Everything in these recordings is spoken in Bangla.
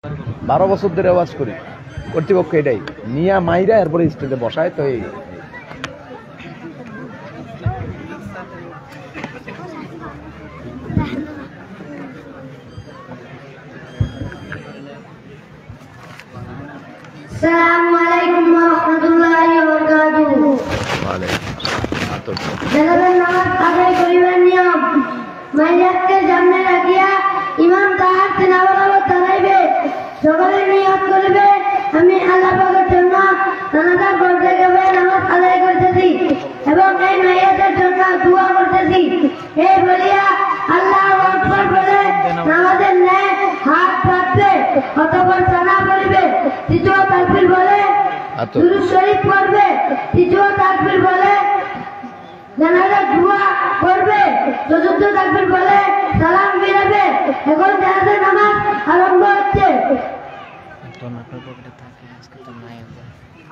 12 বছর ধরে ওয়াজ করি, কর্তৃপক্ষ এটাই নিয়া মাইরা এরপরে স্টেজে বসায়। তো এই আসসালামু আলাইকুম ওয়া রাহমাতুল্লাহি ওয়া বারাকাতুহু। জানাজার নামাজ আদায় করিবার নিয়ম। মাইয়াতকে সামনে রাখিয়া ইমাম তাহার তিলাওয়াত চালাইবে। সকলে নিয়ত করবে, আমি আল্লাহ পাকের জন্য জানাজা পড়তে গিয়ে নামাজ আদায় করতেছি এবং এই মাইয়াতের জন্য দোয়া করতেছি। এই বলিয়া আল্লাহু আকবার বলে নামাজের ন্যায় হাত পাতবে, অতঃপর সানা পড়িবে, তৃতীয় তাকবীর বলে দুরূদ শরীফ পড়বে, তৃতীয় তাকবীর বলে জানাজার দোয়া করবে, চতুর্থ তাকবীর বলে সালাম ফিরাবে। এখন জানাজার নামাজ আরম্ভ হচ্ছে।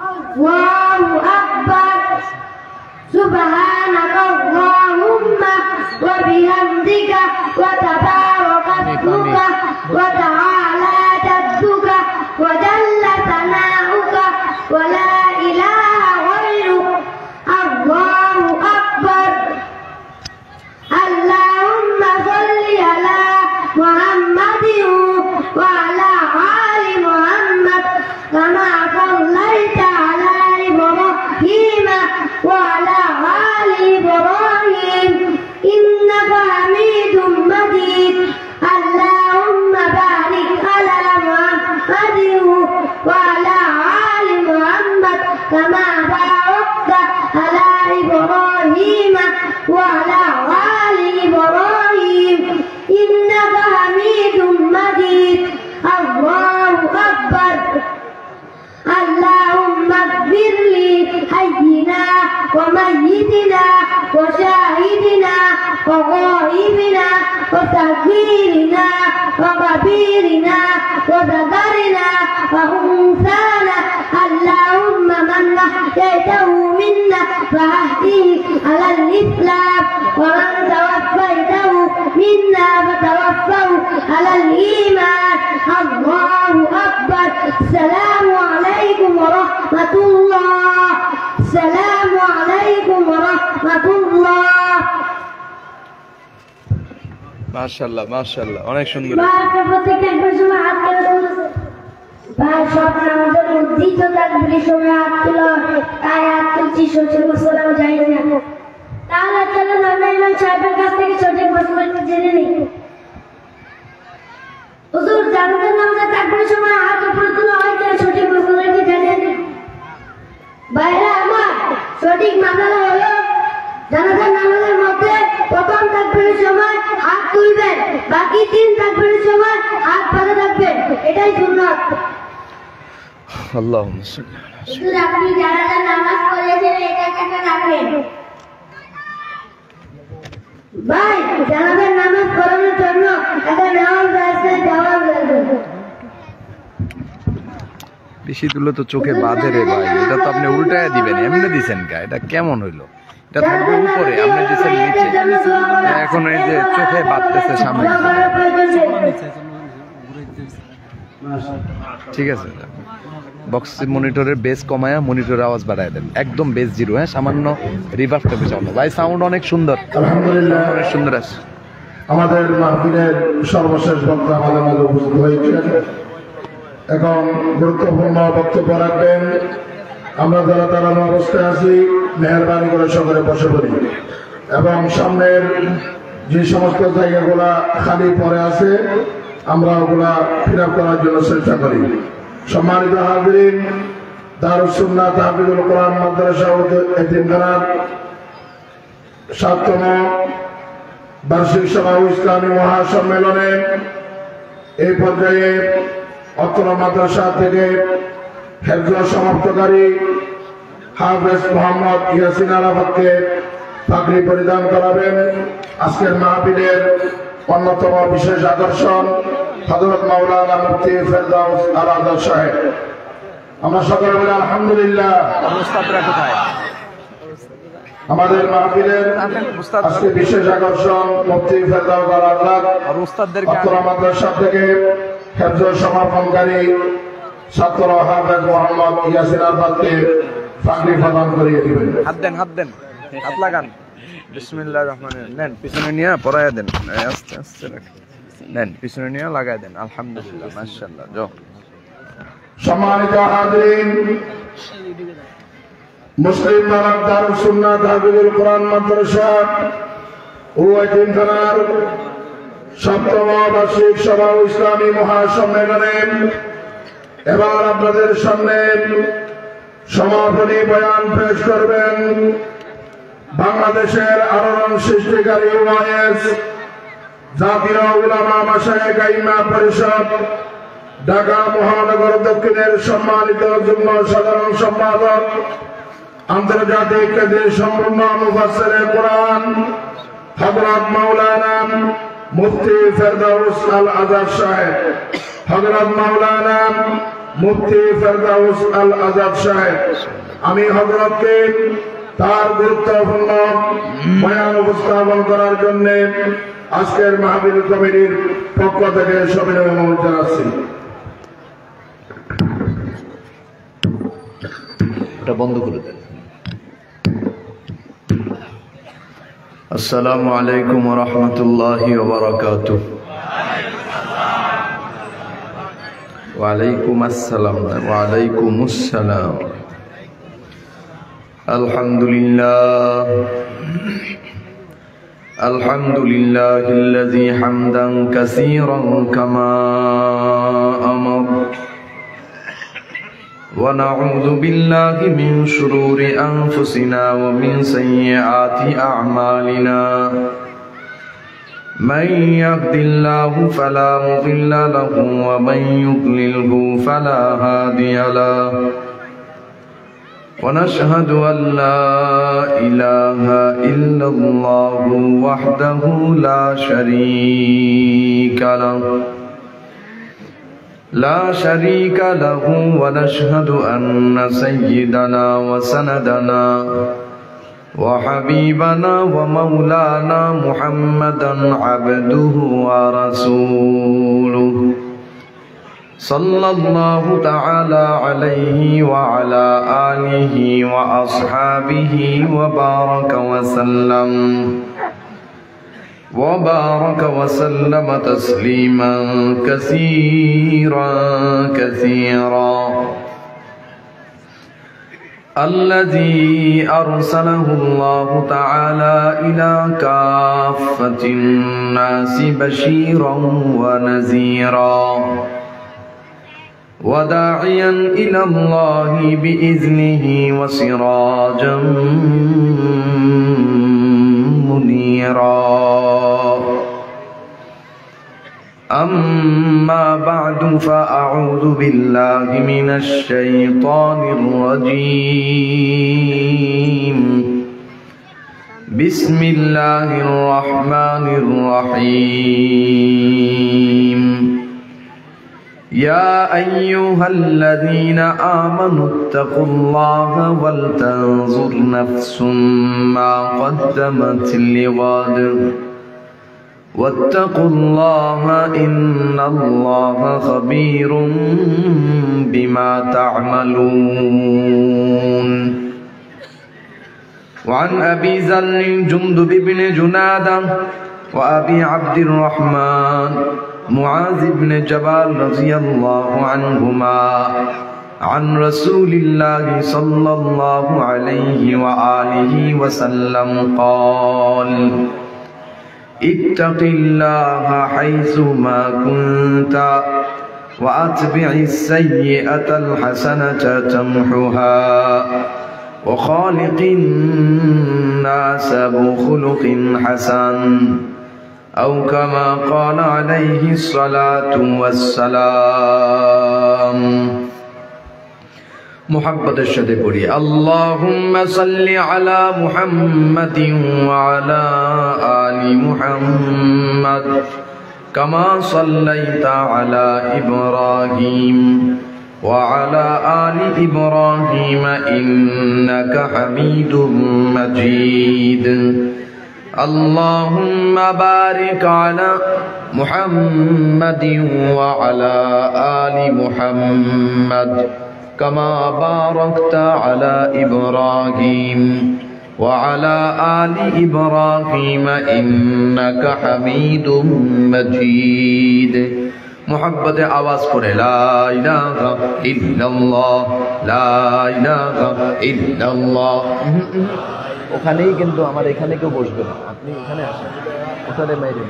আল্লাহু আকবার, সুবহানাল্লাহুম্মা ওয়া বিহামদিকা ওয়া তাবারাকা ইসমুকা ওয়া তাআলা জাদ্দুকা ওয়া জাল্লা সানাউকা ওয়া লা ইলাহা গায়রুক। আল্লাহু আকবার। আল্লাহুম্মা সাল্লি আলা মুহাম্মাদিন ওয়া আলা আলি মুহাম্মাদ কামা সাল্লাইতা আলা ইব্রাহিম ওয়া আলা আলি ইব্রাহিম ইন্নাকা হামিদুম মাজিদ। আল্লাহুম্মা বারিক আলা মুহাম্মাদিন ওয়া আলা আলি মুহাম্মাদ কামা বারাকতা আলা ইব্রাহিম ওয়া আলা আলি ইব্রাহিম ইন্নাকা হামিদুম মাজিদ। আল্লাহু আকবার। اللهم اغفر لي حينا وميتنا وشاهدنا وغائبنا وصغيرنا وكبيرنا وذكرنا وأنثانا. اللهم من أحييته منا فأحيه على الإسلام ومن توفيته منا فتوفه على الإيمان. الله أكبر. السلام عليكم ورحمة الله. السلام عليكم ورحمة الله. মাশাআল্লাহ মাশাআল্লাহ, অনেক সুন্দর। প্রত্যেকটা সময় হাত তুলে ভাই সব নামাজের মধ্যেই তো তাকবীরের সময় হাত তোলা, তাই হাত তুলছি, সঠিক মশলা জানি না। তাহলে চলো আমরা ইমাম সাহেবের কাছ থেকে সঠিক মশলাটা জেনে নিই। হুজুর, জানাজার নামাজের তাকবীরের সময় হাত উপরে তোলা হয় কিনা সঠিক মশলাটা জানিয়ে দিন। ভাইরা আমার, সঠিক মাসালা হলো জানাজার নামাজের মধ্যে প্রথম তাকবীরের সময় হাত তুলবেন, বাকি 3 তাকবীরের সময় হাত বাঁধা রাখবেন, এটাই সুন্নাত। আল্লাহুম্মা সাল্লি আলা হুজুর, আপনি জানাজার নামাজ পড়েছেন, এটা কেন রাখেন? ভাই, জানাজার নামাজ পড়ানোর জন্য একটা নামাজ আছে, জবাব দেন। বেশি তুলে তো চোখে বাঁধে রে ভাই, এটা তো আপনি উল্টায় দিবেন, এমনি দিছেন কা? এটা কেমন হইলো? এটা থাকবে উপরে, আপনি দিছেন নিচে। এখন এই যে চোখে বাঁধতেছে সামনে। ঠিক আছে, বক্স মনিটরের বেস কমায়া মনিটরের আওয়াজ বাড়ায় দেন, একদম বেস জিরো। হ্যাঁ, সামান্য রিভার্সটা পেছানো। ভাই সাউন্ড অনেক সুন্দর, আলহামদুলিল্লাহ, অনেক সুন্দর আছে। আমাদের মাহফিলের সর্বশেষ বক্তা আমাদের মাঝে উপস্থিত হয়েছেন। এখন গুরুত্বপূর্ণ বক্তব্য রাখবেন। আমরা যারা দাঁড়ানো অবস্থায় আছি, মেহরবানি করে সকলে বসে পড়ি এবং সামনের যে সমস্ত জায়গাগুলা খালি পড়ে আছে আমরা ওগুলা ফিল আপ করার জন্য চেষ্টা করি। সম্মানিত হাজিরিন, দারুস সুন্নাহ তাহফিজুল কোরআন মাদ্রাসা ও এতিমখানার 7তম বার্ষিক সভা ইসলামী মহাসম্মেলনে এই পর্যায়ে অত্র মাদ্রাসা থেকে হেফজ সমাপ্তকারী হাফেজ মোহাম্মদ ইয়াসিন আরাফাতকে পাগড়ি পরিধান করাবেন। আজকের মাহফিলের অন্যতম বিশেষ আকর্ষণ হযরত মাওলানা মুফতি ফেরদাউস আল-আজহার সাহেব। আমরা সকলে বলি আলহামদুলিল্লাহ। আমাদের মাহফিলের আজকে বিশেষ আকর্ষণ মুফতি ফেরদাউস আল-আজহার মাদ্রাসা থেকে হেফজ সমাপনকারী ছাত্র হাফেজ মোহাম্মদ ইয়াসিন আরফাতকে পাগড়ি প্রদান করিয়ে দিবেন। হাত দেন, হাত দেন, হাত লাগান। বিসমিল্লাহির রহমানির রহিম। নেন, পিছনে নিয়ে পরায়া দেন, আস্তে আস্তে রাখেন। নেন, পিছনে নিয়ে লাগাই দেন। আলহামদুলিল্লাহ, মাশাআল্লাহ। যাও। সম্মানিত হাজিরিন, মুসলিম বালক দারুস সুন্নাহ তাহফিজুল কোরআন মাদ্রাসা ও এতিমখানার ৭ম বার্ষিক সভা ও ইসলামী মহাসম্মেলনে এবার আপনাদের সামনে সমাপনী বয়ান পেশ করবেন বাংলাদেশের আলোড়ন সৃষ্টিকারী ওয়াইএস জাতীয় উলামা মাশায়েখ আইম্মা পরিষদ ঢাকা মহানগর দক্ষিণের সম্মানিত যুগ্ম সাধারণ সম্পাদক, আন্তর্জাতিক কেন্দ্রের সম্পূর্ণ মুফাসসিরে কোরআন হযরত মাওলানা মুফতি ফেরদাউস আল আজাদ সাহেব, হযরত মাওলানা মুফতি ফেরদাউস আল আজাদ সাহেব, আমি হযরতকে তার গুরুত্বপূর্ণ বয়ান উপস্থাপন করার জন্য আজকের মাহফিল কমিটির পক্ষ থেকে সবিনয় অনুরোধ জানাচ্ছি। এটা বন্ধ করে দেন। আসসালামু আলাইকুম ওয়া রাহমাতুল্লাহি ওয়া বারাকাতুহু। ওয়া আলাইকুম আসসালাম ওয়া আলাইকুমুস সালাম। আলহামদুলিল্লাহ আলহামদুলিল্লাহিল্লাযী হামদান কাসীরান কামা আমার। ونعوذ بالله من شرور أنفسنا ومن سيئات أعمالنا، من يهد الله فلا مضل له ومن يضلله فلا هادي له، ونشهد أن لا إله إلا الله وحده لا شريك له ونشهد أن سيدنا وسندنا وحبيبنا ومولانا محمدا عبده ورسوله، صلى الله تعالى عليه وعلى آله وأصحابه وبارك وسلم تسليما كثيرا الذي أرسله الله تعالى إلى كافة الناس بشيرا ونذيرا وداعيا إلى الله بإذنه وسراجا منيرا. أما بعد فأعوذ بالله من الشيطان الرجيم. بسم الله الرحمن الرحيم. يا أيها الذين آمنوا اتقوا الله ولتنظر نفس ما قدمت لغد واتقوا الله إن الله خبير بما تعملون. وعن أبي ذر جندب بن جنادة وأبي عبد الرحمن معاذ بن جبل رضي الله عنهما عن رسول الله صلى الله عليه وآله وسلم قال: اتق الله حيثما كنت وأتبع السيئة الحسنة تمحها وخالق الناس بخلق حسن أو كما قال عليه الصلاة والسلام. محبت الشهد پڑھی اللهم صل على محمد وعلى آل محمد كما صليت على إبراهيم وعلى آل إبراهيم إنك حميد مجيد. اللهم بارك على মুহাম্মাদিন ওয়া আলা আলি মুহাম্মাদ কামা বারাকতা আলা ইব্রাহিম ওয়া আলা আলি ইব্রাহিম ইন্নাকা হামিদুম মাজিদ। মুহাব্বতে আওয়াজ করে লা ইলাহা ইল্লাল্লাহ, লা ইলাহা ইল্লাল্লাহ। ওখানেই কিন্তু আমার এখানে কেউ বসবে না, আপনি এখানে আসেন, ওখানে মাইরেন।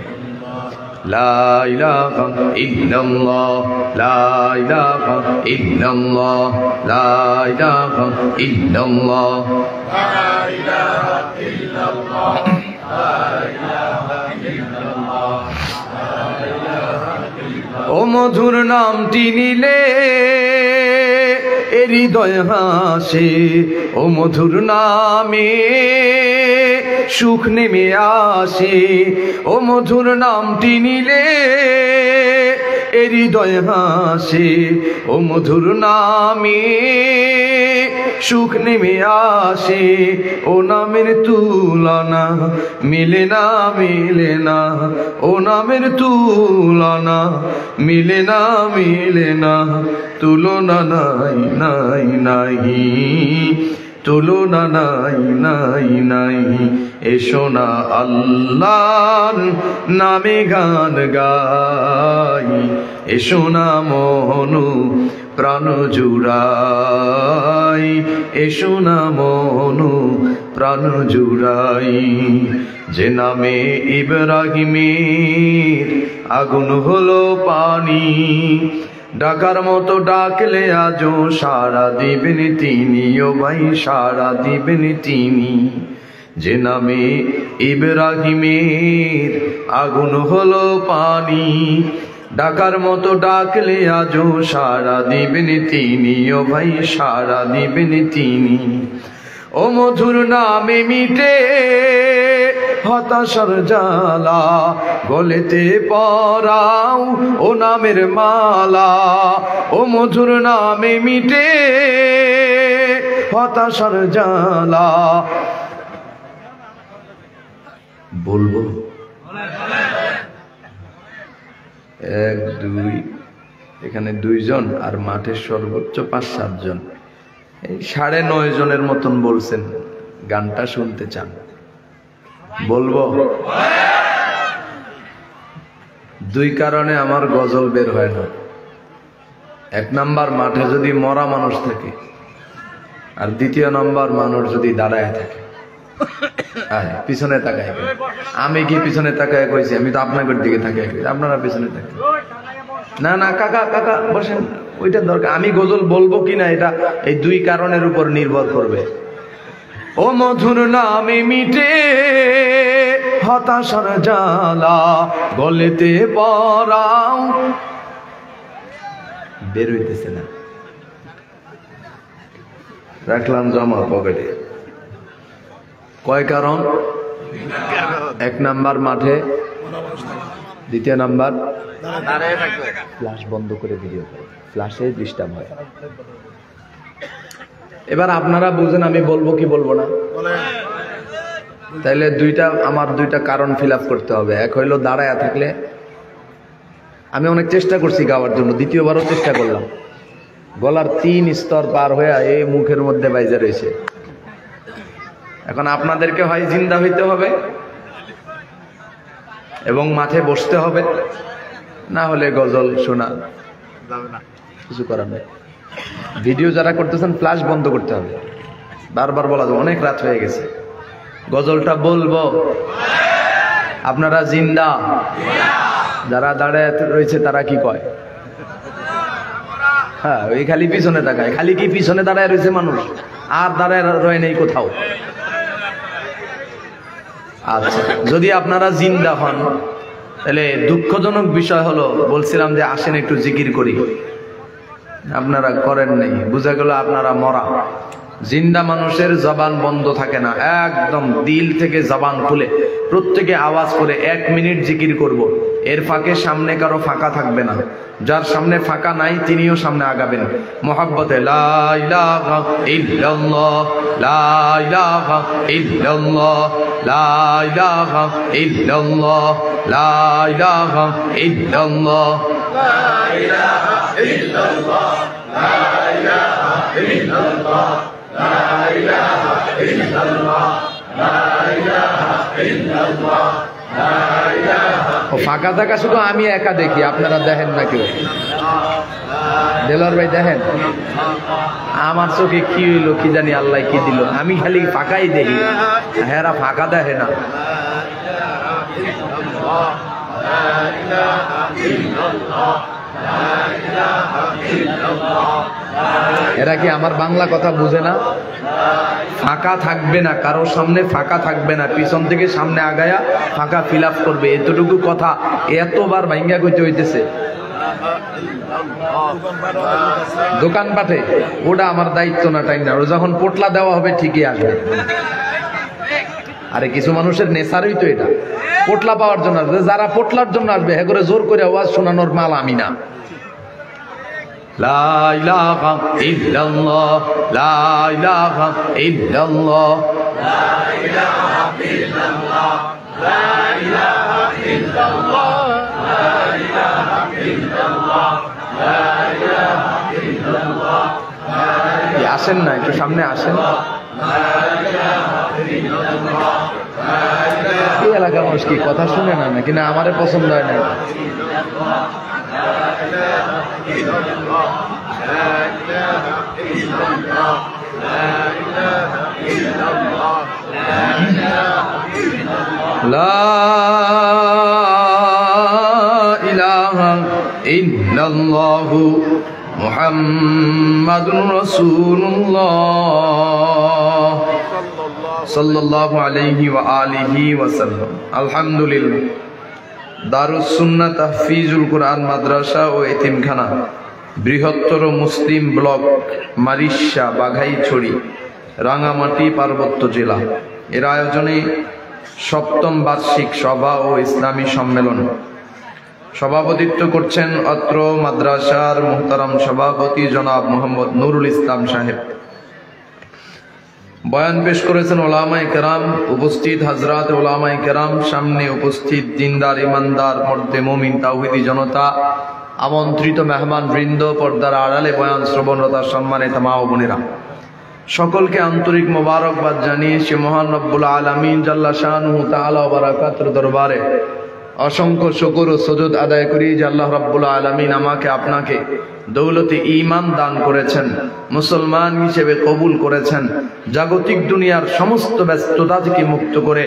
লা ইলাহা ইল্লাল্লাহ, লা ইলাহা ইল্লাল্লাহ, লা ইলাহা ইল্লাল্লাহ, লা ইলাহা ইল্লাল্লাহ, লা ইলাহা ইল্লাল্লাহ। ও মধুর নামটি নিলে হৃদয় হাসে, ও মধুর নামে সুখ নেমে আসে, ও মধুর নামটি নিলে হৃদয় হাসে, ও মধুর নামে সুখ নেমে আসে, ও নামের তুলনা মিলে না, মিলে না, ও নামের তুলনা মিলে না, মিলে না, তুলনা নাই নাই নাই, তুলনা নাই নাই নাই। এসো না আল্লাহর নামে গান গাই, এসো না মনু প্রাণ জুড়াই, এসো না মনু প্রাণ জুড়াই। যে নামে ইব্রাহিমের আগুন হলো পানি, ডাকার মতো ডাকলে আজও সাড়া দিবেন তিনি, ও ভাই সাড়া দিবেন তিনি। যে নামে ইব্রাহিমের আগুন হলো পানি, ডাকার মতো ডাকলে আজও সাড়া দিবেন তিনি, ও ভাই সাড়া দিবেন তিনি। ও মধুর নামে মিটে হতাশার জ্বালা, গলেতে পরাও ও নামের মালা, ও মধুর নামে মিটে হতাশার জ্বালা। বলবো 1 2, এখানে 2 জন আর মাঠে সর্বোচ্চ 5-7 জন, এই 9.5 জনের মতন বলছেন গানটা শুনতে চান। বলবো 2 কারণে আমার গজল বের হয় না। 1 নাম্বার, মাঠে যদি মরা মানুষ থাকে, আর 2 নাম্বার, মানুষ যদি দাঁড়ায় থাকে। পিছনে তাকায়, আমি কি পিছনে তাকায় কইছি? আমি তো আপনাদের দিকে তাকায় কইছি, আপনারা পিছনে তাকায়। না না কাকা, কাকা বসেন, ওইটা দরকার। আমি গজল বলবো কিনা এটা এই 2 কারণের উপর নির্ভর করবে। ও মধুর নামে মিটে হতাশার জ্বালা, গলেতে পরাও, বের হইতেছে না, রাখলাম জমা পকেটে। কয় কারণ? 1 নাম্বার মাঠে, 2 নাম্বার ফ্ল্যাশ বন্ধ করে ভিডিও করে, ফ্ল্যাশে ডিস্টার্ব হয়। এবার আপনারা বুঝেন আমি বলবো কি বলবো না। তাইলে আমার 2টা কারণ ফিল আপ করতে হবে। 1 হইলো দাঁড়ায় থাকলে, আমি অনেক চেষ্টা করছি গাওয়ার জন্য, 2য়বারও চেষ্টা করলাম, গলার 3 স্তর পার হয়ে এই মুখের মধ্যে বাইজা রয়েছে। এখন আপনাদেরকে হয় জিন্দা হইতে হবে এবং মাঠে বসতে হবে, না হলে গজল শোনা কিছু করার নেই। ভিডিও যারা করতেছেন ফ্ল্যাশ বন্ধ করতে হবে, বারবার বলা যাবে, অনেক রাত হয়ে গেছে। গজলটা বলবো, আপনারা জিন্দা, যারা দাঁড়ায় রয়েছে তারা কি কয়? হ্যাঁ, ওই খালি পিছনে তাকায়। খালি কি পিছনে দাঁড়ায় রয়েছে মানুষ, আর দাঁড়ায় রয়ে নেই কোথাও। আচ্ছা, যদি আপনারা জিন্দা হন তাহলে দুঃখজনক বিষয় হলো, বলছিলাম যে আসেন একটু জিকির করি, আপনারা করেন নাই, বুঝা গেল আপনারা মরা। জিন্দা মানুষের জবান বন্ধ থাকে না, একদম দিল থেকে জবান খুলে প্রত্যেকে আওয়াজ করে 1 মিনিট জিকির করব। এর ফাঁকে সামনে কারো ফাঁকা থাকবে না, যার সামনে ফাঁকা নাই তিনিও সামনে আগাবেন। মহব্বতে লা ইলাহা ইল্লাল্লাহ, লা ইলাহা ইল্লাল্লাহ, লা ইলাহা ইল্লাল্লাহ, লা ইলাহা ইল্লাল্লাহ ও ফাঁকা থাকা শুধু আমি একা দেখি, আপনারা দেখেন না কেউ? দেলোয়ার ভাই দেখেন? আমার চোখে কি হইলো কি জানি, আল্লাহ কি দিল, আমি খালি ফাঁকাই দেখি, হেরা ফাঁকা দেখে না। এরা কি আমার বাংলা কথা বুঝে না? ফাঁকা থাকবে না, কারোর সামনে ফাঁকা থাকবে না, পিছন থেকে সামনে আগায়া ফাঁকা ফিল আপ করবে, এতটুকু কথা এতবার ভাঙ্গা কইতে হইতেছে। দোকানপাটে ওটা আমার দায়িত্ব না, টাইম না, ও যখন পোটলা দেওয়া হবে ঠিকই আসবে। আরে কিছু মানুষের নেশারই তো এটা, পোটলা পাওয়ার জন্য আসবে। যারা পোটলার জন্য আসবে হ্যাঁ করে জোর করে আওয়াজ শোনানোর মাল আমি না। লা ইলাহা ইল্লাল্লাহ, লা ইলাহা ইল্লাল্লাহ, লা ইলাহা ইল্লাল্লাহ, লা ইলাহা ইল্লাল্লাহ, লা ইলাহা ইল্লাল্লাহ, লা ইলাহা ইল্লাল্লাহ। আসেন না, একটু সামনে আসেন। এই এলাকার মানুষ কি কথা শুনে না নাকি না আমারে পছন্দ হয় না? লা ইলাহা ইল্লাল্লাহু মুহাম্মাদুর রাসূলুল্লাহ সাল্লাল্লাহু আলাইহি ওয়া আলিহি ওয়া সাল্লাম। আলহামদুলিল্লাহ, দারুস সুন্নাহ তাহফিজুল কোরআন মাদ্রাসা ও এতিমখানা, বৃহত্তর মুসলিম ব্লক, মারিশা, বাঘাইছড়ি, রাঙামাটি, পার্বত্য জেলা এর আয়োজনে ৭ম বার্ষিক সভা ও ইসলামী সম্মেলন সভাপতিত্ব করছেন অত্র মাদ্রাসার মুহতারাম সভাপতি জনাব মোহাম্মদ নুরুল ইসলাম সাহেব। বয়ান পেশ করেছেন ওলামায়ে কেরাম, উপস্থিত হযরত ওলামায়ে কেরাম, সামনে উপস্থিত দিনদার ইমানদার মর্দে মুমিন তাওহীদি জনতা, আমন্ত্রিত মেহমান বৃন্দ, পর্দার আড়ালে বয়ান শ্রবণরতা সম্মানিত মা ও বোনেরা, সকলকে আন্তরিক মোবারকবাদ জানিয়ে সে মহান রব্বুল আলামিন জাল্লা শানুহু তাআলা ওয়া বারাকাতুহু দরবারে অসংখ্য শুকর ও সুজুদ আদায় করি যে আল্লাহ রাব্বুল আলামিন আমাকে আপনাকে দৌলতে ঈমান দান করেছেন, মুসলমান হিসেবে কবুল করেছেন, জাগতিক দুনিয়ার সমস্ত ব্যস্ততা থেকে মুক্ত করে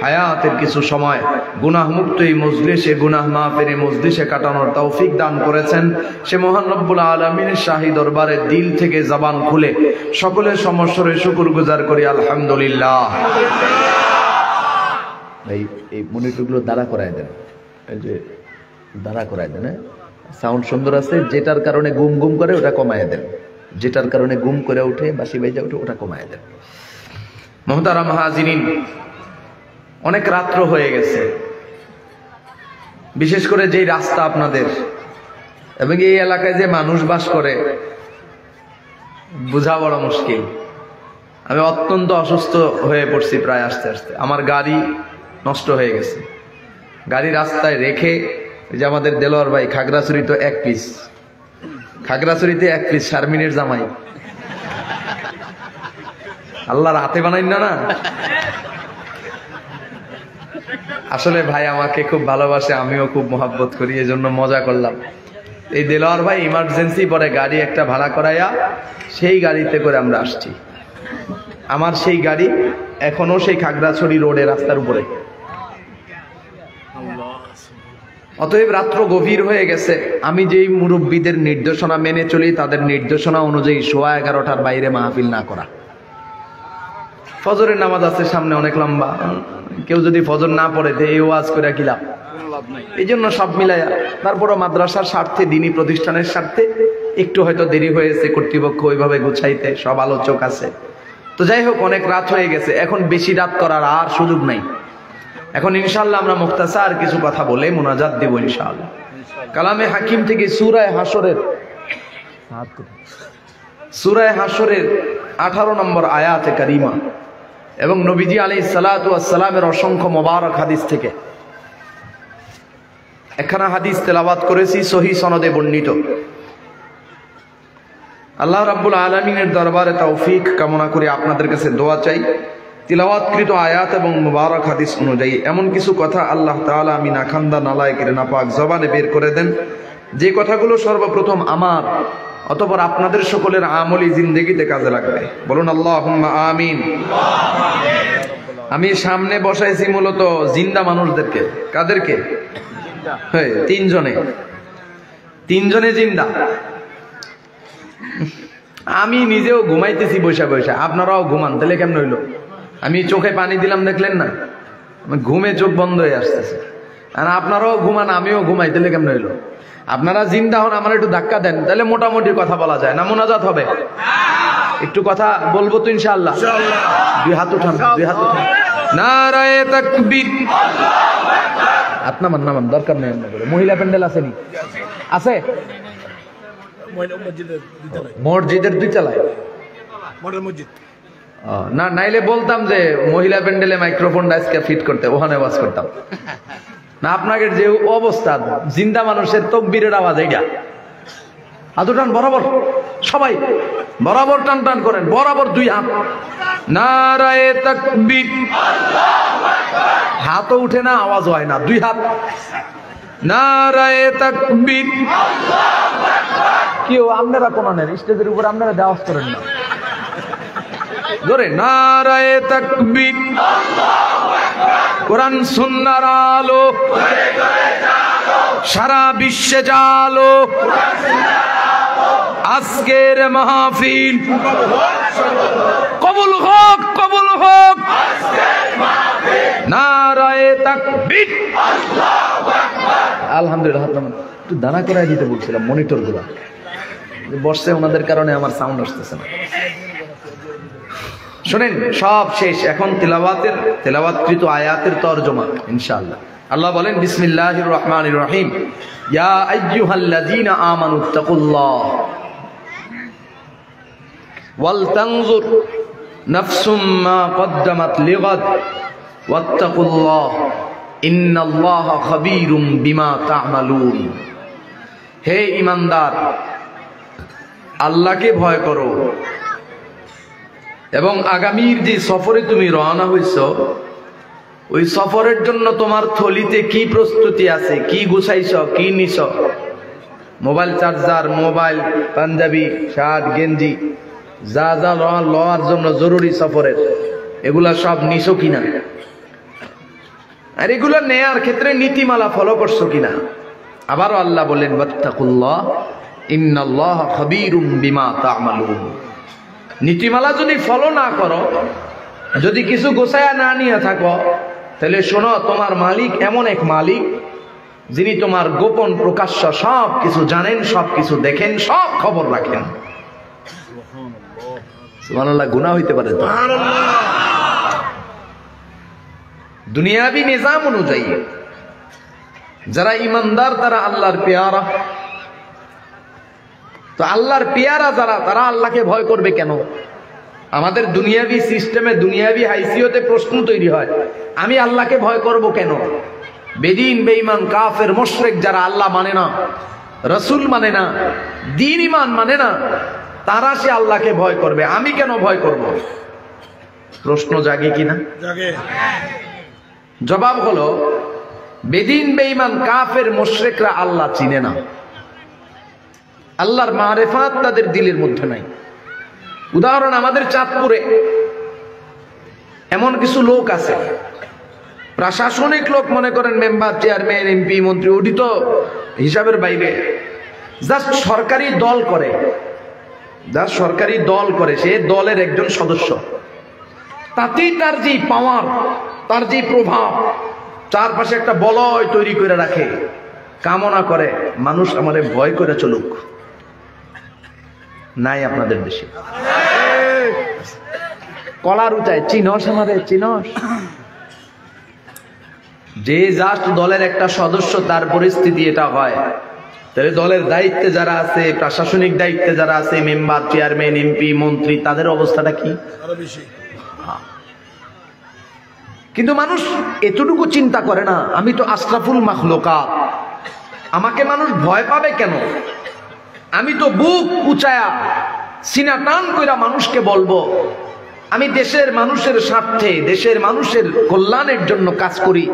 হায়াতের কিছু সময় গুনাহমুক্ত এই মজলিসে, গুনাহ মাফের এই মজলিসে কাটানোর তৌফিক দান করেছেন। সে মহান রব্বুল আলামিনের শাহী দরবারে দিল থেকে জবান খুলে সকলের সমস্বরে শুকর গুজার করি আলহামদুলিল্লাহ। এই মনিটরগুলো দাঁড়া করায় দেন, এই যে দাঁড়া করায় দেন, সাউন্ড সুন্দর আছে, যেটার কারণে গুম গুম করে ওটা কমায় দেন, যেটার কারণে গুম করে উঠে বাসি বাইজা উঠে ওটা কমায় দেন। মুহতারাম হাজিরিন, অনেক রাত্র হয়ে গেছে, বিশেষ করে যেই রাস্তা আপনাদের এবং এই এলাকায় যে মানুষ বাস করে বোঝা বড় মুশকিল। আমি অত্যন্ত অসুস্থ হয়ে পড়ছি প্রায় আস্তে আস্তে, আমার গাড়ি নষ্ট হয়ে গেছে, গাড়ি রাস্তায় রেখে যে আমাদের দেলোয়ার ভাই খাগড়াছড়িতে এক পিস, খাগড়াছড়িতে এক পিস শারমিনের জামাই, আল্লাহর হাতে বানাই না। আসলে ভাই আমাকে খুব ভালোবাসে, আমিও খুব মহাব্বত করি, এজন্য মজা করলাম। এই দেলোয়ার ভাই ইমার্জেন্সি পরে গাড়ি একটা ভাড়া করাইয়া সেই গাড়িতে করে আমরা আসছি। আমার সেই গাড়ি এখনো সেই খাগড়াছড়ি রোডে রাস্তার উপরে। অতএব রাত্র গভীর হয়ে গেছে, আমি যেই মুরব্বীদের নির্দেশনা মেনে চলি তাদের নির্দেশনা অনুযায়ী 11:15টার বাইরে মাহফিল না করা। ফজরের নামাজ আছে সামনে অনেক লম্বা, কেউ যদি ফজর না পড়ে এই ওয়াজ করে কি লাভ? এই জন্য সব মিলাইয়া তারপরও মাদ্রাসার স্বার্থে, দিনী প্রতিষ্ঠানের স্বার্থে একটু হয়তো দেরি হয়েছে, কর্তৃপক্ষ ওইভাবে গুছাইতে, সব আলোচক আছে। তো যাই হোক, অনেক রাত হয়ে গেছে, এখন বেশি রাত করার আর সুযোগ নাই। এখন ইনশাআল্লাহ আমরা মুখতাসার কিছু কথা বলে মুনাজাত দেব ইনশাআল্লাহ। কালামে হাকিম থেকে সূরা হাশরের 18 নম্বর আয়াতে কারিমা এবং নবীজি আলাইহিস সালাতু ওয়াস সালামের অসংখ্য মোবারক হাদিস থেকে একখানা হাদিস তেলাওয়াত করেছি, সহি সনদে বর্ণিত। আল্লাহ রাব্বুল আলামিনের দরবারে তৌফিক কামনা করে আপনাদের কাছে দোয়া চাই। তিলাওয়াতকৃত আয়াত এবং মুবারক হাদিস অনুযায়ী এমন কিছু কথা আল্লাহ তাআলা আমি নাখান্দা নালায়েকের নাপাক জবানে বের করে দেন, যে কথাগুলো সর্বপ্রথম আমার অতঃপর আপনাদের সকলের আমলি জিন্দেগিতে কাজে লাগবে। বলুন আল্লাহুম্মা আমিন। আমি সামনে বসাইছি মূলত জিন্দা মানুষদেরকে। কাদেরকে? হ্যাঁ, তিনজনে জিন্দা। আমি নিজেও ঘুমাইতেছি বৈশা বৈশা, আপনারাও ঘুমান, তাহলে কেমন হইলো? আমি চোখে পানি দিলাম, দেখলেন না? ঘুমে চোখ বন্ধ হয়ে আসতেছে। আর আপনারাও ঘুমান, আমিও ঘুমাই, তাহলে কেমন হইলো? আপনারা জিন্দা হন, আমার একটু ধাক্কা দেন, তাহলে মোটামুটি কথা বলা যায় না? মোনাজাত হবে, একটু কথা বলবো তো ইনশাআল্লাহ। দুই হাত উঠান, দুই হাত উঠান। নারায়ে তাকবীর। হাত নামান, দরকার নেই। মহিলা প্যান্ডেল আসেনি? আছে মসজিদের দুই তলায় না, নাইলে বলতাম যে মহিলা প্যান্ডেলে মাইক্রোফোনটা আজকে ফিট করতে, ওখানে আওয়াজ করতাম না। আপনাদের যে অবস্থা, জিন্দা মানুষের তাকবীরের আওয়াজ এইটা। হাত উঠান বরাবর, সবাই বরাবর টান টান করেন, বরাবর দুই হাত। নারায়ে তাকবীর। হাতও উঠে না, আওয়াজ হয় না, দুই হাত। নারায়ে তাকবীর। কেউ আপনারা কোন নেন, স্টেজের উপর আপনারা আওয়াজ করেন না, জোরে। নারায়ে তাকবীর। কোরআন সুন্নাহর আলো সারা বিশ্বে জালো। আজকের মাহফিল কবুল হোক, কবুল হোক। নারায়ে তাকবীর। আলহামদুলিল্লাহ। হাত নামান। একটু দানা করাই দিতে বলছিলাম মনিটর গুলা, বসছে ওনাদের কারণে আমার সাউন্ড আসতেছে না। শুনেন, সব শেষ, এখন তেলাওয়াতকৃত আয়াতের তরজমা ইনশাআল্লাহ। আল্লাহ বলেন, বিসমিল্লাহির রহমানির রহিম। ইয়া আইয়ুহাল্লাযীনা আমানুত্তাকুল্লাহ ওয়াল তানজুর নাফসুম মা কদ্দামাত লিগাদ ওয়াত্তাকুল্লাহ ইন্নাল্লাহা খাবীরুম বিমা তা'মালুন। হে ঈমানদার, আল্লাহকে ভয় করো এবং আগামীর যে সফরে তুমি রওনা হইছ, ওই সফরের জন্য তোমার থলিতে কি প্রস্তুতি আছে, কি গুছাইছ, কি নিছ? Mobile charger, mobile, panjabi, shirt, গেঞ্জি, যা যা লওয়ার জন্য জরুরি সফরের, এগুলা সব নিছ কিনা? আর এগুলো নেয়ার ক্ষেত্রে নীতিমালা ফলো করছো কিনা? আবারও আল্লাহ বলেন, ওয়াত্তাকুল্লাহ ইন্নাল্লাহা খাবীরুম বিমা তা'মালুন। নীতিমালা যদি ফলো না করো, যদি কিছু গোছায়া না নিয়ে থাকো, তাহলে শোনো, তোমার মালিক এমন এক মালিক যিনি তোমার গোপন প্রকাশ্য সব কিছু জানেন, সব কিছু দেখেন, সব খবর রাখেন। সুবহানাল্লাহ। গুনাহ হইতে পারে তো। দুনিয়াবি নিজাম অনুযায়ী যারা ইমানদার, তারা আল্লাহর পেয়ারা। তো আল্লাহর পেয়ারা যারা, তারা আল্লাহকে ভয় করবে কেন? আমাদের দুনিয়াবি সিস্টেমে, দুনিয়াবি হাইসিয়তে প্রশ্ন তৈরি হয়, আমি আল্লাহকে ভয় করব কেন? বেদিন, বেঈমান, কাফের, মুশরিক যারা আল্লাহ মানে না, রাসূল মানে না, দ্বীন ঈমান মানে না, তারা সে আল্লাহকে ভয় করবে, আমি কেন ভয় করব? প্রশ্ন জাগে কিনা? জাগে। জবাব হলো, বেদিন, বেঈমান, কাফের, মুশরিকরা আল্লাহ চিনে না। আল্লাহর মারিফাত তাদের দিলের মধ্যে নাই। উদাহরণ, আমাদের চাঁদপুরে এমন কিছু লোক আছে, প্রশাসনিক লোক, মনে করেন মেম্বার, চেয়ারম্যান, এমপি, মন্ত্রী, ওটি তো হিসাবের বাইরে, জাস্ট সরকারি দল করে, সে দলের একজন সদস্য। তাতেই তার যে পাওয়ার, তার যে প্রভাব, চারপাশে একটা বলয় তৈরি করে রাখে, কামনা করে মানুষ আমারে ভয় করে চলুক। নাই আপনাদের দেশে? কলার উচায়, চিনস আমাদের, চিনস? যে জাস্ট দলের একটা সদস্য, তার পরিস্থিতি এটা হয়, তাহলে দলের দায়িত্বে যারা আছে, প্রশাসনিক দায়িত্বে যারা আছে, মেম্বার, চেয়ারম্যান, এমপি, মন্ত্রী, তাদের অবস্থাটা কি? কিন্তু মানুষ এতটুকু চিন্তা করে না, আমি তো আশরাফুল মাখলুকাত, আমাকে মানুষ ভয় পাবে কেন? আমি তো বুক উঁচায়া সিনা টান কইরা মানুষকে বলবো আমি দেশের মানুষের স্বার্থে, দেশের মানুষের কল্যাণের জন্য কাজ করি,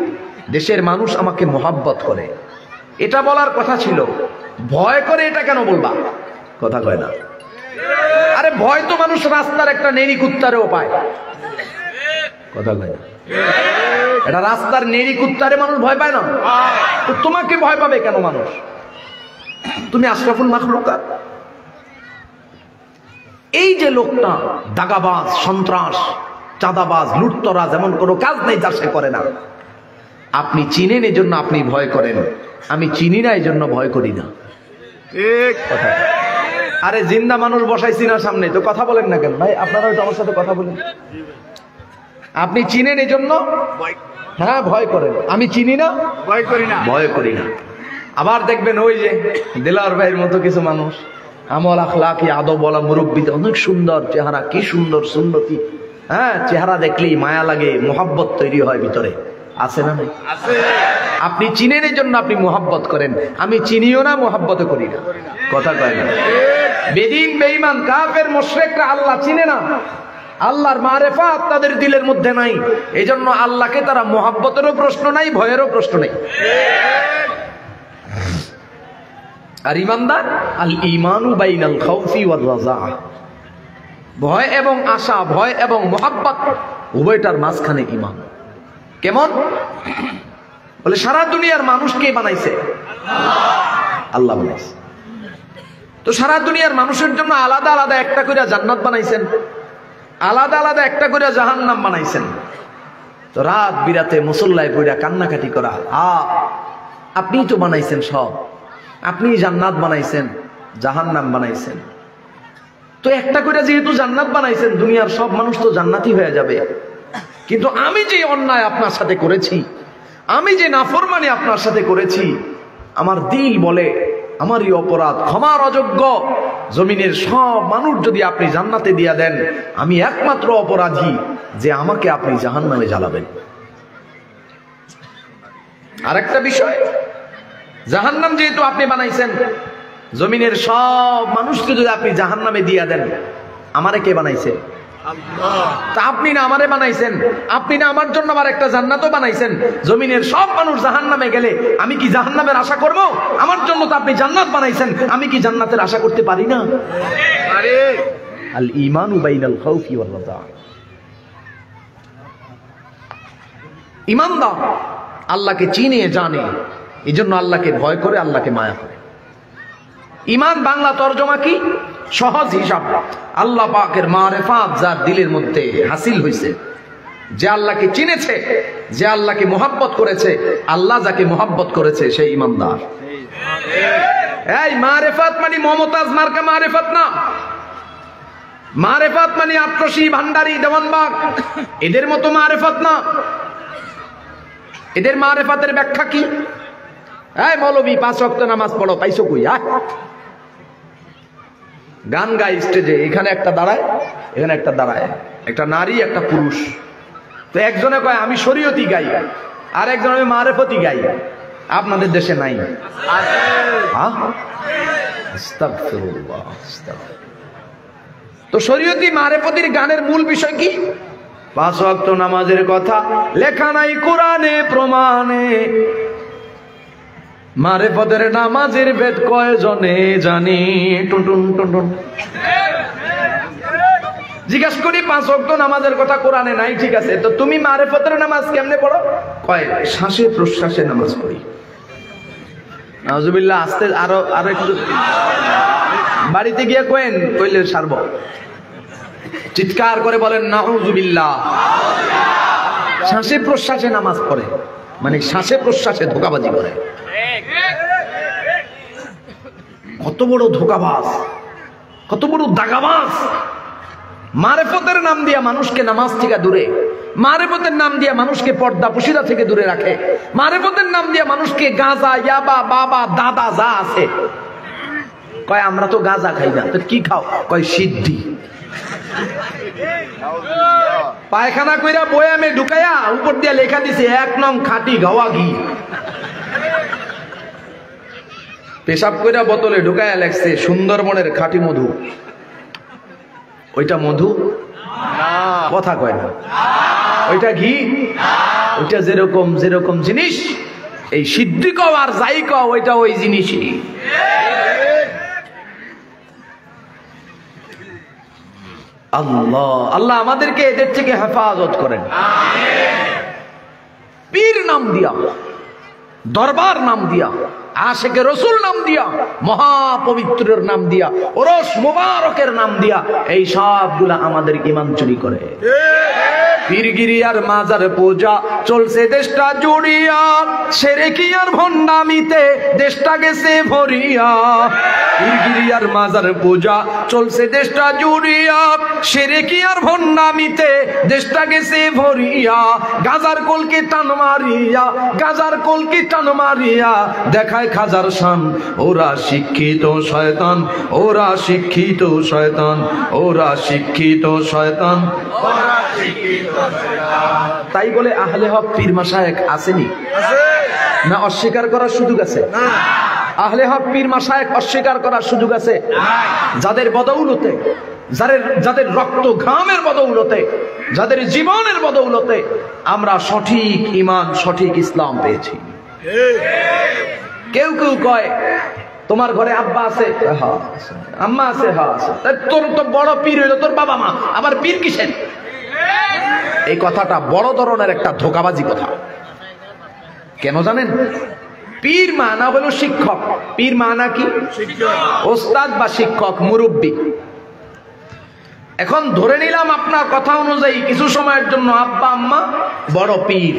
দেশের মানুষ আমাকে মোহাব্বত করে, এটা বলার কথা ছিল। ভয় করে এটা কেন বলবা? কথা কয় না। আরে ভয় তো মানুষ রাস্তার একটা নেড়ি কুত্তারেও পায়। কথা কয় না। এটা রাস্তার নেড়ি কুত্তারে মানুষ ভয় পায় না, তো তোমাকে ভয় পাবে কেন মানুষ? তুমি আশরাফুল মাখলুকাত। এই যে লোকটা দাগাবাজ, সন্ত্রাস, চাঁদাবাজ, লুটতরাজ, এমন কোনো কাজ নেই যা সে করে না। আপনি চিনেন এই জন্য আপনি ভয় করেন, আমি চিনি না এই জন্য ভয় করি না। ঠিক কথা। আরে জিন্দা মানুষ বসাইছি না সামনে, তো কথা বলেন না কেন ভাই? আপনারা তো আমার সাথে কথা বলেন। আপনি চিনেন এই জন্য হ্যাঁ ভয় করেন, আমি চিনি না ভয় করি না, ভয় করি না। আবার দেখবেন ওই যে দেলাওয়ার ভাইয়ের মতো কিছু মানুষ, আমল আখলাকি আদব বলা মুরব্বী, অনেক সুন্দর চেহারা, কি সুন্দর সুন্নতি, হ্যাঁ চেহারা দেখলেই মায়া লাগে, মোহাব্বত তৈরি হয় ভিতরে, আছে না? আছে। আপনি চিনেন এই জন্য আপনি মোহাব্বত করেন, আমি চিনিও না, মোহাব্বত করি না। কথা কয় না। বেদিন, বেঈমান, কাফের, মুশরিকরা আল্লাহ চিনে না, আল্লাহর মারেফাত তাদের দিলের মধ্যে নাই, এই জন্য আল্লাহকে তারা মোহাব্বতেরও প্রশ্ন নাই, ভয়েরও প্রশ্ন নাই। আর ইমানদার আল ঈমানু বাইনাল খাউফি ওয়ার রাজা, ভয় এবং আশা, ভয় এবং মোহাব্বত উভয়টার মাঝখানে ঈমান। কেমন? বলে সারা দুনিয়ার মানুষ কে বানাইছে? আল্লাহ বানাইছে। তো সারা দুনিয়ার মানুষের জন্য আলাদা আলাদা একটা করে জান্নাত বানাইছেন, আলাদা আলাদা একটা করে জাহান্নাম বানাইছেন। তো রাত বিরাতে মুসল্লায় পড়া কান্নাকাটি করা, আপনিই তো বানাইছেন সব, আপনি জান্নাত বানাইছেন, জাহান্নাম বানাইছেন। তো একটা করে যেহেতু জান্নাত বানাইছেন, দুনিয়ার সব মানুষ তো জান্নাতি হয়ে যাবে। কিন্তু আমি যে অন্যায় আপনার সাথে করেছি, আমি যে নাফরমানি আপনার সাথে করেছি, আমার দিল বলে আমারই অপরাধ, ক্ষমার অযোগ্য। জমিনের সব মানুষ যদি আপনি জান্নাতে দিয়া দেন, আমি একমাত্র অপরাধী যে আমাকে আপনি জাহান্নামে জ্বালাবেন। আরেকটা বিষয়, জাহান্নাম যেহেতু আপনি বানাইছেন, জমিনের সব মানুষকে যদি আপনি জাহান্নামে দিয়া দেন, আমারে কে বানাইছে? তা আপনি না আমারে বানাইছেন, আপনি না আমার জন্য আবার একটা জান্নাতও বানাইছেন। জমিনের সব মানুষ জাহান্নামে গেলে আমি কি জাহান্নামের আশা করব? আমার জন্য তো আপনি জান্নাত বানাইছেন, আমি কি জান্নাতের আশা করতে পারি না? আল ঈমানু বাইনাল খাউফি ওয়ার রাজা। ঈমানদার আল্লাহকে চিনে জানে, এই জন্য আল্লাহকে ভয় করে, আল্লাহকে মায়া করে। ঈমান বাংলা তরজমা কি? সহজ হিসাব, আল্লাহ পাকের মারেফাত যার দিলের মধ্যে হাসিল হয়েছে, যে আল্লাহকে চিনেছে, যে আল্লাহকে মোহাব্বত করেছে, আল্লাহ যাকে মোহাব্বত করেছে সেই ঈমানদার। এই মারেফাত মানে মমতাজ মার্কা মারেফাত না। মারেফাত মানে আত্রসী, ভান্ডারী, দেওয়ানবাগ, এদের মতো মারেফাত না। এদের মারেফাতের ব্যাখ্যা কি? এই মৌলবী 5 ওয়াক্ত নামাজ পড়ো, পাইছো কই? গান গায় স্টেজে, এখানে একটা দাঁড়ায়, এখানে একটা দাঁড়ায়, একটা নারী একটা পুরুষ। তো একজনে কয় আমি শরীয়তি গাই, আর একজন আমি মারেফতি গাই। আপনাদের দেশে নাই? তো শরীয়তি মারেফতির গানের মূল বিষয় কি? 5 ওয়াক্ত নামাজের কথা লেখা নাই কোরআনে প্রমাণে, মারেফতের নামাজের ভেদ কয়জনে জানি। জিজ্ঞাসা করি 5 ওয়াক্ত নামাজের কথা কোরআনে নাই, ঠিক আছে, তো তুমি মারেফতের নামাজ কেমনে পড়ো? কয় শ্বাসে প্রশ্বাসে নামাজ পড়ি। নাউজুবিল্লাহ। আস্তে আরো একটু বাড়িতে গিয়ে কইন, কইলে সারব। চিৎকার করে বলেন নাউজুবিল্লাহ। শ্বাসে প্রশ্বাসে নামাজ পড়ে মানে শ্বাসে প্রশ্বাসে ধোঁকাবাজি করে। কত বড় ধোঁকাবাজ, কত বড় দাগাবাজ! মারেফতের নাম দিয়া মানুষকে নামাজ থেকে দূরে, মারেফতের নাম দিয়া মানুষকে পর্দা পুশিদা থেকে দূরে রাখে, মারেফতের নাম দিয়া মানুষকে গাঁজা, ইয়াবা, বাবা, দাদা যা আছে, কয় আমরা তো গাঁজা খাই না, তো কি খাও? কয় সিদ্ধি। পায়খানা কইরা বয়ামে ঢুকাইয়া উপর দিয়া লেখা দিছে 1 নং খাঁটি গাওয়া ঘি। পেশাব কইরা বোতলে ঢুকায়া লাগছে সুন্দরবনের খাঁটি মধু। ওইটা মধু? কথা কয় না। ওইটা ঘি? ওইটা যেরকম যেরকম জিনিস, এই সিদ্ধি কও আর যাই কও ওইটা ওই জিনিসই। আল্লাহ আল্লাহ আমাদেরকে এদের থেকে হেফাজত করেন। পীর নাম দিয়া, দরবার নাম দিয়া, আশেকে রসুল নাম দিয়া, মহাপবিত্রের নাম দিয়া, ওরস মুবারকের নাম দিয়া, এই সবগুলা আমাদের ঈমান চুরি করে। পীরগিরি আর মাজার পূজা চলছে দেশটা জুড়িয়া, সেরেকি আর ভণ্ডামিতে দেশটা গেছে ভরিয়া। পীরগিরি আর মাজার পূজা চলছে দেশটা জুড়িয়া, সেরেকি আর ভণ্ডামিতে দেশটা গেছে ভরিয়া। গাজার কলকে টান মারিয়া, গাজার কলকে টান মারিয়া দেখায় খাজার শান। ওরা শিক্ষিত শয়তান, ওরা শিক্ষিত শয়তান, ওরা শিক্ষিত শয়তান। তাই বলে আহলে হক পীর মাশায়েখ আসেনি না? অস্বীকার করার সুযোগ আছে? আহলে হক পীর মাশায়েখ অস্বীকার করার সুযোগ আছে? যাদের বদৌলতে, যাদের রক্ত ঘামের বদৌলতে, যাদের জীবনের বদৌলতে আমরা সঠিক ঈমান, সঠিক ইসলাম পেয়েছি। কেউ কেউ কয় তোমার ঘরে আব্বা আছে? হ্যাঁ। আম্মা আছে? হ্যাঁ। তোর তো বড় পীর হইলো তোর বাবা মা, আবার পীর কিসের? এই কথাটা বড় ধরনের একটা ধোঁকাবাজি কথা। কেন জানেন? পীর মানা হলো শিক্ষক। পীর মানা কি? ওস্তাদ বা শিক্ষক, মুরব্বী। এখন ধরে নিলাম আপনার কথা অনুযায়ী কিছু সময়ের জন্য আব্বা আম্মা বড় পীর।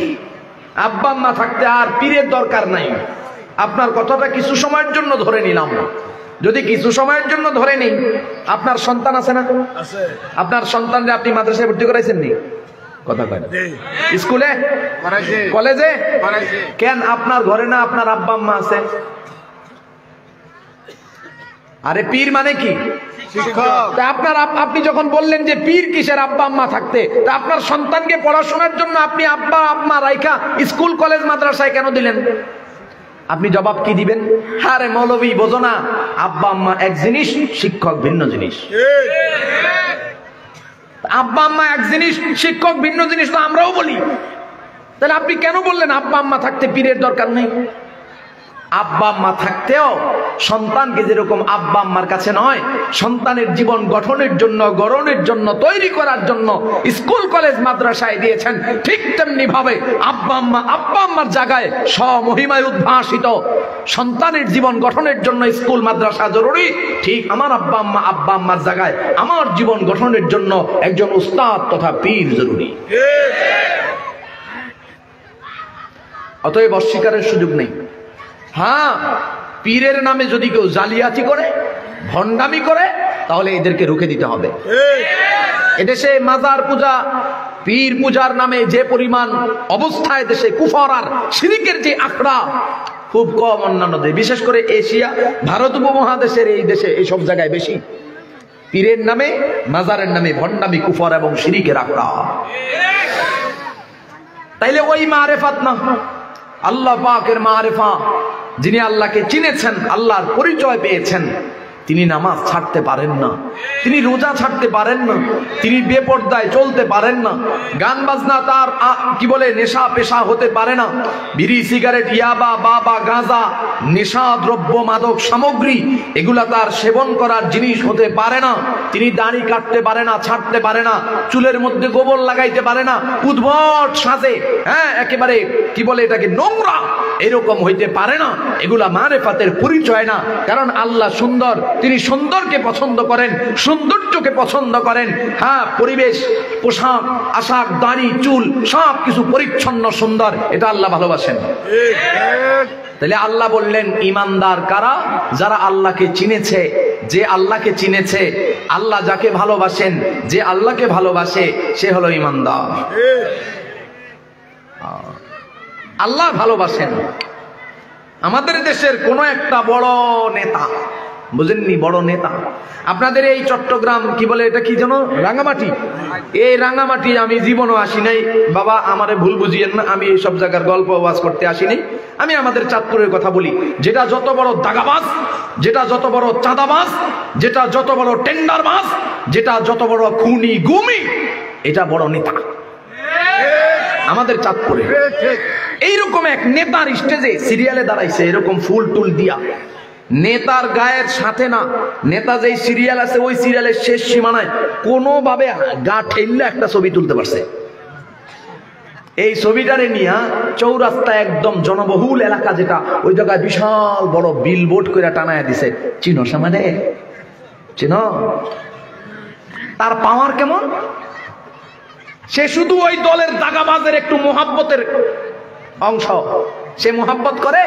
আব্বা আম্মা থাকতে আর পীরের দরকার নাই। আপনার কথাটা কিছু সময়ের জন্য ধরে নিলাম। যদি কিছু সময়ের জন্য ধরে নেই, আপনার সন্তান আছে না? আপনার সন্তানরে আপনি মাদ্রাসায় ভর্তি করাইছেন নি? কথা কয় না। স্কুলে, কলেজে? কেন আপনার ঘরে না আপনার আব্বা আম্মা আছে? আরে পীর মানে কি? আপনার আপনি যখন বললেন যে পীর কিসের আব্বা আম্মা থাকতে, তা আপনার সন্তানকে পড়াশোনার জন্য আপনি আব্বা আম্মা রাইখা স্কুল কলেজ মাদ্রাসায় কেন দিলেন? আপনি জবাব কি দিবেন? আরে মৌলবী বোঝো না, আব্বা আম্মা এক জিনিস, শিক্ষক ভিন্ন জিনিস। আব্বা আম্মা এক জিনিস, শিক্ষক ভিন্ন জিনিস, তো আমরাও বলি। তাহলে আপনি কেন বললেন আব্বা আম্মা থাকতে পীরের দরকার নেই? আব্বা আম্মা থাকতেও সন্তানকে যেরকম আব্বা আম্মার কাছে নয়, সন্তানের জীবন গঠনের জন্য, গড়নের জন্য, তৈরি করার জন্য স্কুল কলেজ মাদ্রাসায় দিয়েছেন, ঠিক তেমনি ভাবে আব্বা আম্মার জায়গায় স্বমহিমায় উদ্ভাসিত সন্তানের জীবন গঠনের জন্য স্কুল মাদ্রাসা জরুরি। ঠিক আমার আব্বা আম্মার জায়গায় আমার জীবন গঠনের জন্য একজন উস্তাদ তথা পীর জরুরি। অতএব অস্বীকারের সুযোগ নেই। হ্যাঁ, পীরের নামে যদি কেউ জালিয়াতি করে, ভণ্ডামি করে, তাহলে এদেরকে রুখে দিতে হবে। এদেশে মাজার পূজা, পীর পূজার নামে যে পরিমাণ অবস্থায় দেশে কুফর আর শিরকের যে আখড়া, খুব কম অন্যান্য দেশ, বিশেষ করে এশিয়া, ভারত উপমহাদেশের এই দেশে এইসব জায়গায় বেশি। পীরের নামে, মাজারের নামে ভণ্ডামি, কুফর এবং শিরকের আখড়া। তাইলে ওই মারেফাত না, আল্লাহ পাকের মারেফা। যিনি আল্লাহকে চিনেছেন, আল্লাহর পরিচয় পেয়েছেন, তিনি নামাজ ছাড়তে পারেন না, তিনি রোজা ছাড়তে পারেন না, তিনি বেপরদায় চলতে পারেন না, গান বাজনা তার কি বলে নেশা পেশা হতে পারে না, বিড়ি সিগারেট ইয়াবা বাবা গাঁজা নেশা দ্রব্য মাদক সামগ্রী এগুলা তার সেবন করার জিনিস হতে পারে না। তিনি দাড়ি কাটতে পারে না, ছাড়তে পারে না, চুলের মধ্যে গোবর লাগাইতে পারে না, উদ্ভট সাজে, হ্যাঁ একেবারে কি বলে এটাকে নোংরা, এরকম হইতে পারে না। এগুলা মারেফাতের পরিচয় না। কারণ আল্লাহ সুন্দর, তিনি সুন্দরকে পছন্দ করেন, সৌন্দর্যকে পছন্দ করেন। হ্যাঁ, পরিবেশ, পোশাক আশাক, দাড়ি চুল সব কিছু পরিচ্ছন্ন সুন্দর, এটা আল্লাহ ভালোবাসেন। তাহলে আল্লাহ বললেন ঈমানদার কারা? যারা আল্লাহকে চিনেছে। যে আল্লাহকে চিনেছে, আল্লাহ যাকে ভালোবাসেন, যে আল্লাহকে ভালোবাসে সে হলো ঈমানদার। আল্লাহ ভালোবাসেন। আমাদের দেশের কোন একটা বড় নেতা বুঝেননি? বড় নেতা। আপনাদের এই চট্টগ্রাম কি বলে এটা কি যেন, রাঙামাটি, এই রাঙামাটি আমি জীবনও আসি নাই বাবা, আমারে ভুল বুঝিয়েন না, আমি এই সব জায়গার গল্প ওয়াজ করতে আসি নাই। আমি আমাদের চাঁদপুরের কথা বলি, যেটা যত বড় দাগাবাজ, যেটা যত বড় চাঁদাবাজ, যেটা যত বড় টেন্ডারবাজ, যেটা যত বড় খুনি গুমি, এটা বড় নেতা আমাদের চাঁদপুরে। এইরকম এক নেতার স্টেজে সিরিয়ালে দাঁড়াইছে এরকম ফুল টুল দিয়া, নেতার গায়ের সাথে না, নেতা যেই সিরিয়াল আছে ওই সিরিয়ালের শেষ সীমানায় কোনোভাবে গা ঠেললে একটা ছবি তুলতে পারছে। এই ছবিটারে নিয়ে চৌরাস্তা একদম জনবহুল এলাকা যেটা, ওই জায়গায় বিশাল বড় বিলবোর্ড করে টানায় দিছে, চিনো সামনে, চিনো? তার পাওয়ার কেমন? সে শুধু ওই দলের দাগাবাজের একটু মোহাব্বতের অংশ, সে মোহাব্বত করে,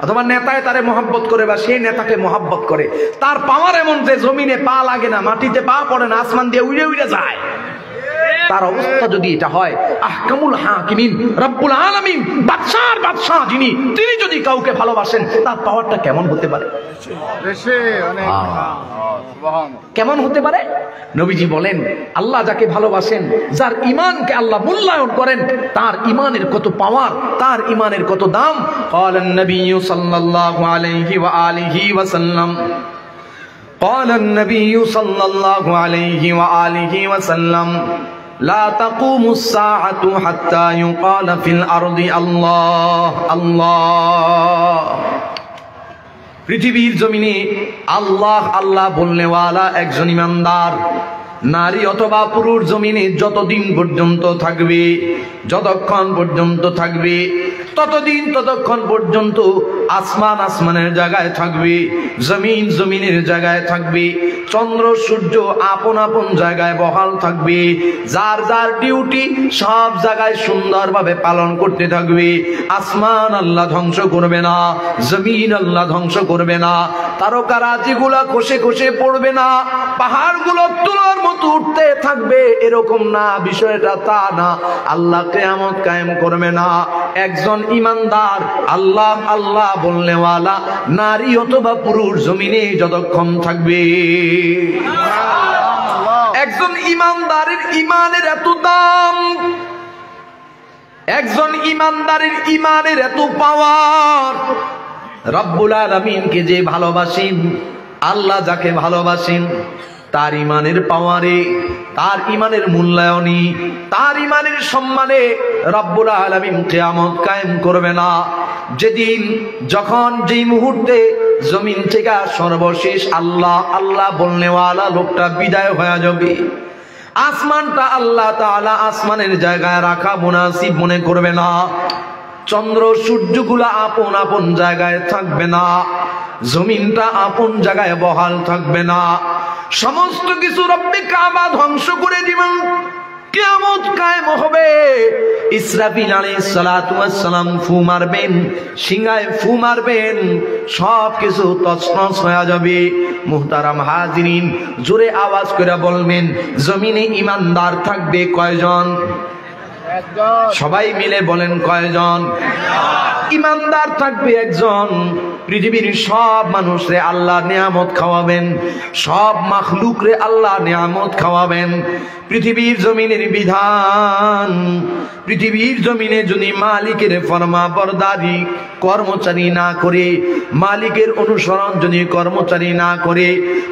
অথবা নেতায় তারে মোহাব্বত করে, বা সে নেতাকে মোহাব্বত করে। তার পাওয়ার এমন যে জমিনে পা লাগে না, মাটিতে পা পড়ে না, আসমান দিয়ে উড়ে উড়ে যায়। তার অবস্থা যদি এটা হয়, আহকামুল হাকিমিন রব্বুল আলামিন, বাদশার বাদশাহ যিনি, তিনি যদি কাউকে ভালোবাসেন, তার পাওয়ারটা কেমন হতে পারে? কেমন হতে পারে? নবীজি বলেন, আল্লাহ যাকে ভালোবাসেন, যার ইমানকে আল্লাহ মূল্যায়ন করেন, তার ইমানের কত পাওয়ার, তার ইমানের কত দাম। ক্বালান নবী সাল্লাল্লাহু আলাইহি ওয়া আলিহি ওয়া সাল্লাম, قال النبي صلى الله عليه وآله وسلم لا تقوم الساعة حتى يقال في الأرض الله الله। পৃথিবীর জমিনে আল্লাহ আল্লাহ বলনেওয়ালা একজন ইমানদার নারী অথবা পুরুষ জমিনে যতদিন পর্যন্ত থাকবে, যতক্ষণ পর্যন্ত থাকবে, ততক্ষণ পর্যন্ত আসমান আসমানের জায়গায় থাকবে, জমিন জমিনের জায়গায় থাকবে, চন্দ্র সূর্য আপন আপন জায়গায় বহাল থাকবে, যার যার ডিউটি সব জায়গায় সুন্দরভাবে পালন করতে থাকবে। আসমান আল্লাহ ধ্বংস করবে না, জমিন আল্লাহ ধ্বংস করবে না, তারকারাজিগুলা খসে খসে পড়বে না, পাহাড়গুলো তুলার মতো উঠতে থাকবে, এরকম না, বিষয়টা তা না। আল্লাহ কিয়ামত কায়েম করবে না। একজন ইমানদার আল্লাহ আল্লাহ বলনেওয়ালা নারী অথবা পুরুষ জমিনে যতক্ষণ থাকবে। একজন ইমানদারের ইমানের এত দাম, একজন ইমানদারের ইমানের এত পাওয়ার। রব্বুল আলামিনকে যে ভালোবাসেন, আল্লাহ যাকে ভালোবাসেন, তার ইমানের পাওয়ারে, তার ইমানের মূল্যায়নে, তার ইমানের সম্মানে রব্বুল আলামিন কিয়ামত কায়েম করবে না। যেদিন, যখন, যেই মুহূর্তে জমিন থেকে সর্বশেষ আল্লাহ আল্লাহ বলনেওয়ালা লোকটা বিদায় হয়ে যাবে, আসমানটা আল্লাহ তাআলা আসমানের জায়গায় রাখা মুনাসিব মনে করবে না, চন্দ্র সূর্যগুলা আপন আপন জায়গায় থাকবে না, জমিনটা আপন জায়গায় বহাল থাকবে না, সমস্ত কিছু রব্বে কাবা ধ্বংস করে দিবেন, কিয়ামত কায়েম হবে। ইসরাফিল আলাইহিস সালাতু ওয়াস সালাম ফু মারবেন, সিংহায় ফু মারবেন, সব কিছু তছনছ হয়ে যাবে। মুহতারাম হাজিরিন, জোরে আওয়াজ করে বলবেন, জমিনে ইমানদার থাকবে কয়জন? সবাই মিলে বলেন, কয়জন? ইমানদার থাকবে একজন। পৃথিবীর সব মানুষরে আল্লাহ নিয়ামত খাওয়াবেন, সব মাখলুকরে আল্লাহ নিয়ামত খাওয়াবেন। পৃথিবীর জমিনের বিধান, পৃথিবীর জমিনে যদি মালিকের ফরমা বরদারি কর্মচারী না করে, মালিকের অনুসরণ যদি কর্মচারী না করে,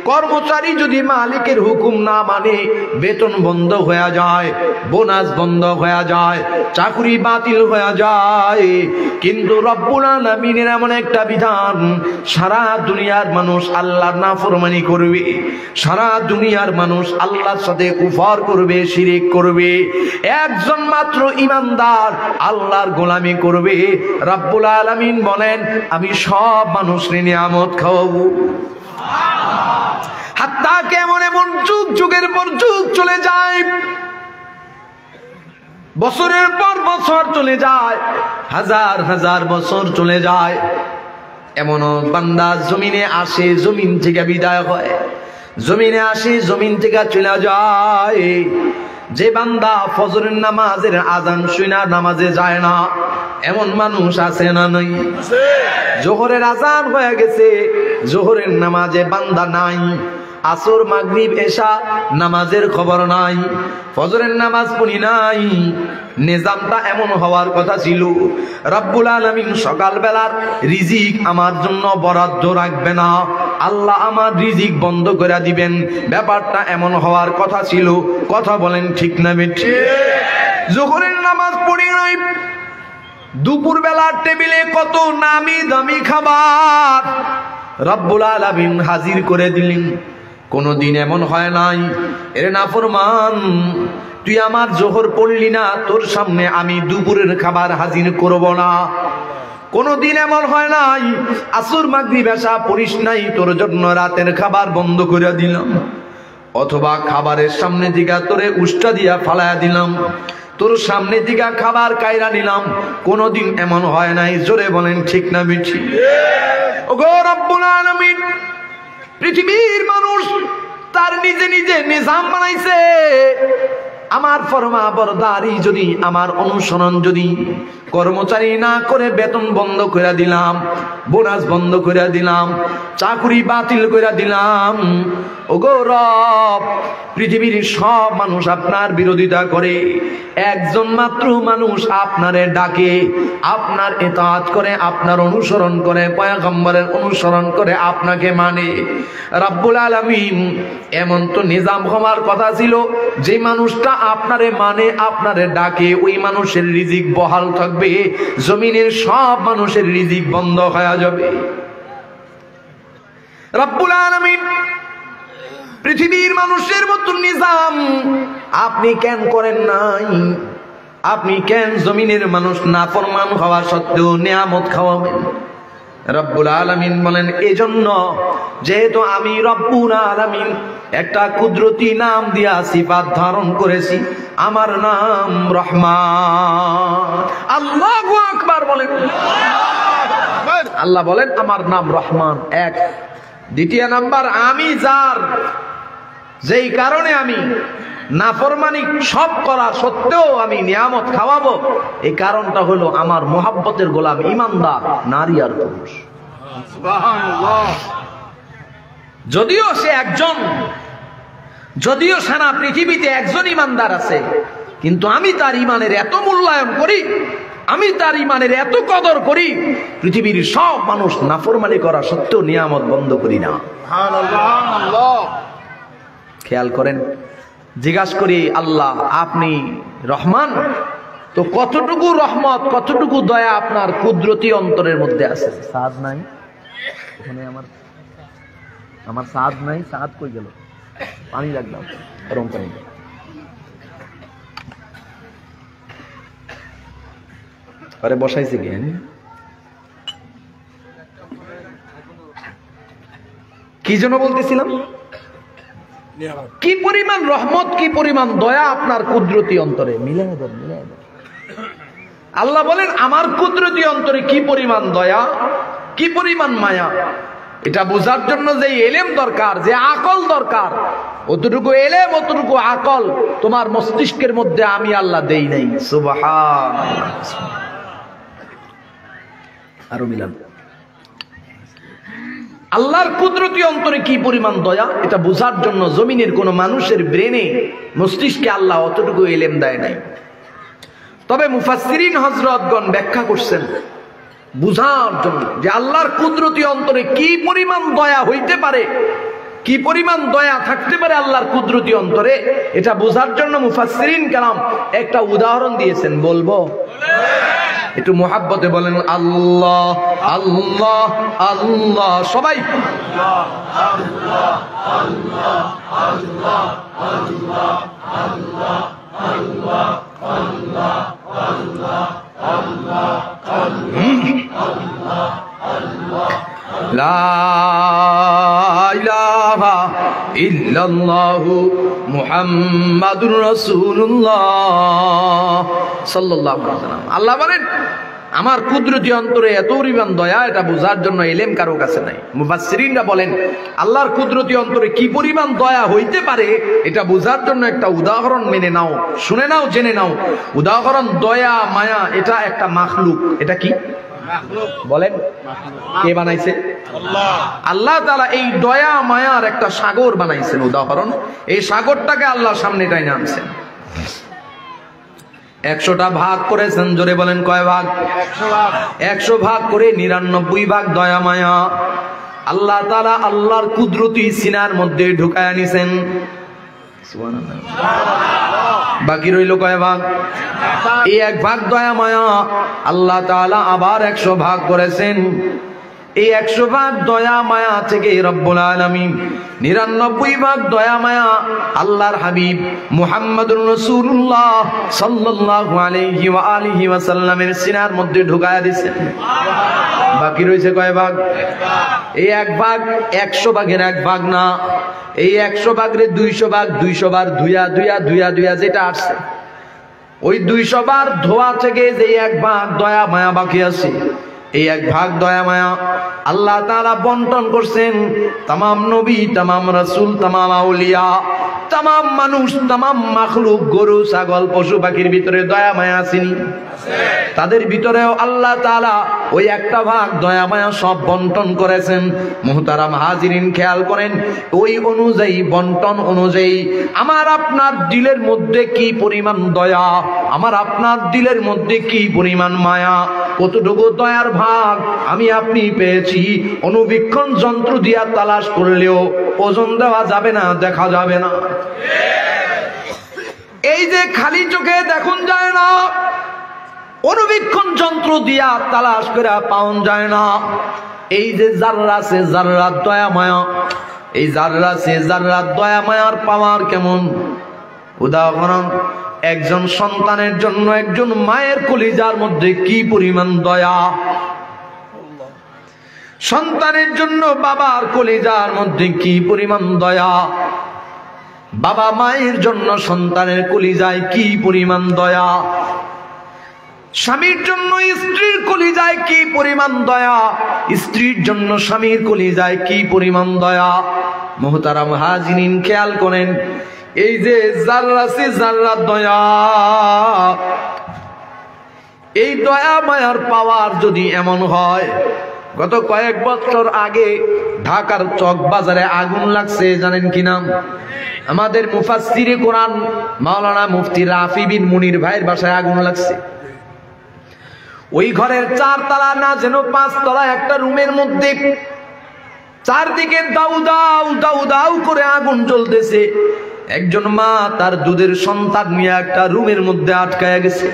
কর্মচারী যদি মালিকের হুকুম না মানে, বেতন বন্ধ হয়ে যায়, বোনাস বন্ধ হয়ে যায়, চাকরি বাতিল হয়ে যায়। কিন্তু রব্বুল আলামিনের এমন একটা বিধান, সারা দুনিয়ার মানুষ আল্লাহর নাফরমানি করবে, সারা দুনিয়ার মানুষ আল্লাহর সাথে কুফর করবে, শিরিক করবে, একজন মাত্র ইমানদার আল্লাহর গোলামি করবে। রব্বুল আলামিন বলেন, আমি সব মানুষের নিয়ামত খাওয়াবো। হাত্তা কেমন এমন যুগ যুগের পর যুগ চলে যায়, বছরের পর বছর চলে যায়, হাজার হাজার বছর চলে যায়, এমন বান্দা জমিনে আসে, জমিন থেকে বিদায় হয়, জমিনে আসে, জমিন থেকে চলে যায়। যে বান্দা ফজরের নামাজের আজান শুনা নামাজে যায় না, এমন মানুষ আছে না নাই? জোহরের আজান হয়ে গেছে, জোহরের নামাজে বান্দা নাই, আসর মাগরিব এশা নামাজের খবর নাই, ফজরের নামাজ পড়ি নাই। নিজামটা এমন হওয়ার কথা ছিল, রব্বুল আলামিন সকালবেলার রিজিক আমার জন্য বরাদ্দ রাখবে না, আল্লাহ আমার রিজিক বন্ধ করে দিবেন। ব্যাপারটা এমন হওয়ার কথা ছিল। কথা বলেন ঠিক না বেঠিক? জোহরের নামাজ পড়ি নাই, দুপুর বেলার টেবিলে কত নামি দামি খাবার রব্বুল আলামিন হাজির করে দিলেন। কোনদিন এমন হয় নাই, এর নাফরমান তুই আমার জোহর পড়লি না, তোর সামনে আমি দুপুরের খাবার হাজির করব না। কোনদিন এমন হয় নাই, আসর মাগরিব এশা পড়িস নাই, তোর জন্য রাতের খাবার বন্ধ করে দিলাম, অথবা খাবারের সামনে দিকে তোরে উষ্টা দিয়া ফালায়া দিলাম, তোর সামনে দিকে খাবার কাইরা নিলাম। কোনদিন এমন হয় নাই। জোরে বলেন ঠিক না বেঠিক? ওগো রব্বুল আলামিন, পৃথিবীর মানুষ তার নিজে নিজে নিজাম বানাইছে। আমার ফরমা বরদারি যদি, আমার অনুসরণ যদি কর্মচারী না করে বেতন বন্ধ করে দিলাম, বোনাস বন্ধ করে দিলাম, চাকরি বাতিল করে দিলাম, ওগো রব, পৃথিবীর সব মানুষ আপনার বিরোধিতা করে, একজন মাত্র মানুষ আপনারে ডাকে, আপনার ইতাআত করে, আপনার অনুসরণ করে, পয়গম্বরের অনুসরণ করে, আপনাকে মানে। রব্বুল আলামিন, এমন তো নিজাম হওয়ার কথা ছিল, যে মানুষটা আপনারে মানে, আপনারে ডাকে, ওই মানুষের রিজিক বহাল থাকবে, জমিনের সব মানুষের রিজিক বন্ধ হয়ে যাবে। রব্বুল আলামিন পৃথিবীর মানুষের মতো নিজাম আপনি কেন করেন নাই? আপনি কেন জমিনের মানুষ নাফরমান হওয়া সত্ত্বেও নিয়ামত খাওয়াবেন? রব্বুল আলামিন বলেন, এজন্য যেহেতু আমি রব্বুল আলামিন একটা কুদরতি নাম দিয়া সিফাত ধারণ করেছি, আমার নাম রহমান। আল্লাহু আকবার বলেন। আল্লাহ বলেন আমার নাম রহমান, এক। দ্বিতীয় নাম্বার, আমি যার, যেই কারণে আমি নাফরমানি সব করা সত্ত্বেও আমি নিয়ামত খাওয়াবো, এই কারণটা হলো আমার মোহাব্বতের গোলাম ইমানদার নারী আর পুরুষ। যদিও সে একজন, যদিও সারা পৃথিবীতে একজন ইমানদার আছে, কিন্তু আমি তার ইমানের এত মূল্যায়ন করি, আমি তার ইমানের এত কদর করি, পৃথিবীর সব মানুষ নাফরমানি করা সত্ত্বেও নিয়ামত বন্ধ করি না। খেয়াল করেন, জিজ্ঞাসা করি, আল্লাহ আপনি রহমান, তো কতটুকু রহমত, কতটুকু দয়া আপনার কুদরতি অন্তরের মধ্যে আছে? সাদ নাই ওখানে, আমার সাদ নাই। সাদ কই গেল? পানি লাগলাম, গরম পানি। আরে বসাইছে কি? কি জন্য বলতেছিলাম? কি পরিমাণ রহমত, কি পরিমাণ দয়া আপনার কুদরতি অন্তরে। মিলাই দেন, মিলাই দেন। আল্লাহ বলেন আমার কুদরতি অন্তরে কি পরিমাণ দয়া, কি পরিমাণ মায়া। এটা বোঝার জন্য যে এলেম দরকার, যে আকল দরকার, অতটুকু এলেম, অতটুকু আকল তোমার মস্তিষ্কের মধ্যে আমি আল্লাহ দেই নাই। সুবহানাল্লাহ। আরো মিলান। আল্লাহর কুদরতি অন্তরে কি পরিমাণ দয়া, এটা বোঝার জন্য জমিনের কোন মানুষের ব্রেনে, মস্তিষ্কে আল্লাহ অতটুকু এলেম দেয় নাই। তবে মুফাসসিরিন হযরতগণ ব্যাখ্যা করছেন বুঝার জন্য যে আল্লাহর কুদরতি অন্তরে কি পরিমাণ দয়া হইতে পারে, কি পরিমাণ দয়া থাকতে পারে আল্লাহর কুদরতি অন্তরে, এটা বোঝার জন্য মুফাসসিরিন কেরাম একটা উদাহরণ দিয়েছেন। বলবো? একটু মোহাব্বতে বলেন আল্লাহ আল্লাহ আল্লাহ। সবাই লা ইলাহা ইল্লাল্লাহু মুহাম্মাদুর রাসূলুল্লাহ সাল্লাল্লাহু আলাইহি ওয়াসাল্লাম। আল্লাহ বলেন আমার কুদরতি অন্তরে এত পরিমাণ দয়া, এটা বোঝার জন্য ইলম কারো কাছে নাই। মুফাসসিরিনরা বলেন আল্লাহর কুদরতি অন্তরে কি পরিমাণ দয়া হইতে পারে এটা বোঝার জন্য একটা উদাহরণ মেনে নাও, শুনে নাও, জেনে নাও। উদাহরণ, দয়া মায়া এটা একটা মাখলুক। এটা কি বলেন? কে বানাইছে? আল্লাহ তাআলা এই দয়া মায়ার একটা সাগর বানাইছেন। উদাহরণ, এই সাগরটাকে আল্লাহর সামনে টাইনে আনছেন। 100টা ভাগ করেছেন। জোরে বলেন কয় ভাগ? 100 ভাগ করে 99 ভাগ দয়া মায়া আল্লাহ তাআলা আল্লাহর কুদরতি সিনার মধ্যে ঢুকায়া নিছেন। বাকি রইল কয় ভাগ? এই 1 ভাগ দয়া মায়া আল্লাহ তাআলা আবার 100 ভাগ করেছেন। এই 100 ভাগ দয়া মায়া থেকে রব্বুল আলামিন 99 ভাগ দয়া মায়া আল্লাহর হাবিব মুহাম্মদুর রাসূলুল্লাহ সাল্লাল্লাহু আলাইহি ওয়া আলিহি ওয়াসাল্লামের সিনার মধ্যে ঢুকায়া দিয়েছেন। বাকি রয়েছে কয় ভাগ? এই 1 ভাগ 100 ভাগের 1 ভাগ না, এই 100 ভাগের 200 ভাগ, 200 বার ধুয়া ধুয়া ধুয়া ধুয়া যেটা আসছে, ওই 200 বার ধোয়া থেকে যে 1 ভাগ দয়া মায়া বাকি আছে, এই 1 ভাগ দয়া মায়া আল্লাহ তাআলা বন্টন করছেন তামাম নবী, তামাম রাসূল, তামাম আউলিয়া, তামাম মানুষ, তামাম মাখলুক, গরু ছাগল পশু পাখির ভিতরে দয়া মায়া আসেনি? তাদের ভিতরেও আল্লাহ তাআলা ওই 1টা ভাগ দয়া মায়া সব বন্টন করেছেন। মুহতারাম হাজিরিন, খেয়াল করেন, ওই অনুযায়ী বন্টন অনুযায়ী আমার আপনার দিলের মধ্যে কি পরিমাণ দয়া, আমার আপনার দিলের মধ্যে কি পরিমাণ মায়া, কতটুকু দয়ার ভাগ আমি আপনি পেয়েছি, অনুবীক্ষণ যন্ত্র দিয়া তালাশ করলেও ওজন দেওয়া যাবে না, দেখা যাবে না। এই যে খালি চোখে দেখুন যায় না, অনুবীক্ষণ যন্ত্র দিয়া তালাশ করে পাওয়া যায় না। এই যে জাররা সে জাররা দয়া মায়া, এই জাররা সে জাররা দয়া মায়ার পাওয়ার কেমন? উদাহরণ, একজন সন্তানের জন্য একজন মায়ের কলিজার মধ্যে কি পরিমাণ দয়া, সন্তানের জন্য বাবার কলিজার মধ্যে কি পরিমাণ দয়া, বাবা মায়ের জন্য সন্তানের কলিজায় কি পরিমাণ দয়া, স্বামীর জন্য স্ত্রীর কলিজায় কি পরিমাণ দয়া, স্ত্রীর জন্য স্বামীর কলিজায় কি পরিমাণ দয়া। মুহতারাম হাজিরিন, খেয়াল করেন, এই যে জাররা সে জাররা দয়া, এই দয়া মায়ার পাওয়ার যদি এমন হয়, গত কয়েক বছর আগে ঢাকার চক বাজারে আগুন লাগছে, জানেন কি নাম? আমাদের মুফাসসিরে কোরআন মাওলানা মুফতি রাফি বিন মুনির ভাইয়ের বাসায় আগুন লাগছে। ওই ঘরের 4 তলা না যেন 5 তলা একটা রুমের মধ্যে চারদিকে দাউ দাউ দাউ দাউ করে আগুন জ্বলতেছে। একজন মা তার দুধের সন্তান নিয়ে একটা রুমের মধ্যে আটকায়া গেছে।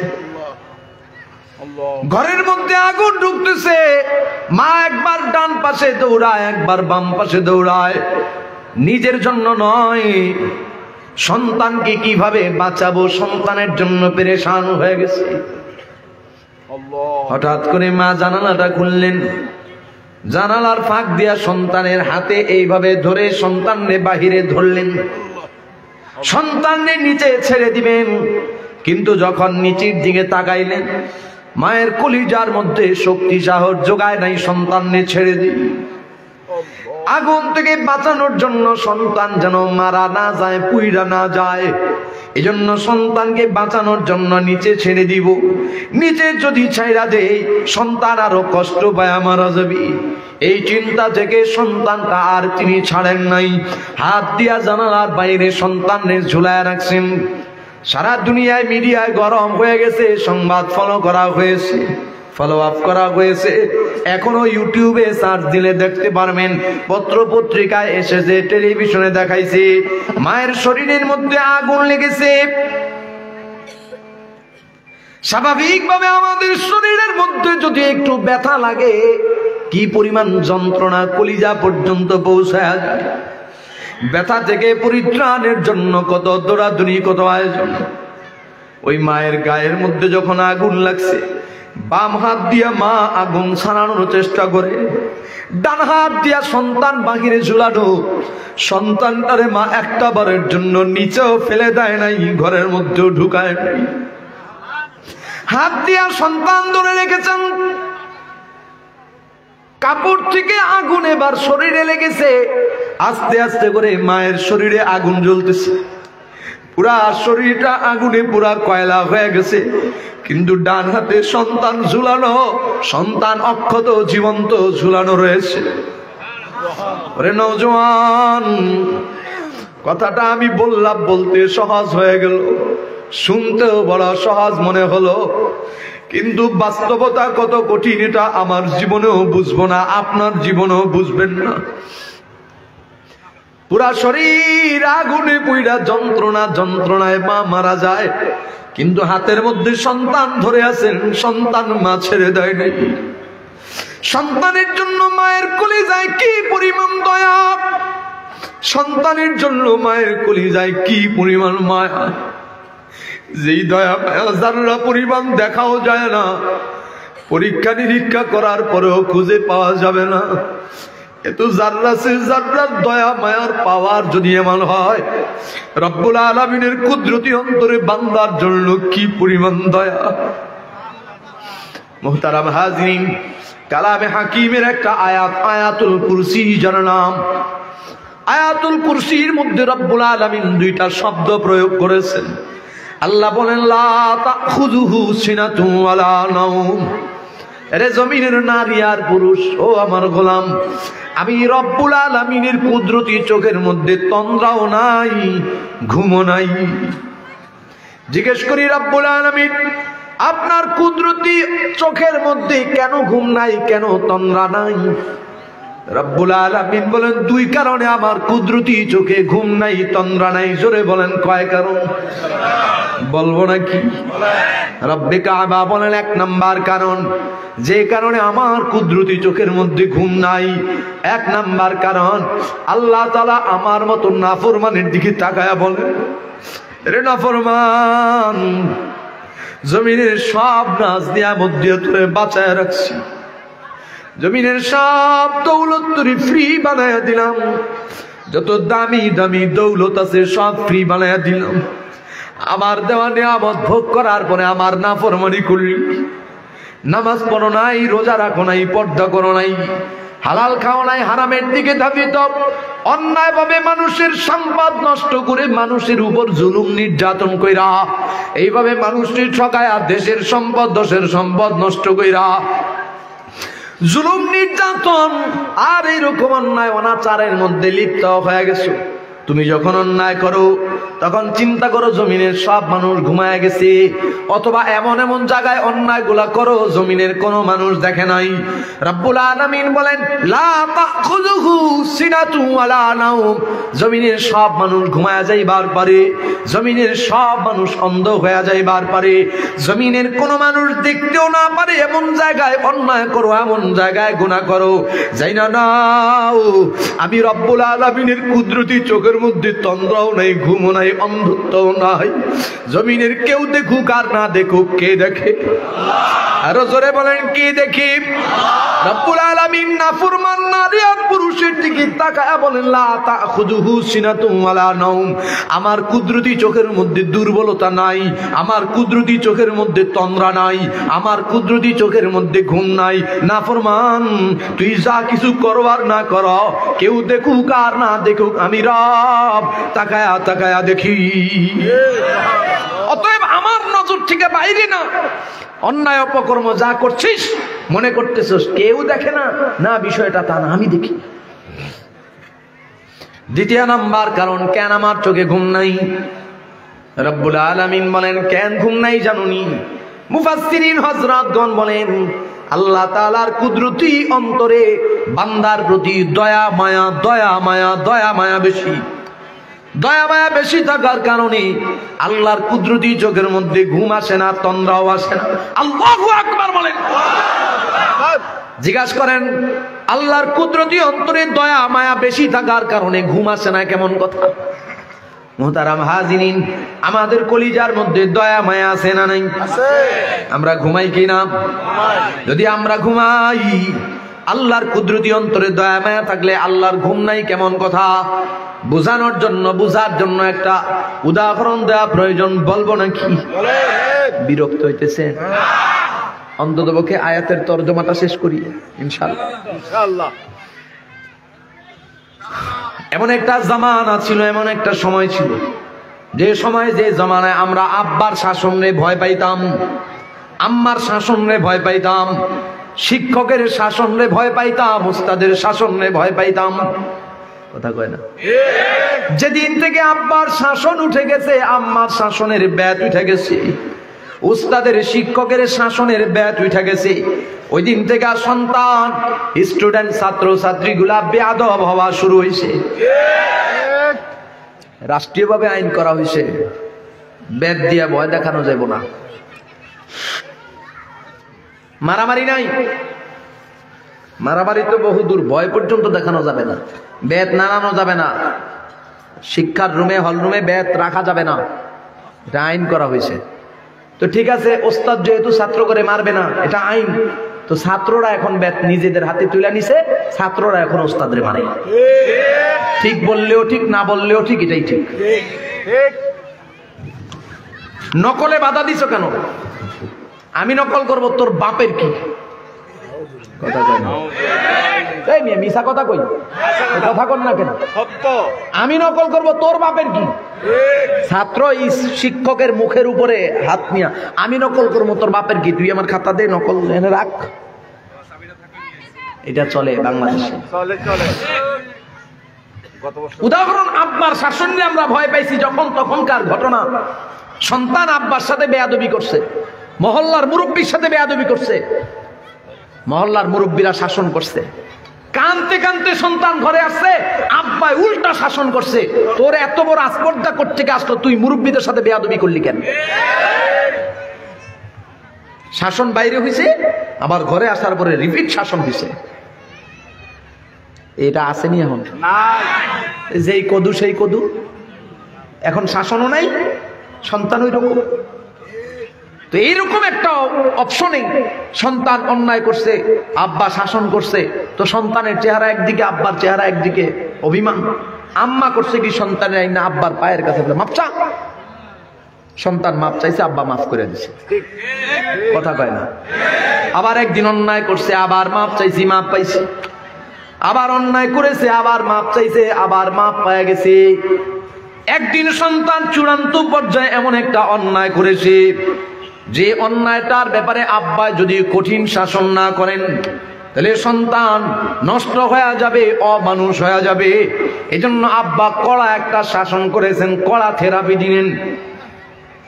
ঘরের মধ্যে আগুন ঢুকতেছে, মা একবার ডান পাশে দৌড়ায়, একবার বাম পাশে দৌড়ায়, নিজের জন্য নয়, সন্তানকে কিভাবে বাঁচাবো সন্তানের জন্য পেরেশান হয়ে গেছে। হঠাৎ করে মা জানালাটা খুললেন, জানালার ফাঁক দিয়া সন্তানের হাতে এইভাবে ধরে সন্তানকে বাহিরে ধরলেন, সন্তানকে নিচে ছেড়ে দিবেন। কিন্তু যখন নিচের দিকে তাকাইলেন, মায়ের কলিজার মধ্যে শক্তি সাহস যোগায় নাই সন্তানকে ছেড়ে দিই। আগুন থেকে বাঁচানোর জন্য সন্তান যেন মারা না যায়, পুইরা না যায়, এজন্য সন্তানকে বাঁচানোর জন্য নিচে ছেড়ে দিব। নিচে যদি ছাইরা দেই সন্তান আরো কষ্ট পায়, মারা যাবে। এই চিন্তা থেকে সন্তানটা আর তিনি ছাড়েন নাই, হাত দিয়া জানালার বাইরে সন্তানকে ঝুলায় রাখছেন। সারা দুনিয়ায় মিডিয়ায় গরম হয়ে গেছে, সংবাদ ফলো করা হয়েছে, ফলো আপ করা হয়েছে। এখনো ইউটিউবে সার্চ দিলে দেখতে পারবেন, পত্র পত্রিকায় এসেছে, টেলিভিশনে দেখাইছে, মায়ের শরীরের মধ্যে আগুন লেগেছে। স্বাভাবিকভাবে আমাদের শরীরের মধ্যে যদি একটু ব্যথা লাগে, কি পরিমাণ যন্ত্রণা কলিজা পর্যন্ত পৌঁছায় যায়। ব্যথা থেকে পরিত্রাণের জন্য কত দৌড়াদৌড়ি, কত আয়োজন। ওই মায়ের গায়ের মধ্যে যখন আগুন লাগছে, বাম হাত দিয়া মা আগুন ছাড়ানোর চেষ্টা করে, ডান হাত দিয়া সন্তান বাহিরে ঝুলানো। সন্তানটারে মা একটা বারের জন্য নিচেও ফেলে দেয় নাই, ঘরের মধ্যেও ঢুকায় নাই। হাত দিয়া সন্তান ধরে রেখেছেন, কাপড় থেকে আগুন এবার শরীরে লেগেছে, আস্তে আস্তে করে মায়ের শরীরে আগুন জ্বলতেছে, পুরা শরীরটা আগুনে পুরা কয়লা হয়ে গেছে, কিন্তু ডান হাতে সন্তান ঝুলানো, সন্তান অক্ষত জীবন্ত ঝুলানো রয়েছে। ওরে নওজোয়ান, কথাটা আমি বললাম, বলতে সহজ হয়ে গেল, শুনতেও বড় সহজ মনে হলো, কিন্তু বাস্তবতা কত কঠিন এটা আমার জীবনেও বুঝবো না, আপনার জীবনেও বুঝবেন না। পুরা শরীর আগুনে পুইরা যন্ত্রণায় মা মারা যায়, কিন্তু হাতের মধ্যে সন্তান ধরে আছেন, সন্তান মা ছেড়ে দেয় নাই। সন্তানের জন্য মায়ের কলিজায় কি পরিমাণ দয়া, সন্তানের জন্য মায়ের কলিজায় কি পরিমাণ মায়া, যেই দয়া মায়া যারা পরিমাণ দেখাও যায় না, পরীক্ষা নিরীক্ষা করার পরেও খুঁজে পাওয়া যাবে না। এত যারা সে যারার দয়া মায়ার পাওয়ার যদি এমন হয়, রব্বুল আলামিনের কুদরতি অন্তরে বান্দার জন্য কি পরিমাণ দয়া। মুহতারাম হাজিরিন, কালামে হাকিমের একটা আয়াত, আয়াতুল কুরসি যার নাম, আয়াতুল কুরসির মধ্যে রব্বুল আলামিন দুইটা শব্দ প্রয়োগ করেছেন। আল্লাহ বলেন লা তাখুযুহু সিনাতুন ওয়ালা নাওম। আরে জমিনের নারী আর পুরুষ, ও আমার গোলাম, আমি রব্বুল আলামিনের কুদরতি চোখের মধ্যে তন্দ্রাও নাই, ঘুমও নাই। জিজ্ঞেস করি রব্বুল আলামিন, আপনার কুদরতি চোখের মধ্যে কেন ঘুম নাই, কেন তন্দ্রা নাই? রব্বুল আলামিন বলেন দুই কারণে আমার কুদরতি চোখে ঘুম নাই, তন্দ্রা নাই। জোরে বলেন কয় কারণ? বলবো নাকি? রব্বে কাবা বলেন এক নাম্বার কারণ, যে কারণে আমার কুদরতি চোখের মধ্যে ঘুম নাই, এক নাম্বার কারণ আল্লাহ তাআলা আমার মতো নাফরমানের দিকে তাকায়া বলেন, রে নাফরমান, জমিনের সব নাজ নিয়ামত দিয়ে তোরে বাঁচায় রাখছি, জমিনের সব দৌলত তোরে ফ্রি বানায়া দিলাম, যত দামি দামি দৌলত আছে সব ফ্রি বানায়া দিলাম। আমার দেওয়া নিয়ামত ভোগ করার পরে আমার নাফরমানি করলি, নামাজ পড়ো নাই, রোজা রাখো নাই, পর্দা করো নাই, হালাল খাও নাই, হারামের দিকে ধাবিত, অন্যায় ভাবে মানুষের সম্পদ নষ্ট করে মানুষের উপর জুলুম নির্যাতন কইরা, এইভাবে মানুষের ঠকায়া দেশের সম্পদ দেশের সম্পদ নষ্ট কইরা, জুলুম নির্যাতন আর এইরকম অন্যায় অনাচারের মধ্যে লিপ্ত হয়ে গেছো। তুমি যখন অন্যায় করো তখন চিন্তা করো জমিনের সব মানুষ ঘুমায় গেছে, অথবা এমন এমন জায়গায় অন্যায় গুলা করো জমিনের কোনো মানুষ দেখে নাই। রব্বুল আলামিন বলেন লা তাখুযুহু সিনাতুন ওয়ালা নাওম, জমিনের সব মানুষ ঘুমায় যাইবার পারে, জমিনের সব মানুষ অন্ধ হয়ে যাইবার পারে, জমিনের কোনো মানুষ দেখতেও না পারে এমন জায়গায় অন্যায় করো, এমন জায়গায় গুনাহ করো, যাই না নাও আমি রব্বুল আলামিনের কুদরতি চোখের মধ্যে তন্দ্রাও নাই, ঘুমও নাই, অন্ধত্বও নাই। জমিনের কেউ দেখুক আর না দেখুক, কে দেখে? আরো জোরে বলেন কে দেখে? রব্বুল আলামিন নাফরমান নারী আর পুরুষের দিকে তাকায়া বলেন লা তাখুযুহু সিনাতুন ওয়ালা নাওম, আমার কুদরতি চোখের মধ্যে দুর্বলতা নাই, আমার কুদরতি চোখের মধ্যে তন্দ্রা নাই, আমার কুদরতি চোখের মধ্যে ঘুম নাই। নাফরমান, তুই যা কিছু করবার না কর, কেউ দেখুক আর না দেখুক, আমি রব তাকায়া তাকায়া দেখি। অতএব আমার নজর থেকে বাইরে না, অন্যায় অপকর্ম যা করছিস মনে করতেছিস কেউ দেখে না, না বিষয়টা তা না, আমি দেখি। দ্বিতীয় নাম্বার কারণ কেন আমার চোখে ঘুম নাই, রব্বুল আলামিন বলেন কেন ঘুম নাই জানুনি? মুফাসসিরিন হযরতগণ বলেন আল্লাহ তাআলার কুদরতি অন্তরে বান্দার প্রতি দয়া মায়া, দয়া মায়া, দয়া মায়া বেশি। দয়া মায়া বেশি থাকার কারণে আল্লাহর কুদরতি চোখের মধ্যে ঘুম আসে না, তন্দ্রাও আসে না। আল্লাহু আকবার বলেন। জিজ্ঞাসা করেন আল্লাহর কুদরতি অন্তরে দয়া মায়া বেশি থাকার কারণে ঘুম আসে না, কেমন কথা? মুহতারাম হাজিরিন, আমাদের কলিজার মধ্যে দয়া মায়া আছে না নাই? আছে। আমরা ঘুমাই কি না? যদি আমরা ঘুমাই, আল্লাহর কুদরতি অন্তরে দয়া মায়া থাকলে আল্লাহর ঘুম নাই, কেমন কথা? বোঝানোর জন্য, বুঝার জন্য একটা উদাহরণ দেওয়া প্রয়োজন, বলবো নাকি? বিরক্ত হইতেছে? অন্ততপক্ষে আয়াতের তর্জমাটা শেষ করি ইনশাআল্লাহ। এমন একটা জামানা ছিল, এমন একটা সময় ছিল, যে সময় যে জামানায় আমরা আব্বার শাসনে ভয় পাইতাম, আম্মার শাসনে ভয় পাইতাম, শিক্ষকের শাসনে ভয় পাইতাম, উস্তাদের শাসনে ভয় পাইতাম। কথা কয় না? যেদিন থেকে আব্বার শাসন উঠে গেছে, আম্মার শাসনের ব্যাট উঠে গেছে, উস্তাদের শিক্ষকের শাসনের ব্যাট উঠে গেছে, ওই দিন থেকে সন্তান, স্টুডেন্ট, ছাত্র ছাত্রীগুলা বেয়াদব হওয়া শুরু হয়েছে। রাষ্ট্রীয়ভাবে আইন করা হয়েছে, ব্যাট দিয়ে ভয় দেখানো যাব না, মারামারি নাই, মারামারি তো বহুদূর, ভয় পর্যন্ত দেখানো যাবে না, ব্যাট নাড়ানো যাবে না, শিক্ষার রুমে, হল রুমে ব্যাট রাখা যাবে না, এটা আইন করা হয়েছে। তো ঠিক আছে, ওস্তাদ যেহেতু ছাত্র করে মারবে না, এটা আইন, তো ছাত্ররা এখন ব্যাট নিজেদের হাতে তুলে নিছে, ছাত্ররা এখন ওস্তাদের মারে। ঠিক বললেও ঠিক, না বললেও ঠিক, এটাই ঠিক। নকলে বাধা দিছ কেন? আমি নকল করব, তোর বাপের কি? কথা কই না? এই মিয়া মিছা কথা কই, কথা কর না কেন? আমি নকল করব, তোর বাপের কি? ছাত্র শিক্ষকের মুখের উপরে হাত নিয়া আমি নকল করবো, তোর বাপের কি? তুই আমার খাতা দে, নকল এনে রাখ। এটা চলে বাংলাদেশে। উদাহরণ, আব্বার শাসন নিয়ে আমরা ভয় পাইছি যখন, তখনকার ঘটনা। সন্তান আব্বার সাথে বেয়াদবি করছে, মহল্লার মুরব্বীর সাথে বেয়াদবি করছে, মহল্লার মুরব্বীরা শাসন করছে, কানতে কানতে সন্তান ঘরে আসছে, আব্বাই উল্টা শাসন করছে, তোর এত বড় আস্পর্ধা করতে আসলো, তুই মুরব্বীদের সাথে বেয়াদবি করলি কেন? শাসন বাইরে হয়েছে, আবার ঘরে আসার পরে রিপিট শাসন হয়েছে। এটা আসেনি এখন, যেই কদু সেই কদু, এখন শাসনও নাই, সন্তান ওই রকম। তো এইরকম একটা অপশনে সন্তান অন্যায় করছে, আব্বা শাসন করছে, তো সন্তানের চেহারা একদিকে, আব্বার চেহারা একদিকে, অভিমান। আম্মা করছে কি সন্তানের আইনা আব্বার পায়ের কাছে বলে মাপ চা, সন্তান মাপ চাইছে, আব্বা মাফ করে দিছে। কথা কয় না? আবার একদিন অন্যায় করছে, আবার মাপ চাইছি, মাপ পাইছে, আবার অন্যায় করেছে, আবার মাপ চাইছে, আবার মাপ পাওয়া গেছে। একদিন সন্তান চূড়ান্ত পর্যায়ে এমন একটা অন্যায় করেছে, যে অন্যায়টার ব্যাপারে আব্বা যদি কঠিন শাসন না করেন, তাহলে সন্তান নষ্ট হয়ে যাবে, অমানুষ হয়ে যাবে। এজন্য আব্বা কড়া একটা শাসন করেছেন, কড়া থেরাপি দিলেন।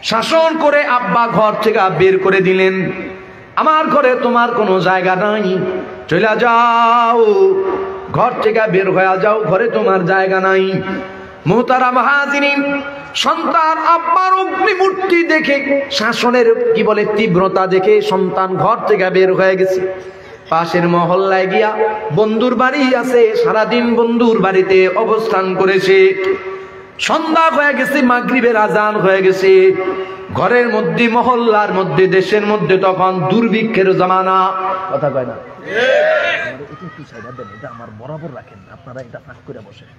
শাসন করে আব্বা ঘর থেকে বের করে দিলেন, আমার ঘরে তোমার কোনো জায়গা নাই, চলে যাও, ঘর থেকে বের হয়ে যাও, ঘরে তোমার জায়গা নাই। মুহতারাম হাজিরিন, সন্তান আব্বার অগ্নিমূর্তি দেখে, শাসনের কি বলে তীব্রতা দেখে সন্তান ঘর থেকে বের হয়ে গেছে। পাশের মহল্লায় গিয়া, বন্ধুর বাড়ি আছে, সারাদিন বন্ধুর বাড়িতে অবস্থান করেছে। সন্ধ্যা হয়ে গেছে, মাগরিবের আজান হয়ে গেছে। ঘরের মধ্যে, মহল্লার মধ্যে, দেশের মধ্যে তখন দুর্ভিক্ষের জামানা। কথা কয় না? এটা আমার বরাবর রাখেন, আপনারা এটা ফাঁক করে বসেন,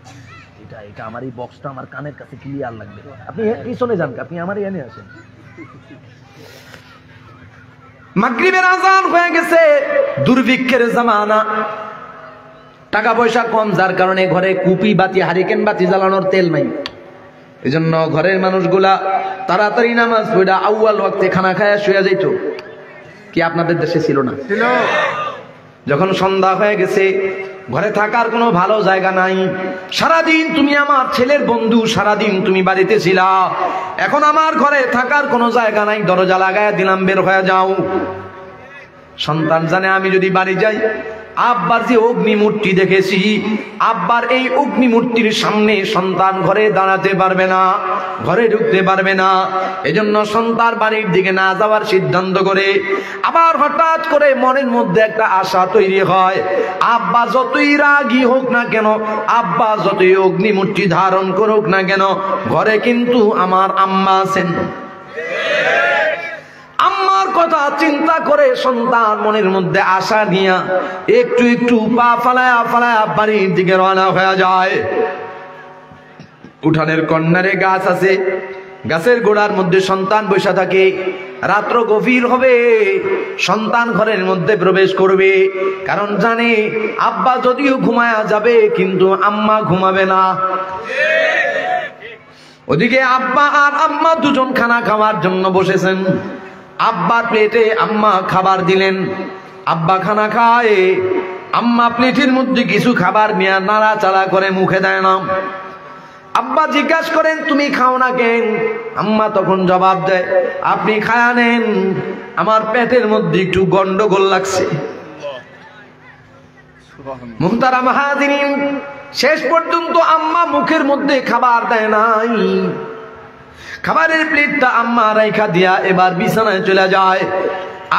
এটা আমার এই বক্সটা আমার কানের কাছে ক্লিয়ার লাগবে। আপনি পিছনে যান, আপনি আমারই এনে আসেন। মাগরিবের আজান হয়ে গেছে, দুর্ভিক্ষের জামানা, টাকা পয়সা কম, যার কারণে ঘরে কুপি বাতি, হারিকেন বাতি জ্বালানোর তেল নাই। এজন্য ঘরের মানুষগুলা তাড়াতাড়ি নামাজ পড়া আউয়াল ওয়াক্তে খানা খায়া শুয়ে যাইত। কি আপনাদের দেশে ছিল না? ছিল। যখন সন্ধ্যা হয়ে গেছে, ঘরে থাকার কোনো ভালো জায়গা নাই। সারাদিন তুমি আমার ছেলের বন্ধু, সারাদিন তুমি বাড়িতে ছিলা, এখন আমার ঘরে থাকার কোনো জায়গা নাই, দরজা লাগায় দিলাম, বের হয়ে যাও। সন্তান জানে আমি যদি বাড়ি যাই, আব্বার যে অগ্নিমূর্তি দেখেছি, আব্বার এই অগ্নিমূর্তির সামনে সন্তান ঘরে দাঁড়াতে পারবে না, ঘরে ঢুকতে পারবে না। এজন্য সন্তান বাড়ির দিকে না যাওয়ার সিদ্ধান্ত করে, আবার হঠাৎ করে মনের মধ্যে একটা আশা তৈরি হয়, আব্বা যতই রাগী হোক না কেন, আব্বা যতই অগ্নিমূর্তি ধারণ করুক না কেন, ঘরে কিন্তু আমার আম্মা আছেন। আম্মার কথা চিন্তা করে সন্তান মনের মধ্যে আশা নিয়া একটু একটু পা ফালায়া ফালায়া বাড়ির দিকে রওনা হয়ে যায়। উঠানের কর্নারে গাছ আছে, গাছের গোড়ার মধ্যে সন্তান বসে থাকে। রাত্র গভীর হবে, সন্তান ঘরের মধ্যে প্রবেশ করবে, কারণ জানে আব্বা যদিও ঘুমায়া যাবে কিন্তু আম্মা ঘুমাবে না। ওদিকে আব্বা আর আম্মা দুজন খানা খাওয়ার জন্য বসেছেন। আব্বার প্লেটে আম্মা খাবার দিলেন, আব্বা খানা খায়, আম্মা প্লেটের মধ্যে কিছু খাবার নিয়ে নাড়াচাড়া করে মুখে দেয় না। আব্বা জিজ্ঞাসা করেন তুমি খাও না কেন? আম্মা তখন জবাব দেয় আপনি খায়া নেন, আমার পেটের মধ্যে একটু গন্ডগোল লাগছে। মুহতারাম হাজিরিন, শেষ পর্যন্ত আম্মা মুখের মধ্যে খাবার দেয় নাই। খাবারের প্লেটটা আম্মা রাইখা দিয়া এবার বিছানায় চলে যায়।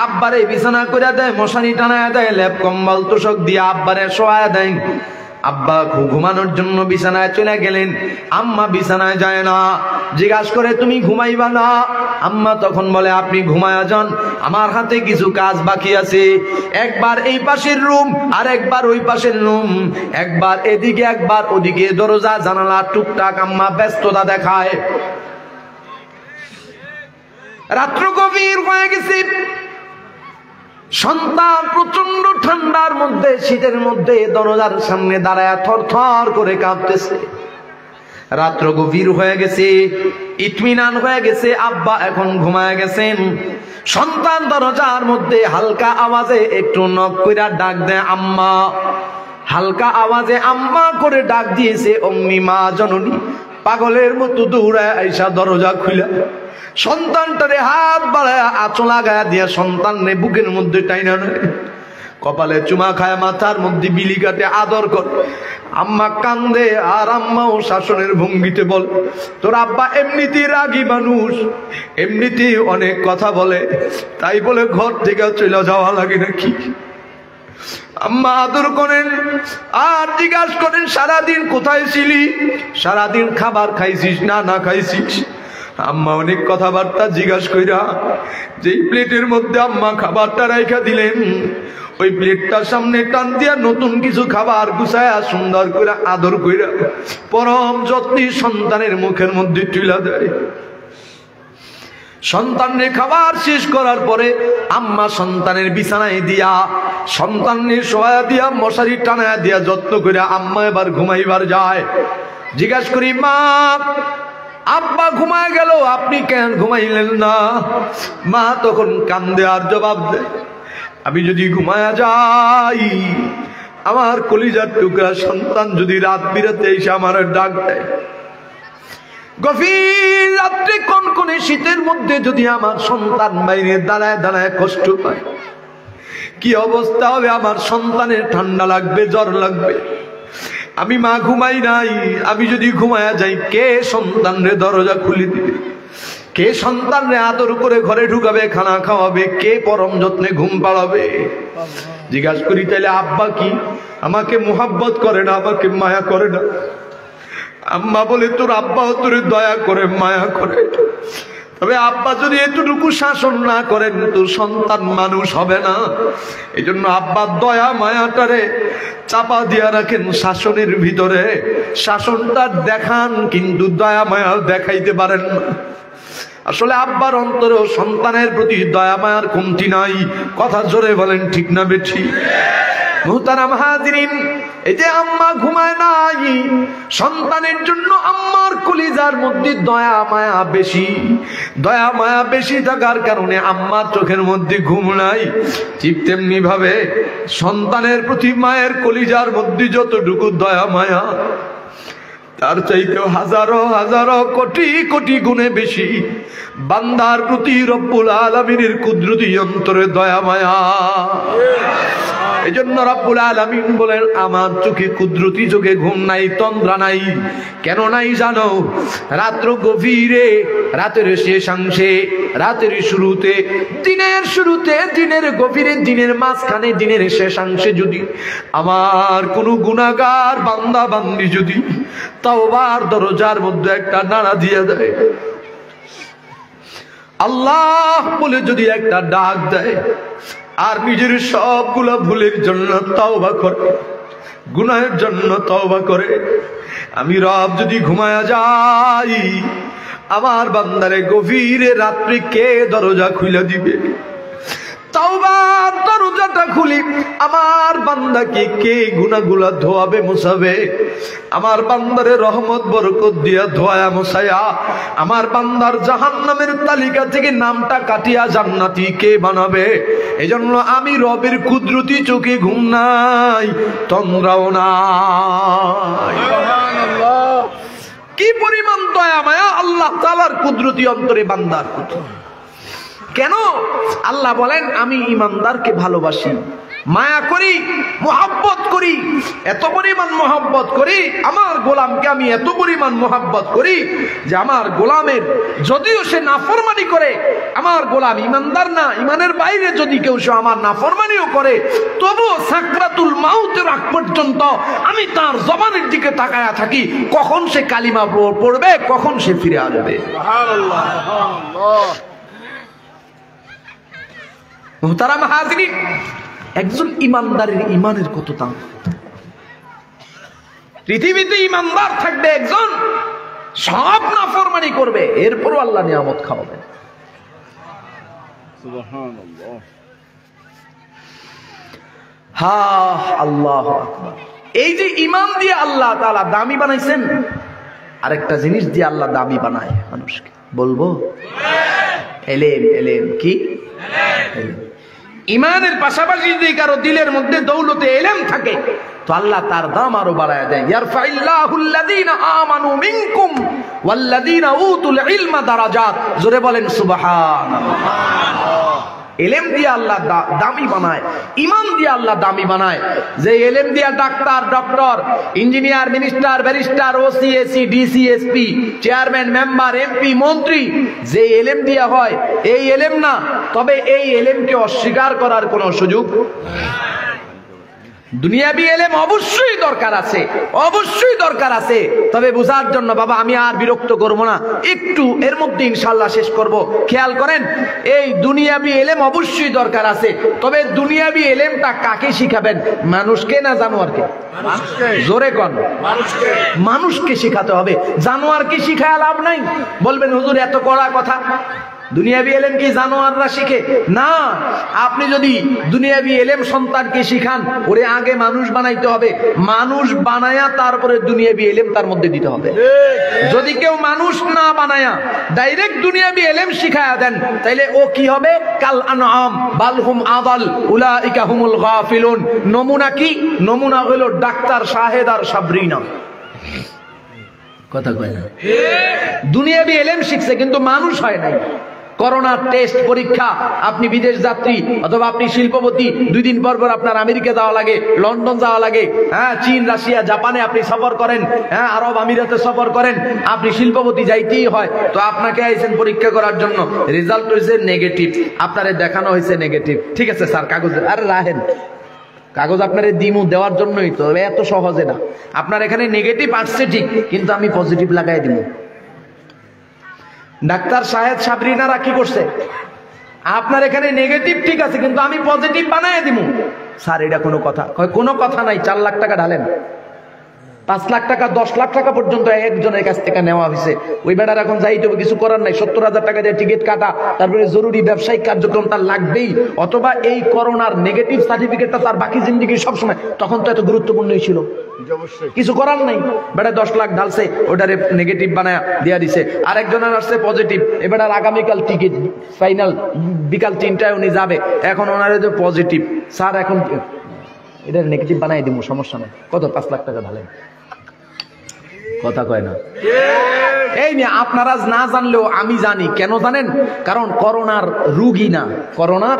আব্বারে বিছানা করে দেয়, মশারি টানায় দেয়, লেপ কম্বল তোষক দিয়ে আব্বারে শোয়া দেয়। আব্বা ঘুমানোর জন্য বিছানায় চলে গেলেন, আম্মা বিছানায় যায় না। জিজ্ঞাসা করে তুমি ঘুমাইবা না? আম্মা তখন বলে আপনি ঘুমায়া যান, আমার হাতে কিছু কাজ বাকি আছে। একবার এই পাশের রুম আর একবার ওই পাশের রুম, একবার এদিকে একবার ওদিকে, দরজা জানালা টুকটাক আম্মা ব্যস্ততা দেখায়। রাত্র গভীর হয়ে গেছে, সন্তান প্রচন্ড ঠান্ডার মধ্যে, শীতের মধ্যে দরজার সামনে দাঁড়ায় থরথর করে কাঁপতেছে। রাত্র গভীর হয়ে গেছে, ইতমিনান হয়ে গেছে, আব্বা এখন ঘুমায় গেছেন। সন্তান দরজার মধ্যে হালকা আওয়াজে একটু নক কইরা ডাক দেয় আম্মা। হালকা আওয়াজে আম্মা করে ডাক দিয়েছে অম্মি, মা জননী। পাগলের মতো দৌড়ায় আইসা দরজা খুলে সন্তানটারে হাত বাড়ায় আঁচল লাগায়া দিয়া সন্তানরে বুকের মধ্যে টাইনা নেয়, কপালে চুমা খায়, মাথার মধ্যে বিলি কাটে, আদর করে। আম্মা কান্দে আর আম্মাও শাসনের ভঙ্গিতে বলে তোর আব্বা এমনিতেই রাগী মানুষ, এমনিতেই অনেক কথা বলে, তাই বলে ঘর থেকে চলে যাওয়া লাগে নাকি? আম্মা আদর করেন আর জিজ্ঞাসা করেন সারাদিন কোথায় ছিলি, সারাদিন খাবার খাইছিস না না খাইছিস? আম্মা অনেক কথাবার্তা জিজ্ঞাসা কইরা যেই প্লেটের মধ্যে আম্মা খাবারটা রাইখা দিলেন, ওই প্লেটটার সামনে টান দিয়া নতুন কিছু খাবার গুছায়া সুন্দর করে আদর কইরা পরম যত্নে সন্তানের মুখের মধ্যে তুলা দেয়। সন্তানের খাবার শেষ করার পরে আম্মা সন্তানের বিছানায় দিয়া, সন্তানের শোয়া দিয়া, মশারি টানায়া দিয়া যত্ন করে আম্মা এবার ঘুমাইবার যায়। জিজ্ঞাসা করি মা, আব্বা ঘুমায় গেল, আপনি কেন ঘুমাইলেন না? মা তখন কান্দে আর জবাব দেয় আমি যদি ঘুমায়া যাই, আমার কলিজার টুকরা সন্তান যদি রাত বিরাতে এসে আমার ডাক দেয়, গভীর রাত্রে কনকনে শীতের মধ্যে যদি আমার সন্তান বাইরে দাঁড়ায় দাঁড়ায় কষ্ট পায়, কি অবস্থা হবে? আমার সন্তানের ঠান্ডা লাগবে, জ্বর লাগবে। আমি মা ঘুমাই নাই, আমি যদি ঘুমায়া যাই কে সন্তানরে দরজা খুলে দিবে? কে সন্তানরে আদর করে ঘরে ঢুকাবে, খানা খাওয়াবে? কে পরম যত্নে ঘুম পাড়াবে? জিজ্ঞাসা করি তাইলে আব্বা কি আমাকে মোহাব্বত করে না, আমাকে মায়া করে না? আম্মা বলে তোর আব্বাও তোরে দয়া করে, মায়া করে, তবে আব্বা যদি এতটুকু শাসন না করেন তোর সন্তান মানুষ হবে না। এই জন্য আব্বা দয়া মায়াটারে চাপা দিয়া রাখেন শাসনের ভিতরে, শাসনটা দেখান কিন্তু দয়া মায়া দেখাইতে পারেন না। আসলে আব্বার অন্তরেও সন্তানের প্রতি দয়া মায়ার কমতি নাই। কথা জোরে বলেন ঠিক না বেঠি? মুহতারাম হাজিরিন, এই যে আম্মা ঘুমায় নাই, সন্তানের জন্য আম্মার কলিজার মধ্যে দয়া মায়া বেশি। দয়া মায়া বেশি থাকার কারণে আম্মার চোখের মধ্যে ঘুম নাই। ঠিক তেমনি ভাবে সন্তানের প্রতি মায়ের কলিজার মধ্যে যতটুকু দয়া মায়া, তার চাইতেও হাজারো হাজারো কোটি কোটি গুণে বেশি বান্দার প্রতি রব্বুল আলামিনের কুদরতি অন্তরে দয়া মায়া। এই জন্য রব্বুল আলামিন বলেন আমার চোখে কুদরতি চোখে ঘুম নাই, তন্দ্রা নাই। কেন নাই জানো? রাত্র গভীরে, রাতের শেষাংশে, রাতের শুরুতে, দিনের শুরুতে, দিনের গভীরে, দিনের মাঝখানে, দিনের শেষাংশে যদি আমার কোনো গুনাহগার বান্দা বান্দি যদি তাওবার দরজার মধ্যে একটা নাড়া দিয়ে দেয়, আল্লাহ বলে যদি একটা ডাক দেয়, আর নিজের সবগুলা ভুলের জন্য তাওবা করে, গুনাহের জন্য তওবা করে আমি রব যদি ঘুমায়া যাই, আমার বান্দারে গভীরে রাত্রে কে দরজা খুলে দিবে? তাওবার দরজাটা খুলি, আমার বান্দাকে কে গুনাহগুলা ধোয়াবে, মুছাবে? আমার বান্দারে রহমত বরকত দিয়া ধোয়া মুছায়া আমার বান্দার জাহান্নামের তালিকা থেকে নামটা কাটিয়া জান্নাতি কে বানাবে? এজন্য আমি রবের কুদরতি চোখে ঘুম নাই, তন্দ্রাও নাই। কি পরিমাণ দয়া মায়া আল্লাহ তাআলার কুদরতি অন্তরে বান্দার প্রতি। কেন? আল্লাহ বলেন আমি ইমানদারকে ভালোবাসি, মায়া করি, মোহাব্বত করি। এত পরিমাণ মোহাব্বত করি, আমার গোলামকে আমি এত পরিমাণ মোহাব্বত করি যে আমার গোলামের যদিও সে নাফরমানি করে, আমার গোলাম ইমানদার না, ইমানের বাইরে যদি কেউ সে আমার নাফরমানিও করে, তবুও সাকরাতুল মাউতের আগ পর্যন্ত আমি তার জবানের দিকে তাকায়া থাকি, কখন সে কালিমা পড়বে, কখন সে ফিরে আসবে। সুবহানাল্লাহ, সুবহানাল্লাহ। মুহতারাম হাজিরিন, একজন ইমানদারের ইমানের কত দাম! পৃথিবীতে ইমানদার থাকবে একজন, সব নাফরমানি করবে, এরপরও আল্লাহ নিয়ামত খাওয়াবেন। সুবহানাল্লাহ, হা আল্লাহু আকবার। এই যে ইমান দিয়ে আল্লাহ তাআলা দামি বানাইছেন, আরেকটা জিনিস দিয়ে আল্লাহ দামি বানায় মানুষকে, বলবো? এলেম। এলেম কি? এলেম। ইমানের পাশাপাশি যদি কারো দিলের মধ্যে দৌলতে এলেম থাকে, তো আল্লাহ তার দাম আরো বাড়ায় দেয়। ইয়ারফাইল্লাহুল্লাযীনা আমানু মিনকুম ওয়াল্লাযীনা উতুল ইলমা দারাজাত। জোরে বলেন সুবহানাল্লাহ। এলেম দিয়ে আল্লাহ দামি বানায়, ইমান দিয়ে আল্লাহ দামি বানায়। যে এলেম দিয়ে doctor, doctor, engineer, minister, barrister, OC, AC, DC, SP, chairman, member, MP, মন্ত্রী, যে এলেম দিয়া হয় এই এলেম না, তবে এই এলেমকে অস্বীকার করার কোনো সুযোগ। দুনিয়াবি এলেম অবশ্যই দরকার আছে, অবশ্যই দরকার আছে, তবে বুঝার জন্য বাবা আমি আর বিরক্ত করব না, একটু এর মধ্যে ইনশাআল্লাহ শেষ করব। খেয়াল করেন, এই দুনিয়াবি এলেম অবশ্যই দরকার আছে, তবে দুনিয়াবি এলেমটা কাকে শিখাবেন? মানুষকে না জানোয়ারকে? জোরে কোন? মানুষকে শিখাতে হবে, জানোয়ারকে শিখায় লাভ নাই। বলবেন হুজুর এত কড়া কথা, দুনিয়াবি এলেম কি জানোয়াররা শিখে? না, আপনি যদি দুনিয়াবি এলেম সন্তানকে শিখান, ওরে আগে মানুষ বানাইতে হবে, মানুষ বানায়া তারপরে দুনিয়াবি এলেম তার মধ্যে দিতে হবে। যদি কেউ মানুষ না বানায়া ডাইরেক্ট দুনিয়াবি এলেম শিখায়া দেন, তাইলে ও কি হবে? কাল আনআম বাল হুম আদাল উলাইকা হুমুল গাফিলুন। নমুনা কি? নমুনা হলো ডাক্তার শাহেদ আর সাবরিনা। কথা কয় না? দুনিয়াবি এলেম শিখছে কিন্তু মানুষ হয় নাই। করোনা টেস্ট পরীক্ষা, আপনি বিদেশ যাত্রী অথবা আপনি শিল্পপতি, 2 দিন পর পর আপনার আমেরিকা যাওয়া লাগে, লন্ডন যাওয়া লাগে, হ্যাঁ, চীন, রাশিয়া, জাপানে আপনি সফর করেন, হ্যাঁ, আরব আমিরাতে সফর করেন, আপনি শিল্পপতি, যাইতেই হয়। তো আপনাকে আইছেন পরীক্ষা করার জন্য, রেজাল্ট হয়েছে নেগেটিভ, আপনারে দেখানো হয়েছে নেগেটিভ। ঠিক আছে স্যার, কাগজ আরে রাখেন, কাগজ আপনারে দিমু দেওয়ার জন্যই তো, এত সহজে না। আপনার এখানে নেগেটিভ আসছে ঠিক, কিন্তু আমি পজিটিভ লাগাই দিব। ডাক্তার সাহেব সাবরিনারা কি করছে? আপনার এখানে নেগেটিভ ঠিক আছে, কিন্তু আমি পজিটিভ বানায় দিব। স্যার এটা কোনো কথা? কোনো কথা নাই। 4 লাখ টাকা ঢালেন, 5 লাখ টাকা, 10 লাখ টাকা পর্যন্ত একজনের কাছ থেকে নেওয়া হয়েছে। ওই বেটার এখন যাইতে হবে, কিছু করার নাই। 70,000 টাকা দিয়ে টিকিট কাটা, তারপরে জরুরি ব্যবসায়িক কার্যক্রম তার লাগবেই, অথবা এই করোনার নেগেটিভ সার্টিফিকেটটা তার বাকি জিন্দেগি সবসময়। তখন তো এত গুরুত্বপূর্ণই ছিল, কিছু করার নাই। বেটা 10 লাখ ঢালছে, ওটারে নেগেটিভ বানায় দিয়া দিছে। আরেকজনের আসছে পজিটিভ, এবার আগামীকাল টিকিট ফাইনাল, বিকাল 3টায় উনি যাবে। এখন ওনার যে পজিটিভ, স্যার এখন এটা নেগেটিভ বানাই দিব, সমস্যা নেই। কত? 5 লাখ টাকা ঢালেন। কথা কয় না? এই নিয়ে আপনারা না জানলেও আমি জানি। কেন জানেন? কারণ করোনার রুগী না, করোনার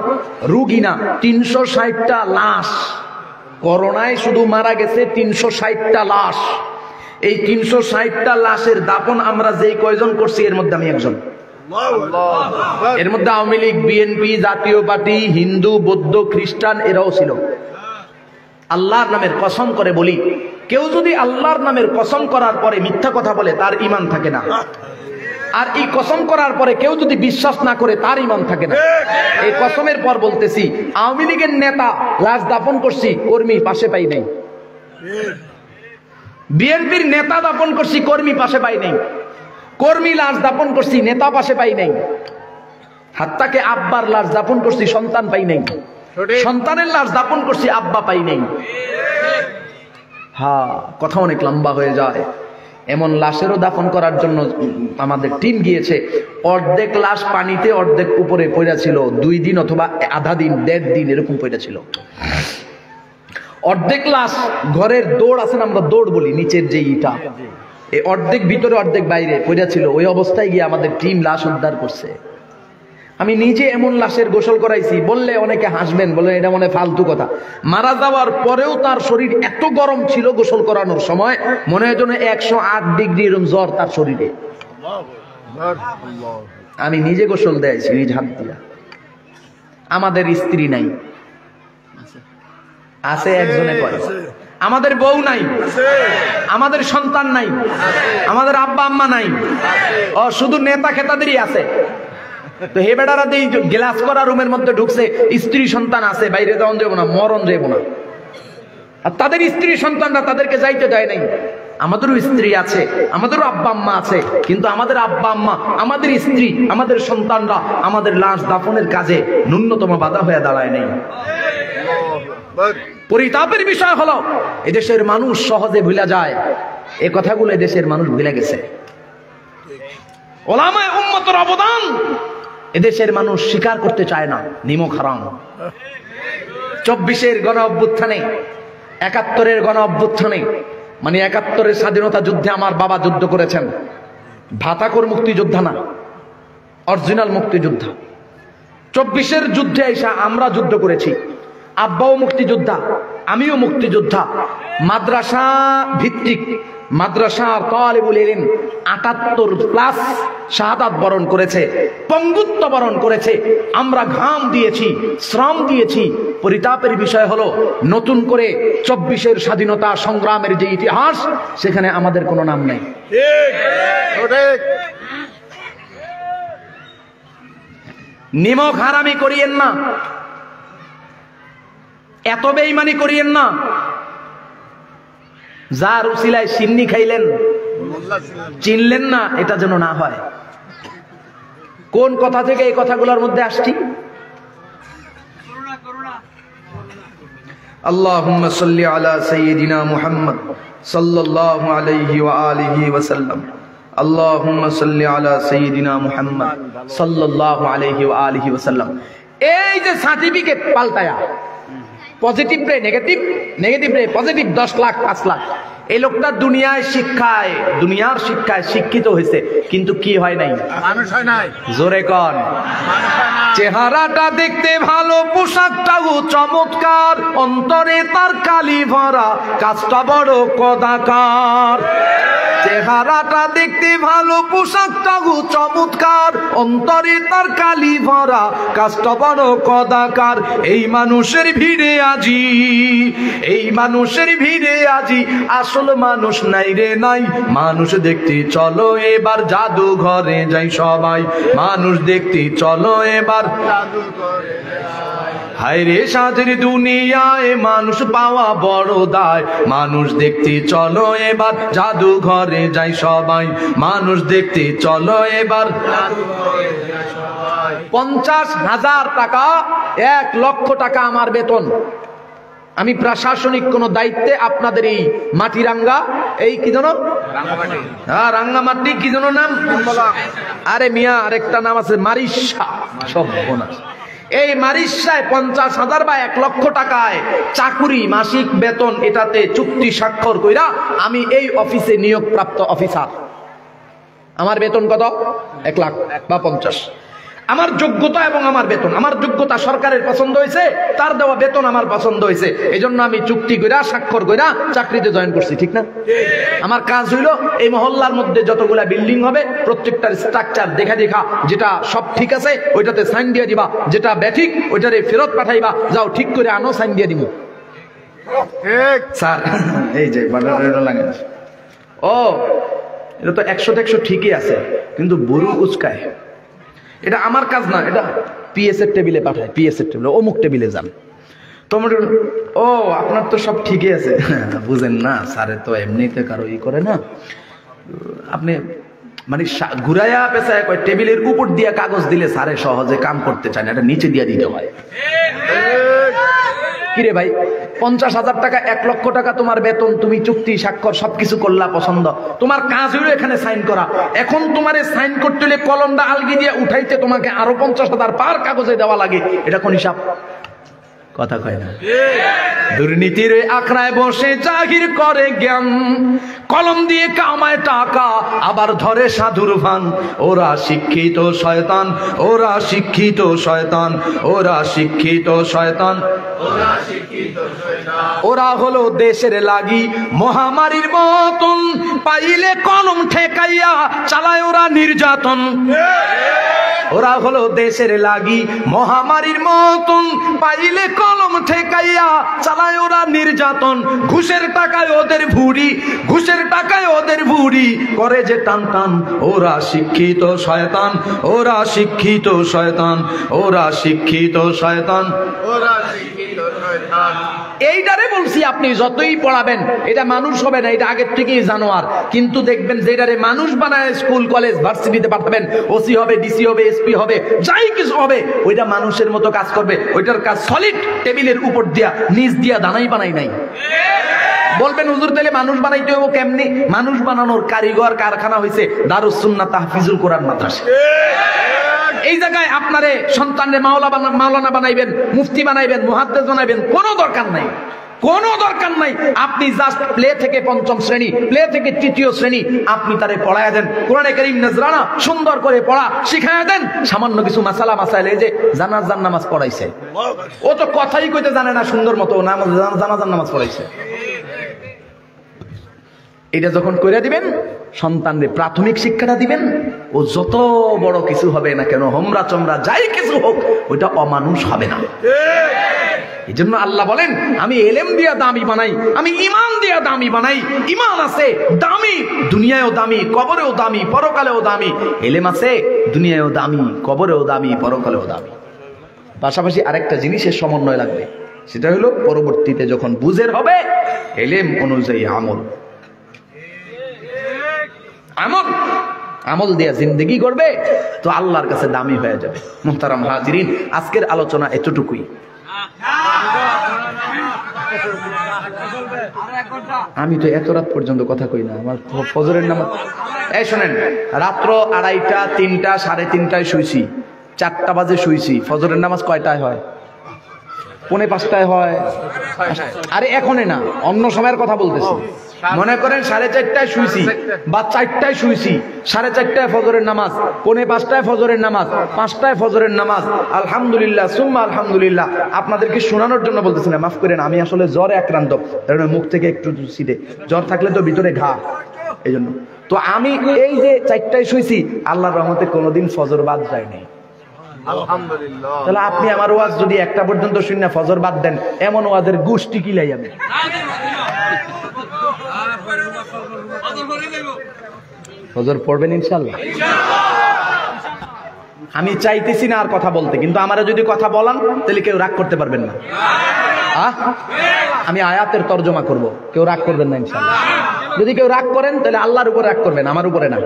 রুগী না, 360টা লাশ করোনায় শুধু মারা গেছে, 360টা লাশ। এই 360টা লাশের দাফন আমরা যেই কয়জন করছি, এর মধ্যে আমি একজন। এর মধ্যে আওয়ামী লীগ, বিএনপি, জাতীয় পার্টি, হিন্দু, বৌদ্ধ, খ্রিস্টান এরাও ছিল। আল্লাহর নামের কসম করে বলি, কেউ যদি আল্লাহর নামের কসম করার পরে মিথ্যা কথা বলে, তার ঈমান থাকে না। আর এই কসম করার পরে কেউ যদি বিশ্বাস না করে, তার ঈমান থাকে না। এই কসমের পর বলতেছি, আওয়ামী লীগের নেতা লাশ দাফন করছি, কর্মী পাশে পাই নাই। বিএনপির নেতা দাপন করছি, কর্মী পাশে পাই নাই। কর্মী লাশ দাপন করছি, নেতা পাশে পাই নাই। হাত্তাকে আব্বার লাশ দাপন করছি, সন্তান পাই নাই। সন্তানের লাশ দাপন করছি, আব্বা পাই নাই। হ্যাঁ, কথা অনেক লম্বা হয়ে যায়। এমন লাশেরও দাফন করার জন্য আমাদের টিম গিয়েছে। অর্ধেক লাশ পানিতে, অর্ধেক উপরে পড়া ছিল। 2 দিন অথবা আধা দিন, 1.5 দিন এরকম পড়া ছিল। অর্ধেক লাশ ঘরের দৌড় আছে না, আমরা দৌড় বলি, নিচের যে ইটা, এই অর্ধেক ভিতরে অর্ধেক বাইরে পড়া ছিল। ওই অবস্থায় গিয়ে আমাদের টিম লাশ উদ্ধার করছে। আমি নিজে এমন লাশের গোসল করাইছি, বললে অনেকে হাসবেন, বলে এটা মনে ফালতু কথা। মারা যাওয়ার পরেও তার শরীর এত গরম ছিল গোসল করানোর সময়, মনে হয় যেন 108 ডিগ্রি এরকম জ্বর তার শরীরে। আমি নিজে গোসল দিয়েছি নিজ হাত দিয়া। আমাদের স্ত্রী নাই, আছে একজনে কয়। আমাদের বউ নাই, আমাদের সন্তান নাই, আমাদের আব্বা আম্মা নাই, ও শুধু নেতা খেতাদেরই আছে। তো হে বেটারা এই গ্লাস করা রুমের মধ্যে ঢুকছে, স্ত্রী সন্তান আছে, বাইরে যাওয়া যাবো না, মরণ যাবো না। আর তাদের স্ত্রী সন্তানরা তাদেরকে যাইতে দেয় নাই। আমাদেরও স্ত্রী আছে, আমাদেরও আব্বা আম্মা আছে, কিন্তু আমাদের আব্বা আম্মা, আমাদের স্ত্রী, আমাদের সন্তানরা আমাদের লাশ দাফনের কাজে ন্যূনতম বাধা হয়ে দাঁড়ায় নাই। পরিতাপের বিষয় হলো এদেশের মানুষ সহজে ভুলে যায়। এই কথাগুলো এদেশের মানুষ ভুলে গেছে। ওলামায়ে উম্মতের অবদান এদেশের মানুষ স্বীকার করতে চায় না। নিমক হারাম। 24-এর গণ অভ্যুত্থানে, 71-এর গণ অভ্যুত্থানে, মানে 71-এর স্বাধীনতা যুদ্ধে আমার বাবা যুদ্ধ করেছেন। ভাতাকর মুক্তিযোদ্ধা না, অরিজিনাল মুক্তিযোদ্ধা। 24-এর যুদ্ধে এসে আমরা যুদ্ধ করেছি। আব্বাও মুক্তিযোদ্ধা, আমিও মুক্তিযোদ্ধা। মাদ্রাসা ভিত্তিক, মাদ্রাসা তালিবুল ইলম 78+ শাহাদাত বরণ করেছে, পঙ্গুত্ব বরণ করেছে। আমরা ঘাম দিয়েছি, শ্রম দিয়েছি। পরিতাপের বিষয় হলো নতুন করে 24-এর স্বাধীনতা সংগ্রামের যে ইতিহাস, সেখানে আমাদের কোনো নাম নাই। নিমক হারামি করিয়েন না, এত বেঈমানি করিয়েন না। যার উসিলায় সিন্নি খাইলেন, চিনলেন না, এটা যেন না হয়। কোন কথা থেকে এই কথাগুলোর মধ্যে আসছি? আল্লাহুম্মা সাল্লি আলা সাইয়্যিদিনা মুহাম্মদ সাল্লাল্লাহু আলাইহি ওয়া আলিহি ওয়া সাল্লাম। আল্লাহুম্মা সাল্লি আলা সাইয়্যিদিনা মুহাম্মদ সাল্লাল্লাহু আলাইহি ওয়া আলিহি ওয়া সাল্লাম। এই যে সার্টিফিকেট পাল্টায়া, পজিটিভ রে নেগেটিভ, নেগেটিভ রে পজিটিভ, 10 লাখ 5 লাখ। এই লোকটা দুনিয়ার শিক্ষায় শিক্ষিত হয়েছে, কিন্তু কি হয় নাই? মানুষ হয় নাই। জোরে কন। চেহারাটা দেখতে ভালো, পোশাকটাও চমৎকার, অন্তরে তার কালি ভরা, কাজটা বড় কদাকার। চেহারাটা দেখতে ভালো, পোশাকটাও চমৎকার, অন্তরে তার কালি ভরা, কাজটা বড় কদাকার। এই মানুষের ভিড়ে আজি, এই মানুষের ভিড়ে আজি আসল মানুষ নাই রে নাই। মানুষ দেখতে চলো এবার জাদু ঘরে যাই সবাই, মানুষ দেখতে চলো এবার জাদু ঘরে যাই সবাই। হায় রে সাধের দুনিয়ায় মানুষ পাওয়া বড় দায়, মানুষ দেখতে চলো এবার জাদু ঘরে যাই সবাই, মানুষ দেখতে চলো এবার জাদু ঘরে যাই সবাই। 50,000 টাকা, 1 লক্ষ টাকা আমার বেতন। আমি প্রশাসনিক কোন দায়িত্বে আপনাদের এই মাটিরাঙ্গা, এই কি জানো, হ্যাঁ রাঙ্গামাটি, কি জানো নাম? আরে মিয়া, আরেকটা নাম আছে মারিশা। সব বোনাস। এই মারিশায় 50,000 বা 1 লক্ষ টাকায় চাকুরি, মাসিক বেতন, এটাতে চুক্তি স্বাক্ষর কইরা আমি এই অফিসে নিয়োগপ্রাপ্ত অফিসার। আমার বেতন কত? 1 লাখ বা 50। আমার যোগ্যতা এবং আমার বেতন, আমার যোগ্যতা সরকারের পছন্দ হয়েছে, তার দেওয়া বেতন আমার পছন্দ হয়েছে, এই জন্য আমি চুক্তি কইরা স্বাক্ষর কইরা চাকরিতে জয়েন করছি। ঠিক না? আমার কাজ হইলো এই মহল্লার মধ্যে যতগুলা বিল্ডিং হবে প্রত্যেকটার স্ট্রাকচার দেখা দেখা, যেটা সব ঠিক আছে ওইটাতে সাইন দিয়ে দিবা, যেটা ব্যাঠিক ওইটারে ফেরত পাঠাইবা, যাও ঠিক করে আনো, সাইন দিয়ে দিব। স্যার এই যে লাগে, ও এটা তো 100 ঠিকই আছে, কিন্তু বুড়ো উচকায়। এটা আমার কাজ না, এটা পিএস এর টেবিলে পাঠায়, পিএস এর টেবিলে, অমুক টেবিলে যান। তোমার ও আপনার তো সব ঠিকই আছে। বুঝেন না স্যারে তো এমনিতে কারো ই করে না, আপনি মানে ঘুরাইয়া পেঁচায় কয় টেবিলের উপর দিয়ে কাগজ দিলে স্যারে সহজে কাম করতে চায় না, এটা নিচে দিয়ে দিতে হয়। কিরে ভাই 50,000 টাকা 1 লক্ষ টাকা তোমার বেতন, তুমি চুক্তি স্বাক্ষর সবকিছু করলা পছন্দ, তোমার কাজ হলো এখানে সাইন করা। এখন তোমারে সাইন করতে হলে কলমটা আলগি দিয়ে উঠাইতে তোমাকে আরো 50,000 পার কাগজে দেওয়া লাগে, এটা কোন হিসাব? কথা কয় না। দুর্নীতির আখড়ায় বসে জাহির করে জ্ঞান, কলম দিয়ে কামায় টাকা আবার ধরে সাধুর ভান। ওরা শিক্ষিত শয়তান, ওরা শিক্ষিত শয়তান, ওরা শিক্ষিত শয়তান, ওরা শিক্ষিত শয়তান। ওরা হলো দেশের লাগি মহামারীর মতন, পাইলে কলম ঠেকাইয়া চালায় ওরা নির্যাতন। ওরা হলো দেশের লাগি মহামারীর মতন, পাইলে কলম ঠেকাইয়া চালায় ওরা নির্যাতন। ঘুষের টাকায় ওদের ভুড়ি, ঘুষের টাকায় ওদের ভুড়ি করে যে টান টান। ওরা শিক্ষিত শয়তান, ওরা শিক্ষিত শয়তান, ওরা শিক্ষিত শয়তান, ওরা শিক্ষিত শয়তান। এইটারে বলছি আপনি যতই পড়াবেন এটা মানুষ হবে না, এটা আগের থেকেই জানোয়ার। কিন্তু দেখবেন যেটারে মানুষ বানায় স্কুল কলেজ ভার্সিটিতে পাঠাবেন, ওসি হবে, ডিসি হবে, এসপি হবে, যাই কিছু হবে, ওইটা মানুষের মতো কাজ করবে। ওইটার কাজ সলিড টেবিলের উপর দিয়া নিচ দিয়া দানাই বানাই নাই। বলবেন হুজুর তাহলে মানুষ বানাইতে হবে কেমনি? মানুষ বানানোর কারিগর কারখানা হয়েছে দারুস সুন্নাহ তাহফিজুল কোরআন মাদ্রাসা। এই জায়গায় আপনারে সন্তানরে মাওলানা বানাইবেন, মুফতি বানাইবেন, মুহাদ্দিস বানাইবেন, কোনো দরকার নাই, কোনো দরকার নাই। আপনি জাস্ট প্লে থেকে 5ম শ্রেণী, প্লে থেকে 3য় শ্রেণী আপনি তারে পড়ায়া দেন, কোরআনে কারীম নজরানা সুন্দর করে পড়া শিখায়া দেন। সামান্য কিছু মাসালা মাসাইল, এই যে জানাজার নামাজ পড়াইছে, ও তো কথাই কইতে জানে না সুন্দর মতো, জানাজার নামাজ পড়াইছে। এটা যখন কইরা দিবেন, সন্তানদের প্রাথমিক শিক্ষাটা দিবেন, ও যত বড় কিছু হবে না কেন, হোমরা চমরা যাই কিছু হোক, ওইটা অমানুষ হবে না। এই জন্য আল্লাহ বলেন আমি এলেম দিয়া দামি বানাই, আমি ইমান দিয়া দামি বানাই। ইমান আছে দামি, দুনিয়ায়ও দামি, কবরেও দামি, পরকালেও দামি। এলেম আছে দুনিয়ায়ও দামি, কবরেও দামি, পরকালেও দামি। পাশাপাশি আরেকটা জিনিসের সমন্বয় লাগবে, সেটা হলো পরবর্তীতে যখন বুঝের হবে এলেম অনুযায়ী আমল, আমল আমল দিয়া জিন্দেগি করবে, তো আল্লাহর কাছে দামি হয়ে যাবে। মুহতারাম হাজিরিন, আজকের আলোচনা এতটুকুই। আমি তো এত রাত পর্যন্ত কথা কই না, আমার ফজরের নামাজ। এই শোনেন, রাত্র 2:30, 3টা, 3:30টায় শুইছি, 4টা বাজে শুইছি। ফজরের নামাজ কয়টায় হয়? 4:45টায় হয়। আরে এখনই না, অন্য সময়ের কথা বলতেছি। মনে করেন 4:30টায় শুইছি বা 4টায় শুইছি, 4:30টায় ফজরের নামাজ, 4:45টায় ফজরের নামাজ, 5টায় ফজরের নামাজ। আলহামদুলিল্লাহ সুম্মা আলহামদুলিল্লাহ। আপনাদেরকে শোনানোর জন্য বলতেছি না, মাফ করেন, আমি আসলে জ্বরে আক্রান্ত, কারণ মুখ থেকে একটু ছিটে, জ্বর থাকলে তো ভিতরে ঘা, এই জন্য। তো আমি এই যে 4টায় শুইছি, আল্লাহর রহমতে কোনোদিন ফজর বাদ যায়নি। আলহামদুলিল্লাহ। তাহলে আপনি আমার ওয়াজ যদি 1টা পর্যন্ত শুনে ফজর বাদ দেন, এমন ওয়াজের গোষ্ঠী কিলাই আমি। ফজর পড়বেন ইনশাআল্লাহ। আমি চাইতেছি না আর কথা বলতে, কিন্তু আমারে যদি কথা বলান তাহলে কেউ রাগ করতে পারবেন না। আমি আয়াতের তর্জমা করব, কেউ রাগ করবেন না ইনশাআল্লাহ। যদি কেউ রাগ করেন তাহলে আল্লাহর উপর রাগ করবেন, আমার উপরে না।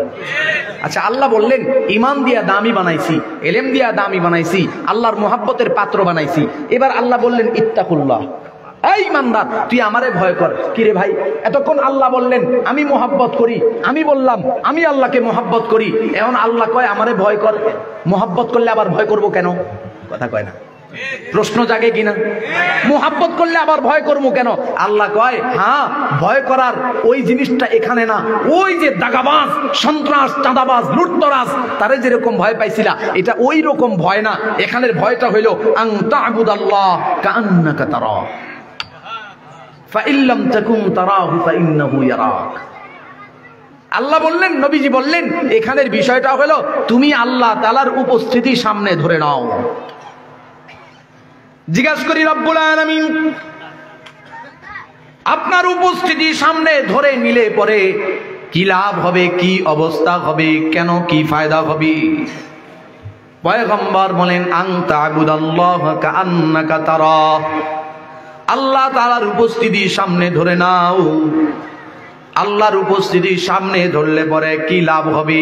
আচ্ছা, আল্লাহ বললেন ইমান দিয়া দামি বানাইছি, এলেম দিয়া দামি বানাইছি, আল্লাহর মুহাব্বতের পাত্র বানাইছি। এবার আল্লাহ বললেন ইত্তাকুল্লাহ, এই ইমানদার তুই আমারে ভয় কর। কিরে ভাই, এতক্ষণ আল্লাহ বললেন আমি মোহাব্বত করি, আমি বললাম আমি আল্লাহকে মোহাব্বত করি, এখন আল্লাহ কয় আমারে ভয় কর। মোহাব্বত করলে আবার ভয় করব কেন? কথা কয় না, প্রশ্ন জাগে কিনা? মোহাব্বত করলে আবার ভয় করবো কেন? আল্লাহ কয় হ্যাঁ, ভয় করার ওই জিনিসটা এখানে না, ওই যে দাগাবাজ, সন্ত্রাস, চাঁদাবাজ, লুটতরাজ, তারে যেরকম ভয় পাইছিলা, এটা ওই রকম ভয় না। এখানের ভয়টা হইল আন তা'বুদাল্লাহ কাআন্নাকা তারা ফাইল্লাম তাকুন তারাহু ফাইন্নাহু ইয়ারাক। আল্লাহ বললেন, নবীজি বললেন, এখানের বিষয়টা হলো তুমি আল্লাহ তাআলার উপস্থিতি সামনে ধরে নাও। জিজ্ঞাসা করি রব্বুল আলামিন, আপনার উপস্থিতি সামনে ধরে নিলে পরে কি লাভ হবে, কি অবস্থা হবে, কেন কি ফায়দা হবে? পয়গম্বর বলেন আন তা'বুদাল্লাহ কাআন্নাকা তারা, আল্লাহ তাআলার উপস্থিতি সামনে ধরে নাও। আল্লাহর উপস্থিতি সামনে ধরলে পরে কি লাভ হবে?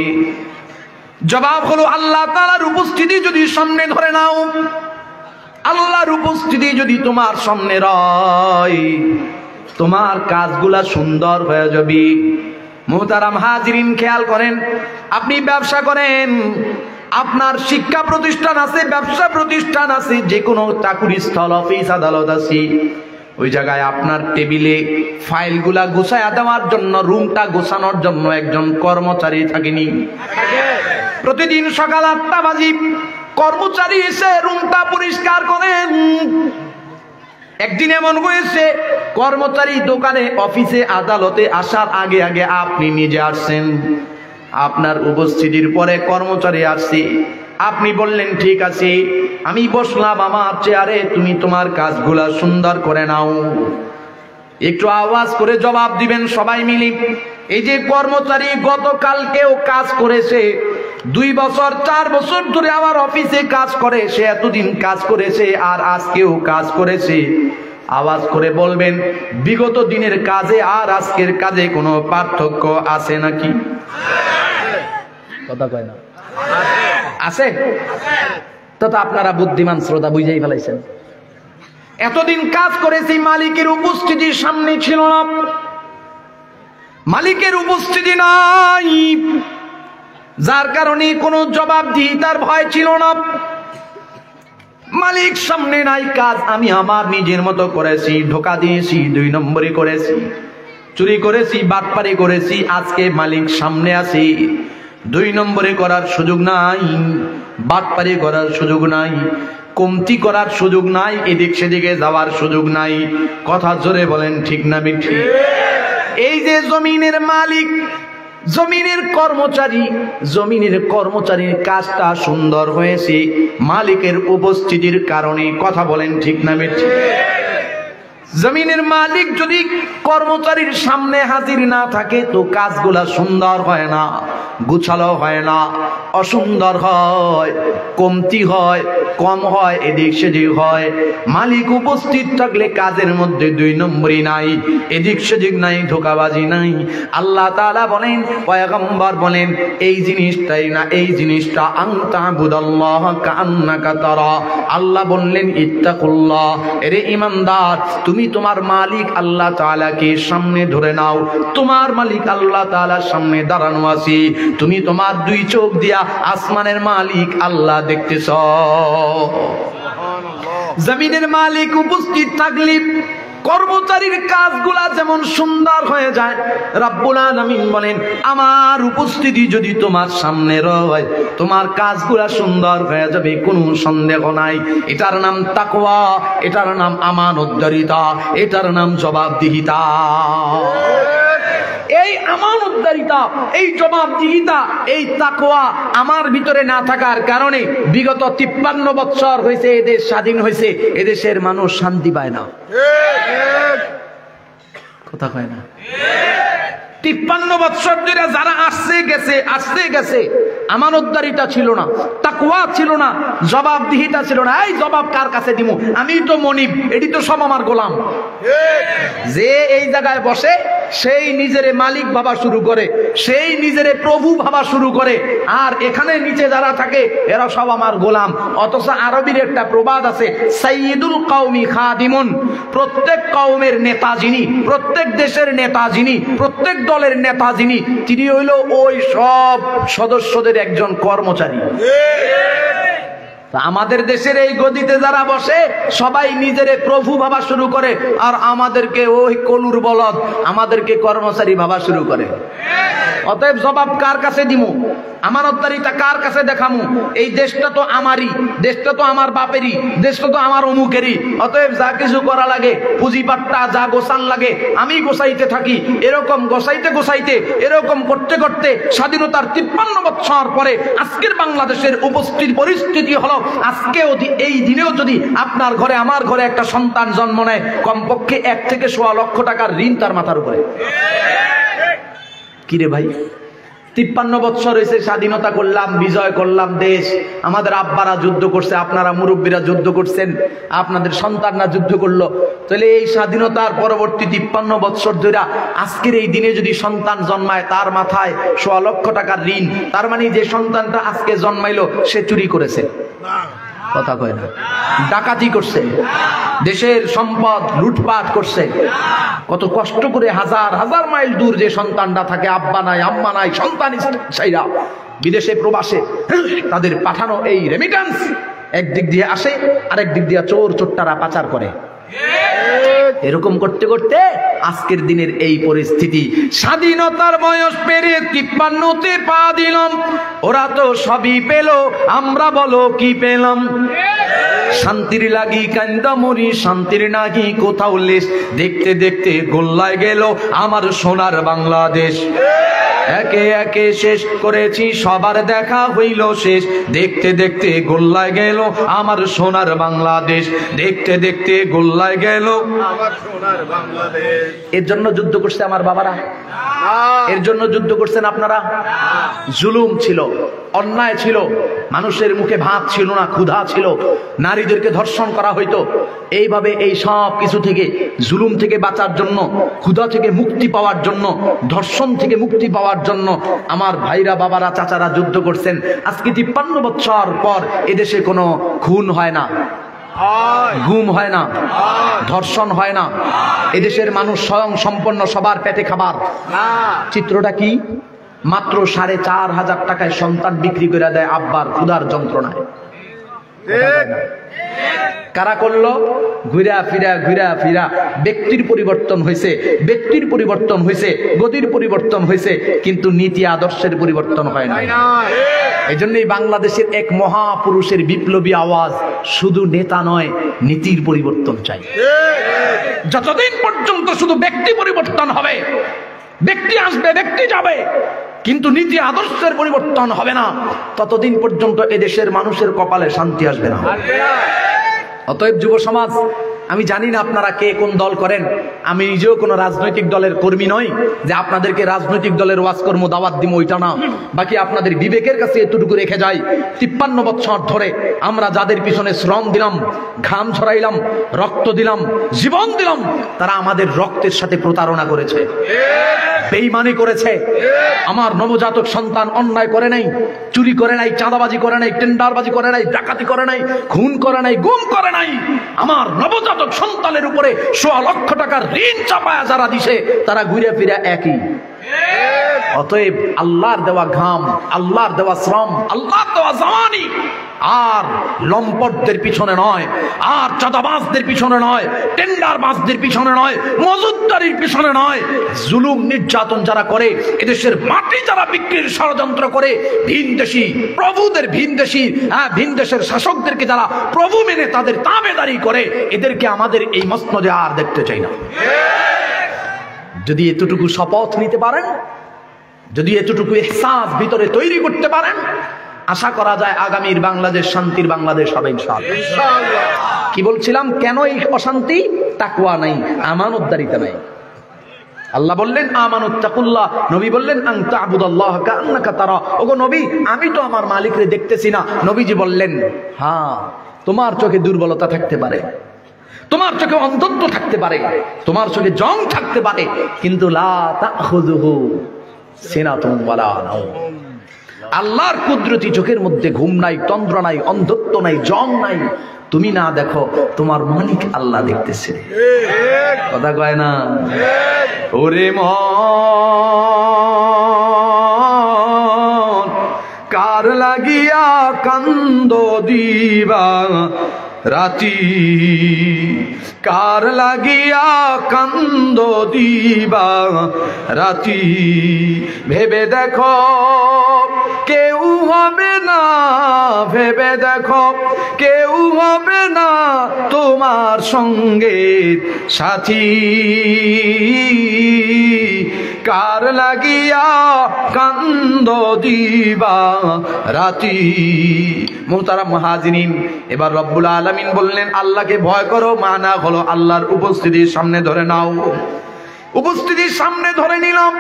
জবাব হলো আল্লাহ তাআলার উপস্থিতি যদি সামনে ধরে নাও, আল্লাহর উপস্থিতি যদি তোমার সামনে রয়, তোমার কাজগুলা সুন্দর হয়ে যাবে। মুহতারাম হাজিরিন, খেয়াল করেন, আপনি ব্যবসা করেন, আপনার শিক্ষা প্রতিষ্ঠান আছে, ব্যবসা প্রতিষ্ঠান আছে, যে কোনো চাকুরি স্থল, অফিস আদালত আছে, ওই জায়গায় আপনার টেবিলে ফাইলগুলা গুছায়া দেওয়ার জন্য, রুমটা গোছানোর জন্য একজন কর্মচারী থাকেনি? প্রতিদিন সকাল 8টা বাজে কর্মচারী এসে রুমটা পরিষ্কার করেন। একদিন এমন হয়েছে, কর্মচারী দোকানে, অফিসে, আদালতে আসার আগে আগে আপনি নিজে আসছেন। আপনার উপস্থিতির পরে কর্মচারী আসছে, আপনি বললেন ঠিক আছে, আমি বসলাম আমার চেয়ারে, তুমি তোমার কাজগুলা সুন্দর করে নাও। একটু আওয়াজ করে জবাব দিবেন সবাই মিলে। এই যে কর্মচারী গতকালকেও কাজ করেছে, 2 বছর 4 বছর ধরে আমার অফিসে কাজ করে, সে এতদিন কাজ করেছে, আর আজকেও কাজ করেছে, আওয়াজ করে বলবেন বিগত দিনের কাজে আর আজকের কাজে কোনো পার্থক্য আছে নাকি? কথা কয় না? আছে তো। আপনারা বুদ্ধিমান শ্রোতা বুঝেই ফেলাইছেন। এতদিন কাজ করেছি, মালিকের উপস্থিতি সামনে ছিল না, মালিকের উপস্থিতি নাই, যার কারণে কোনো জবাবদিহিতার ভয় ছিল না। মালিক সামনে নাই, কাজ আমি আমার নিজের মতো করেছি, ধোঁকা দিয়েছি, 2 নম্বরই করেছি, চুরি করেছি, বাটপারি করেছি, আজকে মালিক সামনে আছে, 2 নম্বরে করার সুযোগ নাই, বাটপারি করার সুযোগ নাই, কমতি করার সুযোগ নাই, এদিক সেদিকে যাওয়ার সুযোগ নাই। কথা জোরে বলেন ঠিক না মিথ্যে? এই যে জমিনের মালিক, জমিনের কর্মচারী, জমিনের কর্মচারীর কাজটা সুন্দর হয়েছে মালিকের উপস্থিতির কারণে। কথা বলেন ঠিক না মিথ্যে? জমিনের মালিক যদি কর্মচারীর সামনে হাজির না থাকে তো কাজগুলা সুন্দর হয় না, গুছালো হয় না, অসুন্দর হয়, কমতি হয়, কম হয়, এদিক সেদিক হয়। মালিক উপস্থিত থাকলে কাজের মধ্যে 2 নম্বরই নাই, এদিক সেদিক নাই, ধোঁকাবাজি নাই। আল্লাহ তাআলা বলেন, পয়গম্বর বলেন, এই জিনিসটাই না, এই জিনিসটা আনতাবুদাল্লাহ কাআন্নাকা তারা। আল্লাহ বললেন ইত্তাকুল্লাহ, এরে ঈমানদার, তুমি তোমার মালিক আল্লাহ তাআলাকে সামনে ধরে নাও। তোমার মালিক আল্লাহ তাআলার সামনে দাঁড়ানো আছে, তুমি তোমার 2 চোখ দিয়া আসমানের মালিক আল্লাহ দেখতেছ। জমিনের মালিক উপস্থিত থাকলে কর্মচারীর কাজগুলা যেমন সুন্দর হয়ে যায়, রব্বুল আলামিন বলেন আমার উপস্থিতি যদি তোমার সামনে রয়, তোমার কাজগুলা সুন্দর হয়ে যাবে, কোনো সন্দেহ নাই। এটার নাম তাকওয়া, এটার নাম আমানতদারিতা, এটার নাম জবাবদিহিতা। এই আমানতদারিতা, এই জবাবদিহিতা, এই তাকওয়া আমার ভিতরে না থাকার কারণে বিগত 53 বছর হয়েছে এদেশ স্বাধীন হয়েছে, এদেশের মানুষ শান্তি পায় না। কথা কয় না? 53 বছর ধরে যারা আসছে গেছে, আমানতদারিতা ছিল না, তাকওয়া ছিল না, জবাবদিহিতা ছিল না। এই জবাব কার কাছে দিমু? আমি তো মনিব, এটি তো সব আমার গোলাম। যে এই জায়গায় বসে সেই নিজেরে মালিক ভাবা শুরু করে, সেই নিজেরে প্রভু ভাবা শুরু করে, আর এখানে নিচে যারা থাকে এরা সব আমার গোলাম। অথচ আরবির একটা প্রবাদ আছে, সাইয়্যিদুল কওমি খাদিমুন, প্রত্যেক কওমের নেতা যিনি, প্রত্যেক দেশের নেতা যিনি, প্রত্যেক দলের নেতা যিনি, তিনি হইল ওই সব সদস্যদের একজন কর্মচারী। আমাদের দেশের এই গদিতে যারা বসে সবাই নিজেরে প্রভু ভাবা শুরু করে, আর আমাদেরকে ওই কলুর বলদ, আমাদেরকে কর্মচারী ভাবা শুরু করে। অতএব জবাব কার কাছে দিমু? আমানতদারিতা কার কাছে দেখামু? এই দেশটা তো আমারই, দেশটা তো আমার বাপেরই, দেশটা তো আমার অমুকেরই। অতএব যা কিছু করা লাগে, পুঁজিপাট্টা যা গোছান লাগে আমি গোছাইতে থাকি। এরকম গোছাইতে গোছাইতে, এরকম করতে করতে স্বাধীনতার 53 বছর পরে আজকের বাংলাদেশের উপস্থিত পরিস্থিতি হলো, আজকে এই দিনেও যদি আপনার ঘরে আমার ঘরে একটা সন্তান জন্ম নেয়, কমপক্ষে 1 থেকে 1.25 লক্ষ টাকার ঋণ তার মাথার উপরে। কিরে ভাই, 53 বছর হয়েছে স্বাধীনতা করলাম, বিজয় করলাম দেশ। আমাদের আব্বারা যুদ্ধ করছে, আপনারা মুরব্বীরা যুদ্ধ করছেন, আপনাদের সন্তানরা যুদ্ধ করলো। তাহলে এই স্বাধীনতার পরবর্তী 53 বছর ধরে আজকের এই দিনে যদি সন্তান জন্মায়, তার মাথায় 1.25 লক্ষ টাকার ঋণ। তার মানে যে সন্তানটা আজকে জন্মাইলো সে চুরি করেছে, কথা কয় না, ডাকাতি করছে, দেশের সম্পদ লুটপাট করছে। কত কষ্ট করে হাজার হাজার মাইল দূর যে সন্তানটা থাকে, আব্বা নাই আম্মা নাই, সন্তান সাইরা বিদেশে প্রবাসে, তাদের পাঠানো এই রেমিটেন্স একদিক দিয়ে আসে, আরেক দিক দিয়ে চোর চোট্টারা পাচার করে। এরকম করতে করতে আজকের দিনের এই পরিস্থিতি। স্বাধীনতার বয়স পেরিয়ে 53তে পা দিলাম, ওরা তো সবই পেল, আমরা বলো কি পেলাম? শান্তির লাগি কান্দা মরি, শান্তির নাগি কোথাও লেশ, দেখতে দেখতে গোল্লায় গেল আমার সোনার বাংলাদেশ। একে একে শেষ করেছি, সবার দেখা হইল শেষ, দেখতে দেখতে গোল্লায় গেল আমার সোনার বাংলাদেশ, দেখতে দেখতে গোল্লায় গেল আমার সোনার বাংলাদেশ। এর জন্য যুদ্ধ করছে আমার বাবারা, এর জন্য যুদ্ধ করছেন আপনারা। জুলুম ছিল, অন্যায় ছিল, মানুষের মুখে ভাত ছিল না, ক্ষুধা ছিল, নারীদেরকে ধর্ষণ করা হইতো। এইভাবে এই সব কিছু থেকে, জুলুম থেকে বাঁচার জন্য, ক্ষুধা থেকে মুক্তি পাওয়ার জন্য, ধর্ষণ থেকে মুক্তি পাওয়ার জন্য আমার ভাইরা, বাবারা, চাচারা যুদ্ধ করছেন। আজকে 53 বছর পর এদেশে কোনো খুন হয় না, গুম হয় না, ধর্ষণ হয় না, এদেশের মানুষ স্বয়ং সম্পন্ন, সবার পেটে খাবার। চিত্রটা কি? মাত্র 4,500 টাকায় সন্তান বিক্রি করে দেয় আব্বার ক্ষুধার যন্ত্রণায়। কারা করলো? ঘুরা ফিরা ব্যক্তির পরিবর্তন হয়েছে, ব্যক্তির পরিবর্তন হয়েছে, গতির পরিবর্তন হয়েছে, কিন্তু নীতি আদর্শের পরিবর্তন হয় না। এই জন্যই বাংলাদেশের এক মহাপুরুষের বিপ্লবী আওয়াজ, শুধু নেতা নয়, নীতির পরিবর্তন চাই। যতদিন পর্যন্ত শুধু ব্যক্তি পরিবর্তন হবে, ব্যক্তি আসবে, ব্যক্তি যাবে, কিন্তু নীতি আদর্শের পরিবর্তন হবে না, ততদিন পর্যন্ত এদেশের মানুষের কপালে শান্তি আসবে না। অতএব যুব সমাজ, আমি জানি না আপনারা কে কোন দল করেন, আমি নিজেও কোনো রাজনৈতিক দলের কর্মী নই যে আপনাদেরকে রাজনৈতিক দলের ওয়াজ কর্ম দাওয়াত দিব, ওইটা না। বাকি আপনাদের বিবেকের কাছে এতটুকু রেখে যাই, 53 বছর ধরে আমরা যাদের পিছনে শ্রম দিলাম, ঘাম ঝরাইলাম, রক্ত দিলাম, জীবন দিলাম, তারা আমাদের রক্তের সাথে প্রতারণা করেছে, বেঈমানি করেছে। আমার নবজাতক সন্তান অন্যায় করে নাই, চুরি করে নাই, চাঁদাবাজি করে নাই, টেন্ডারবাজি করে নাই, ডাকাতি করে নাই, খুন করে নাই, গুম করে নাই। আমার নবজাতক সন্তানের উপরে 1.25 লক্ষ টাকার ঋণ চাপায়া যারা দিছে, তারা ঘুরে ফিরে একই। অতএব আল্লাহর দেওয়া ঘাম, আল্লাহর দেওয়া শ্রম, আল্লাহর দেওয়া জাওয়ানি আর লম্পটদের পিছনে নয়, আর চাঁদাবাজদের পিছনে নয়, টেন্ডারবাজদের পিছনে নয়, মজুদদারির পিছনে নয়, জুলুম নির্যাতন যারা করে, এদেশের মাটি যারা বিক্রির ষড়যন্ত্র করে, ভিনদেশী প্রভুদের, ভিনদেশের শাসকদেরকে যারা প্রভু মেনে তাদের তাবেদারি করে, এদেরকে আমাদের এই মসনদে আর দেখতে চাই না। যদি এতটুকু শপথ নিতে পারেন, যদি এতটুকু ইহসাস ভিতরে তৈরি করতে পারেন, আশা করা যায় আগামীর বাংলাদেশ শান্তির বাংলাদেশ হবে ইনশাআল্লাহ। কি বলছিলাম? কেন এই অশান্তি? তাকওয়া নাই, আমানতদারিতা নাই। আল্লাহ বললেন আমানুত্তাকুল্লাহ, নবী বললেন আন তা'বুদাল্লাহ কাআন্নাকা তারা। ওগো নবী, আমি তো আমার মালিকরে দেখতেছি না। নবীজি বললেন, হ্যাঁ, তোমার চোখে দুর্বলতা থাকতে পারে, তোমার চোখে অন্ধত্ব থাকতে পারে, তোমার চোখে জং থাকতে পারে, কিন্তু লা তাখুযুহু সিনাতুন ওয়ালা নাওম। আল্লাহর কুদরতি চোখের মধ্যে ঘুম নাই, তন্দ্রা নাই, অন্ধত্ব নাই, জং নাই। তুমি না দেখো, তোমার মালিক আল্লাহ দেখতেছে। কথা কয় না? ওরে মন কার লাগিয়া কান্দ দিবা রাতি, কার লাগিয়া কান্দ দিবা রাতি, ভেবে দেখো কেউ হবে না, ভেবে দেখো কেউ হবে না তোমার সঙ্গে সাথী, কার লাগিয়া কান্দ দিবা রাতি। মুহতারাম মুহাজিরিন, এবার রব্বুল আলামিন বললেন আল্লাহকে ভয় করো, মানা হলো আল্লাহর উপস্থিতির সামনে ধরে নাও। উপস্থিতির সামনে ধরে নিলাম,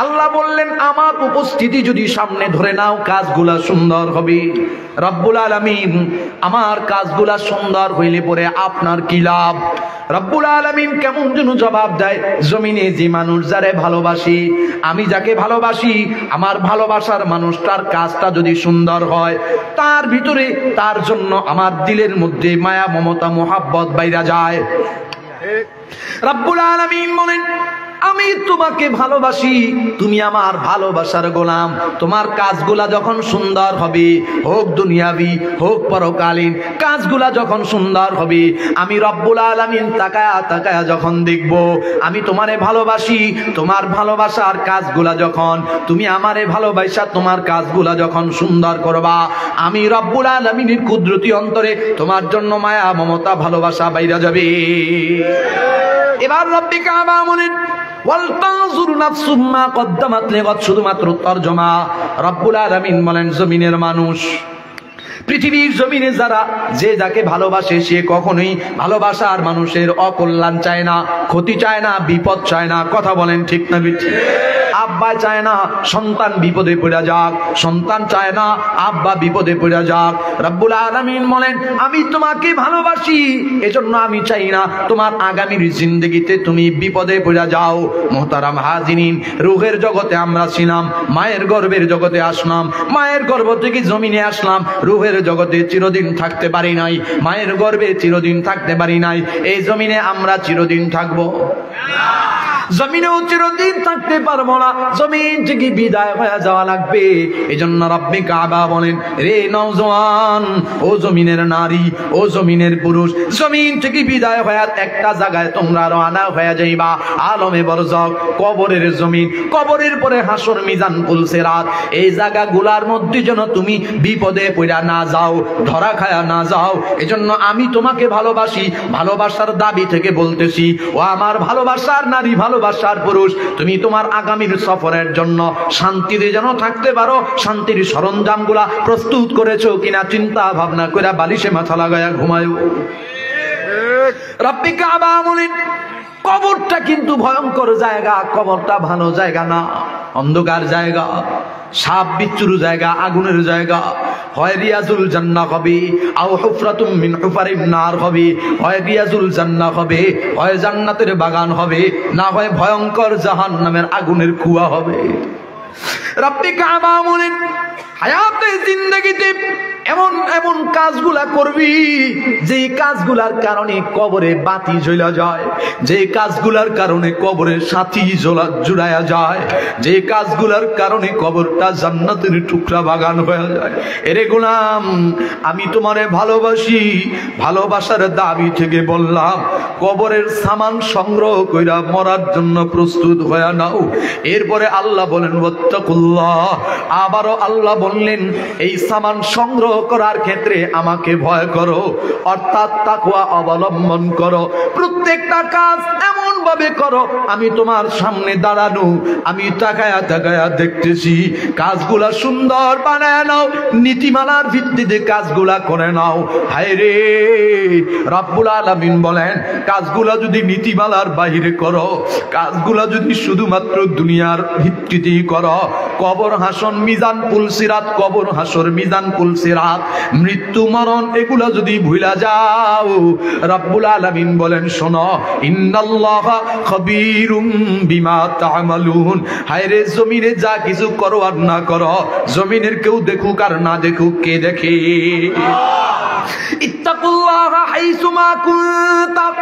আল্লাহ বললেন আমার উপস্থিতি যদি সামনে ধরে নাও কাজগুলা সুন্দর হবে। রব্বুল আলামিন আমার কাজগুলা সুন্দর হইলে পরে আপনার কি লাভ? রব্বুল আলামিন কেমন যেন জবাব দেয়, জমিনে যে মানুষ যারে ভালোবাসি, আমি যাকে ভালোবাসি, আমার ভালোবাসার মানুষটার কাজটা যদি সুন্দর হয়, তার ভিতরে তার জন্য আমার দিলের মধ্যে মায়া মমতা মোহাব্বত বাইরা যায়। রব্বুল আলামিন বলেন আমি তোমাকে ভালোবাসি, তুমি আমার ভালোবাসার গোলাম। তোমার কাজগুলা যখন সুন্দর হবে, হোক দুনিয়াবি হোক পরকালীন, কাজগুলা যখন সুন্দর হবে, আমি রব্বুল আলামিন তাকায়া তাকায়া যখন দেখব আমি তোমারে ভালোবাসি, তোমার ভালোবাসার কাজগুলা যখন তুমি আমারে ভালোবাসা তোমার কাজগুলা যখন সুন্দর করবা, আমি রব্বুল আলামিনের কুদরতি অন্তরে তোমার জন্য মায়া মমতা ভালোবাসা বাইরা যাবে। এবার রব্বি কাবা বলেন ওয়ালতানজুর নাফসুম মা কদ্দামাত লিগাদ, শুধুমাত্র তরজমা। রব্বুল আলামিন বলেন জমিনের মানুষ, পৃথিবীর জমিনে যারা যে যাকে ভালোবাসে সে কখনোই ভালোবাসার মানুষের অকল্যাণ চায় না, ক্ষতি চায় না, বিপদ চায় না। কথা বলেন ঠিক না ঠিক? আব্বা চায় না সন্তান বিপদে পড়ে যাক, সন্তান চায় না আব্বা বিপদে পড়ে যাক। রব্বুল আলামিন বলেন আমি তোমাকে ভালোবাসি, এজন্য আমি চাই না তোমার আগামীর জিন্দেগিতে তুমি বিপদে পড়ে যাও। মুহতারাম হাজিরিন, রূহের জগতে আমরা ছিলাম, মায়ের গর্ভের জগতে আসলাম, মায়ের গর্ভ থেকে জমিনে আসলাম, রূহের জগতে চিরদিন থাকতে পারি নাই, মায়ের গর্ভে চিরদিন থাকতে পারি নাই। এই জমিনে আমরা চিরদিন থাকবো না, জমিনেও চিরদিন থাকতে পারবো না, জমিন থেকে বিদায় হয়ে যাওয়া লাগবে। এই জন্য রব্বে কাবা বলেন রে নওজওয়ান, ও জমিনের নারী, ও জমিনের পুরুষ, জমিন থেকে বিদায় হয়ে একটা জায়গায় তোমরা রওনা হয়ে যাইবা, আলমে বরজক, কবরের জমিন, কবরের পরে হাসর, মিজান, পুলসিরাত। এই জায়গাগুলার মধ্যে যেন তুমি বিপদে পড়া না যাও, ধরা খায়া না যাও। এজন্য আমি তোমাকে ভালোবাসি, ভালোবাসার দাবি থেকে বলতেছি ও আমার ভালোবাসার নারী, ভালোবাসার পুরুষ, তুমি তোমার আগামীর সফরের জন্য শান্তিতে যেন থাকতে পারো, শান্তির সরঞ্জামগুলা প্রস্তুত করেছো কিনা চিন্তা ভাবনা করে বালিশে মাথা লাগায়া ঘুমায়ো। রব্বি কাবা বলেন কবরটা কিন্তু ভয়ঙ্কর জায়গা, কবরটা ভালো জায়গা না, অন্ধকার জায়গা, সাপ বিচ্ছুর জায়গা, আগুনের জায়গা। হয় রিয়াজুল জান্নাহ হবে, আও হুফরাতুম মিন হুফারিন নার হবে। হয় রিয়াজুল জান্নাহ হবে, হয় জান্নাতের বাগান হবে, না হয় ভয়ঙ্কর জাহান্নামের আগুনের কুয়া হবে। রব্বি কাবা বলেন হায়াতে জিন্দেগিতে এমন এমন কাজগুলা করবি যে কাজগুলার কারণে কবরে বাতি জ্বলা যায়, যে কাজগুলার কারণে কবরে সাথী জুড়ায়া যায়, যে কাজগুলার কারণে কবরটা জান্নাতের টুকরা বাগান হয়ে যায়। এরে গোলাম আমি তোমারে ভালোবাসি, ভালোবাসার দাবি থেকে বললাম কবরের সামান সংগ্রহ কইরা মরার জন্য প্রস্তুত হয়ে নাও। এরপরে আল্লাহ বলেন ওয়াত্তাকুল্লাহ, আবারও আল্লাহ বললেন এই সামান সংগ্রহ করার ক্ষেত্রে আমাকে ভয় করো, অর্থাৎ তাকওয়া অবলম্বন করো। প্রত্যেকটা কাজ এমন ভাবে করো আমি তোমার সামনে দাঁড়ানো, আমি তাকায়া তাকায়া দেখতেছি, কাজগুলা সুন্দর বানায় নাও, নীতিমালার ভিত্তিতে কাজগুলা করে নাও। হায় রে রব্বুল আলামিন বলেন কাজগুলা যদি নীতিমালার বাহিরে করো, কাজগুলা যদি শুধুমাত্র দুনিয়ার ভিত্তিতেই করো, কবর হাসন মিজান পুলসিরাত, কবর হাসর মিজান পুলসিরাত, মৃত্যু মরণ এগুলা যদি ভুলা যাও, রব্বুল আলামিন বলেন শোনো ইন্নাল্লাহা খবীরুম বিমা তা'মালুন। হায় রে জমিনে যা কিছু করো আর না করো, জমিনের কেউ দেখুক আর না দেখুক, কে দেখে? ইত্তাকুল্লাহা হাইসুমা কুনতুম।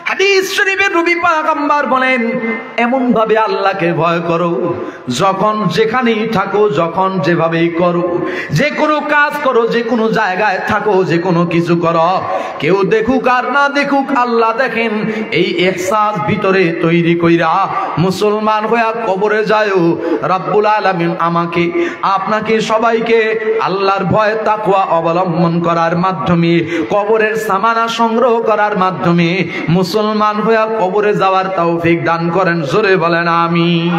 হাদিস শরীফের নবী পয়গম্বর বলেন এমন ভাবে আল্লাহকে ভয় করো, যখন যেখানেই থাকো, যখন যেভাবেই করো, যে কোনো কাজ করো, যে কোনো জায়গায় থাকো, যে কোনো কিছু করো, কেউ দেখুক আর না দেখুক আল্লাহ দেখেন। এই ইহসাস ভিতরে তৈরি কইরা মুসলমান হইয়া কবরে যায়ও। রব্বুল আলামিন আমাকে আপনাকে সবাইকে আল্লাহর ভয় তাকওয়া অবলম্বন করার মাধ্যমে, কবরের সামানা সংগ্রহ করার মাধ্যমে মুসলমান মুসলমান হয়ে কবরে যাওয়ার তৌফিক দান করেন। জোরে বলেন আমিন।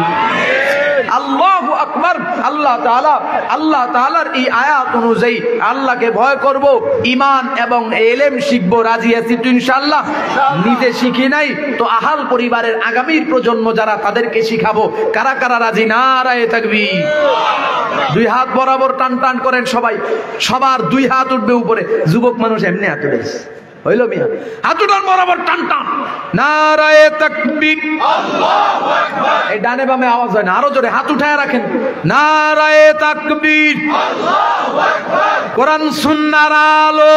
আল্লাহু আকবার। আল্লাহ তাআলার এই আয়াত অনুযায়ী আল্লাহকে ভয় করব, ঈমান এবং ইলম শিখবো। রাজি আছি তো ইনশাআল্লাহ? নিজে শিখি নাই তো আহাল পরিবারের আগামীর প্রজন্ম যারা তাদেরকে শিখাবো। কারা কারা রাজি? নারায়ে তাকবীর। দুই হাত বরাবর টান টান করেন সবাই। সবার দুই হাত উঠবে উপরে। যুবক মানুষ এমনি হাত উঠেছে, হইল মিয়া? হাত উঠান বরাবর টান টান। নারায়ে তাকবীর। আল্লাহু আকবার। এই ডানে বামে আওয়াজ হয় না, আরো জোরে হাত উঠায় রাখেন। নারায়ে তাকবীর। আল্লাহু আকবার। কোরআন সুন্নাহর আলো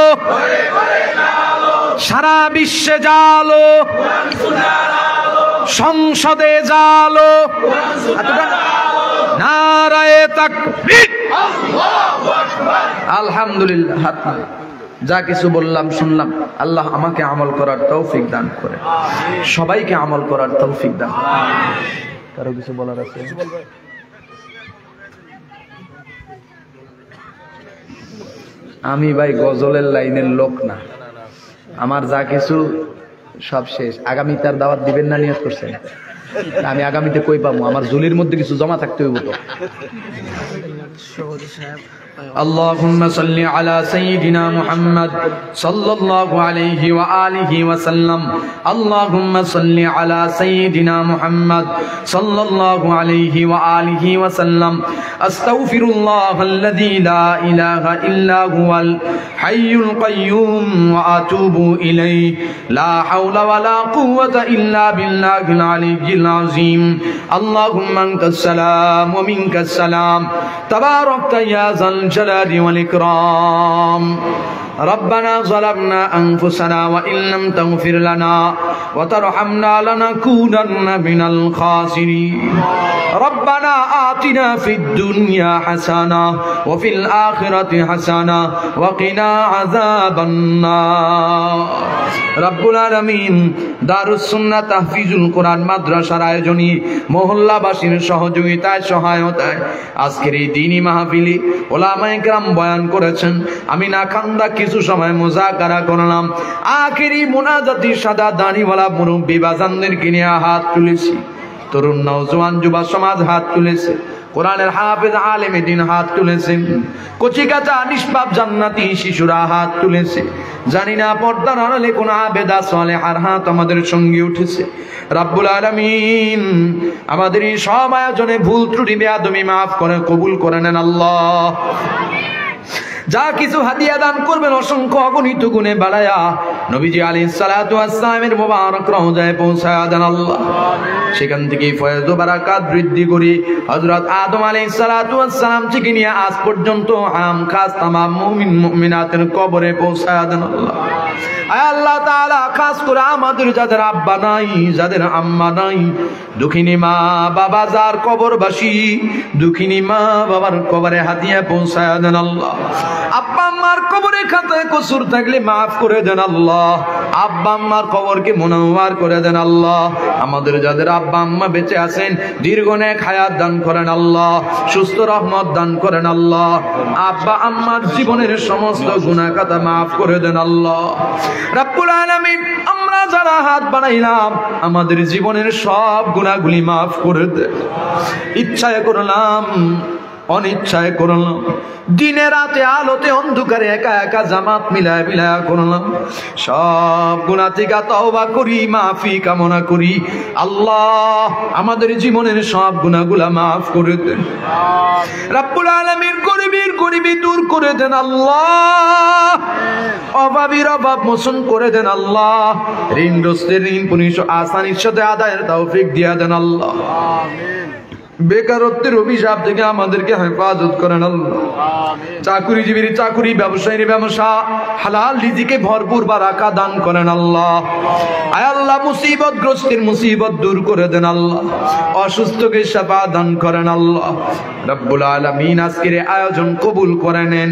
সারা বিশ্বে জালো, সংসদে জালো। নারায়ে তাকবীর। আলহামদুলিল্লাহ। হাত নাড়া। যা কিছু বললাম শুনলাম, আল্লাহ আমাকে আমল করার তৌফিক দান করে, সবাইকে আমল করার তৌফিক দান। কারো কিছু বলার আছে? আমি ভাই গজলের লাইনের লোক না, আমার যা কিছু সব শেষ। আগামী তার দাওয়াত দিবেন না নিয়ত করছেন? আমি আগামীতে কই পাবো? আমার ঝুলির মধ্যে কিছু জমা থাকতে হইব তো। اللهم صل على سيدنا محمد صلى الله عليه وآله وسلم. اللهم صل على سيدنا محمد صلى الله عليه وآله وسلم. أستغفر الله الذي لا إله إلا هو الحي القيوم وأتوب إليه. لا حول ولا قوة إلا بالله العلي العظيم. اللهم أنت السلام ومنك السلام. تبارك يا ذا الجلال والإكرام. ربنا ظلمنا أنفسنا وإن لم تغفر لنا وترحمنا لنكونن من الخاسرين. ربنا آتنا في الدنيا حسنة وفي الآخرة حسنة وقنا عذاب النار. রব্বুল আলামিন দারুস সুন্নাহ তাহফিজুল কোরআন মাদ্রাসার আয়োজনে মহল্লাবাসীর সহযোগিতায় সহায়তায় আজকের এই দ্বীনি মাহফিলে উলামায়ে কেরাম বয়ান করেছেন। আমি না খান্দা কিছু সময় মুযাকারা করলাম। আখেরি মুনাজাতি সাদা দাড়িওয়ালা মুরব্বি বাজানদেরকে নিয়ে হাত তুলেছি। তরুণ নওজোয়ান যুবা সমাজ হাত তুলেছে। কোরআনের হাফেজ আলেম দ্বীন হাত তুলেছেন। কচি কাঁচা নিষ্পাপ জান্নাতি শিশুরা হাত তুলেছে। জানি না পর্দার আড়ালে কোন আবেদা সালেহার হাত আমাদের সঙ্গে উঠেছে। রব্বুল আলামিন আমাদের এই সব আয়োজনে ভুল ত্রুটি বেয়াদবি মাফ করে কবুল করে নেন আল্লাহ। যা কিছু হাদিয়া দান করবেন অসংখ্য অগণিত গুণে বাড়ায়া নবীজি আলাইহিস সালাতু ওয়াস সালামের মোবারক রওজায় পৌঁছায়া দেন আল্লাহ। সেখান থেকে ফয়েজ ও বারাকাত বৃদ্ধি করে হযরত আদম আলাইহিস সালাতু ওয়াস সালাম থেকে নিয়ে আজ পর্যন্ত আম খাস তামাম মুমিন মুমিনাতের কবরে পৌঁছায়া দেন আল্লাহ। আয় আল্লাহ তাআলা, খাস করে আমাদের যাদের আব্বা নাই, যাদের আম্মা নাই, দুঃখিনী মা বাবা যার কবরবাসী, দুঃখিনী মা বাবার কবরে হাদিয়া পৌঁছায়া দেন আল্লাহ। আব্বা আম্মার কবরে খাতায় কসুর থাকলে মাফ করে দেন আল্লাহ। আব্বা আম্মার কবরকে মুনাওয়ার করে দেন আল্লাহ। আমাদের যাদের আব্বা আম্মা বেঁচে আছেন দীর্ঘ নেক হায়াত দান করেন আল্লাহ, সুস্থ রহমত দান করেন আল্লাহ। আব্বা আম্মার জীবনের সমস্ত গুনাহ খাতা মাফ করে দেন আল্লাহ। রব্বুল আলামিন আমরা যারা হাত বানাইলাম আমাদের জীবনের সব গুনাহগুলি মাফ করে দেন। ইচ্ছায় করলাম, অনিচ্ছায় করলাম, দিনে রাতে আলোতে অন্ধকারে একা একা জামাত মিলায় মিলায় করলাম, সব গুনাহ থেকে তওবা করি, মাফি কামনা করি। আল্লাহ আমাদের জীবনের সব গুনাহগুলা মাফ করে দেন। রব্বুল আলামিন গরিবি দূর করে দেন আল্লাহ। অভাবীর অভাব মোচন করে দেন আল্লাহ। ঋণগ্রস্তের ঋণ পুনিশ আসানির সাথে আদায়ের তৌফিক দিয়া দেন আল্লাহ। বেকারত্বের অভিশাপ থেকে আমাদেরকে হেফাজত করেন আল্লাহ। চাকুরিজীবীর চাকুরি, ব্যবসায়ীর ব্যবসা, হালাল রিজিকে ভরপুর বারাকা দান করেন আল্লাহ। আয় আল্লাহ মুসিবতগ্রস্তের মুসিবত দূর করে দেন আল্লাহ। অসুস্থকে শিফা দান করেন আল্লাহ। রব্বুল আলামিন আজকের আয়োজন কবুল করে নেন।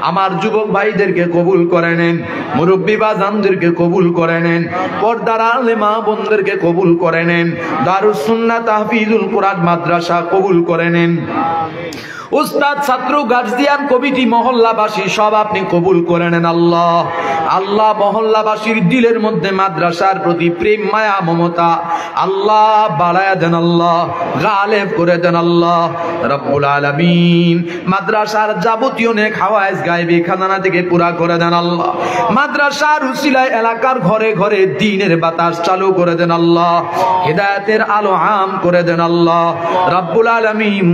আমার যুবক ভাইদেরকে কবুল করে নেন, মুরব্বী বাজানদেরকে কবুল করে নেন, পর্দার আলে মা বোনদেরকে কবুল করে নেন, দারুস সুন্নাহ তাহফিজুল কোরআন মাদ্রাসা কবুল করে নেন। উস্তাদ, ছাত্র, গার্জিয়ান, কমিটি, মহল্লাবাসী সব আপনি কবুল করে নেন আল্লাহ। আল্লাহ মহল্লাবাসীর দিলের মধ্যে মাদ্রাসার প্রতি প্রেম মায়া মমতা আল্লাহ বাড়ায়া দেন, আল্লাহ গালেব করে দেন আল্লাহ রব্বুল আলামিন। মাদ্রাসার যাবতীয় নেক হাওয়ায়েজ গায়বী খাজানা থেকে পুরা করে দেন আল্লাহ। মাদ্রাসার উসিলায় এলাকার ঘরে ঘরে দ্বীনের বাতাস চালু করে দেন আল্লাহ। হিদায়াতের আলো আম করে দেন আল্লাহ রব্বুল আলামিন।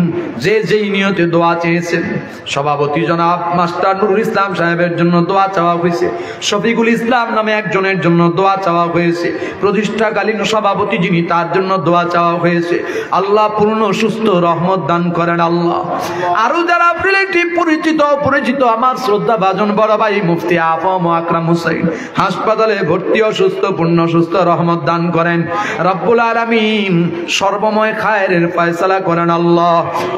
যে যেই নিয়তে দোয়া চেয়েছেন, সভাপতি জনাব মাস্টার নুরুল ইসলাম সাহেবের জন্য দোয়া চাওয়া হয়েছে, শফিকুল ইসলাম নামে একজনের জন্য দোয়া চাওয়া হয়েছে, প্রতিষ্ঠাকালীন সভাপতি যিনি তার জন্য দোয়া চাওয়া হয়েছে। আল্লাহ পূর্ণ সুস্থ রহমত দান করেন আল্লাহ। আরো যারা রিলেটিভ পরিচিত আমার শ্রদ্ধা ভাজন বড় ভাই মুফতি আফম আকরাম হুসাইন হাসপাতালে ভর্তি, অসুস্থ, পূর্ণ সুস্থ রহমত দান করেন রব্বুল আলামিন। সর্বময় খায়েরের ফয়সালা করেন আল্লাহ,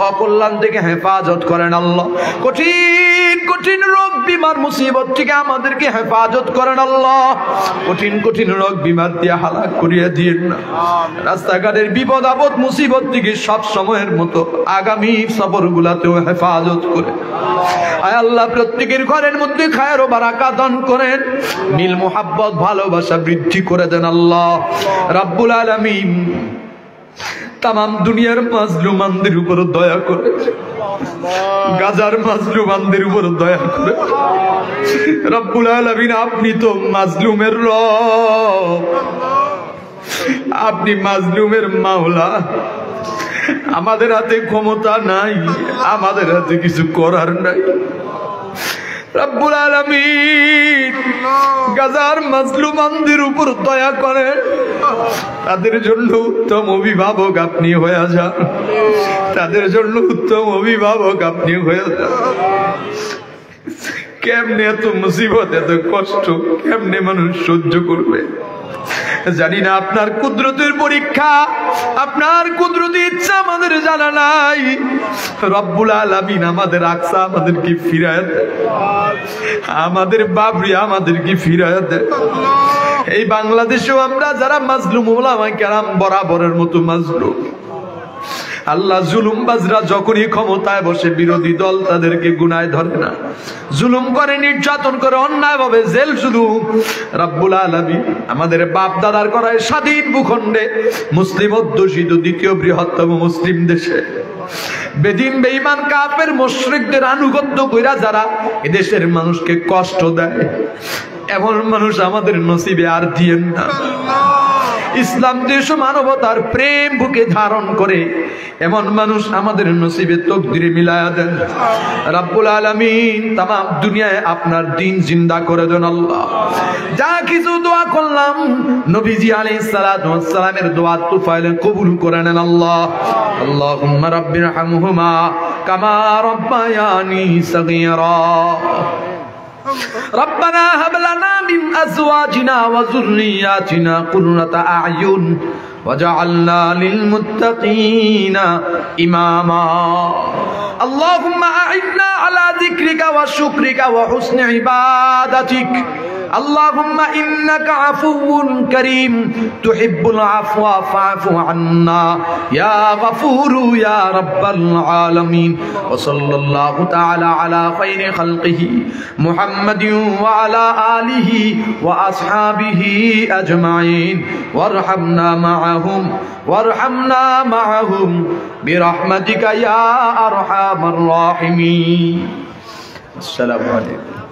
অকল্যাণ থেকে হেফাজত করেন আল্লাহ। কঠিন কঠিন রোগ বিমার মুসিবত থেকে আমাদেরকে হেফাজত করেন আল্লাহ। কঠিন কঠিন রোগ বিমার দিয়ে হালাক করিয়ে দিয়েন না। রাস্তাঘাটের বিপদ আপদ মুসিবত থেকে সব সময়ের মতো আগামী সফর গুলাতেও হেফাজত করে আয় আল্লাহ। প্রত্যেকের ঘরের মধ্যে খায়ের ও বারাকা দান করেন, মিল মুহাব্বত ভালোবাসা বৃদ্ধি করে দেন আল্লাহ রাব্বুল আলামিন। তামাম দুনিয়ার মাজলুমানদের উপর দয়া করে, গাজার মাজলুমানদের উপর দয়া করে রব্বুল আলামিন। আপনি তো মাজলুমের রব, আপনি মাজলুমের মাওলা। আমাদের হাতে ক্ষমতা নাই, আমাদের হাতে কিছু করার নাই রব্বুল আলামিন। গাজার মাজলুমানদের উপর দয়া করেন, তাদের জন্য উত্তম অভিভাবক আপনি হয়ে যান, তাদের জন্য উত্তম অভিভাবক আপনি হয়ে যান। কেমনে এত মুসিবত, এত কষ্ট কেমনে মানুষ সহ্য করবে জানি না। আপনার কুদরতের পরীক্ষা, আপনার কুদরতি ইচ্ছা আমাদের জানা নাই রব্বুল আলামিন। আমাদের আকসা আমাদেরকে ফিরায় দেয়, আমাদের বাবরি আমাদেরকে ফিরায় দেয়। এই বাংলাদেশেও আমরা যারা মাজলুম ওলামায়ে কেরাম বরাবরের মতো মাজলুম আল্লাহ। জুলুমবাজরা যখনই ক্ষমতায় বসে বিরোধী দল তাদেরকে গুনায় ধরে না, জুলুম করে, নির্যাতন করে, অন্যায় ভাবে জেল জুলুম রব্বুল আলামিন। আমাদের বাপ দাদার করায় স্বাধীন ভূখণ্ডে মুসলিম অধ্যুষিত দ্বিতীয় বৃহত্তম মুসলিম দেশে বেদিন বেঈমান কাফের মুশরিকদের আনুগত্য কইরা যারা এদেশের মানুষকে কষ্ট দেয়, এমন মানুষ আমাদের নসিবে আর দিয়েন না। ইসলাম দেশ মানবতার প্রেম বুকে ধারণ করে এমন মানুষ আমাদের নসিবে তকদিরে মিলায়া দেন রব্বুল আলামিন। তামাম দুনিয়ায় আপনার দ্বীন জিন্দা করে দেন আল্লাহ। যা কিছু দোয়া করলাম নবীজি আলাইহিস সালাতু ওয়াস সালামের দোয়া তুফাইলে কবুল করে নেন আল্লাহ। আল্লাহুম্মা রাব্বিরহামহুমা কামা রাব্বায়ানি সাগীরা। ربنا هب لنا من أزواجنا وذرياتنا قرة أعين وجعلنا للمتقين إماما اللهم أعنا على ذكرك وشكرك وحسن عبادتك اللهم إنك عفو كريم تحب العفو فاعف عنا يا غفور يا رب العالمين وصلى الله تعالى على خير خلقه محمد وعلى آله وأصحابه أجمعين وارحمنا معهم برحمتك يا أرحم الراحمين. السلام عليكم.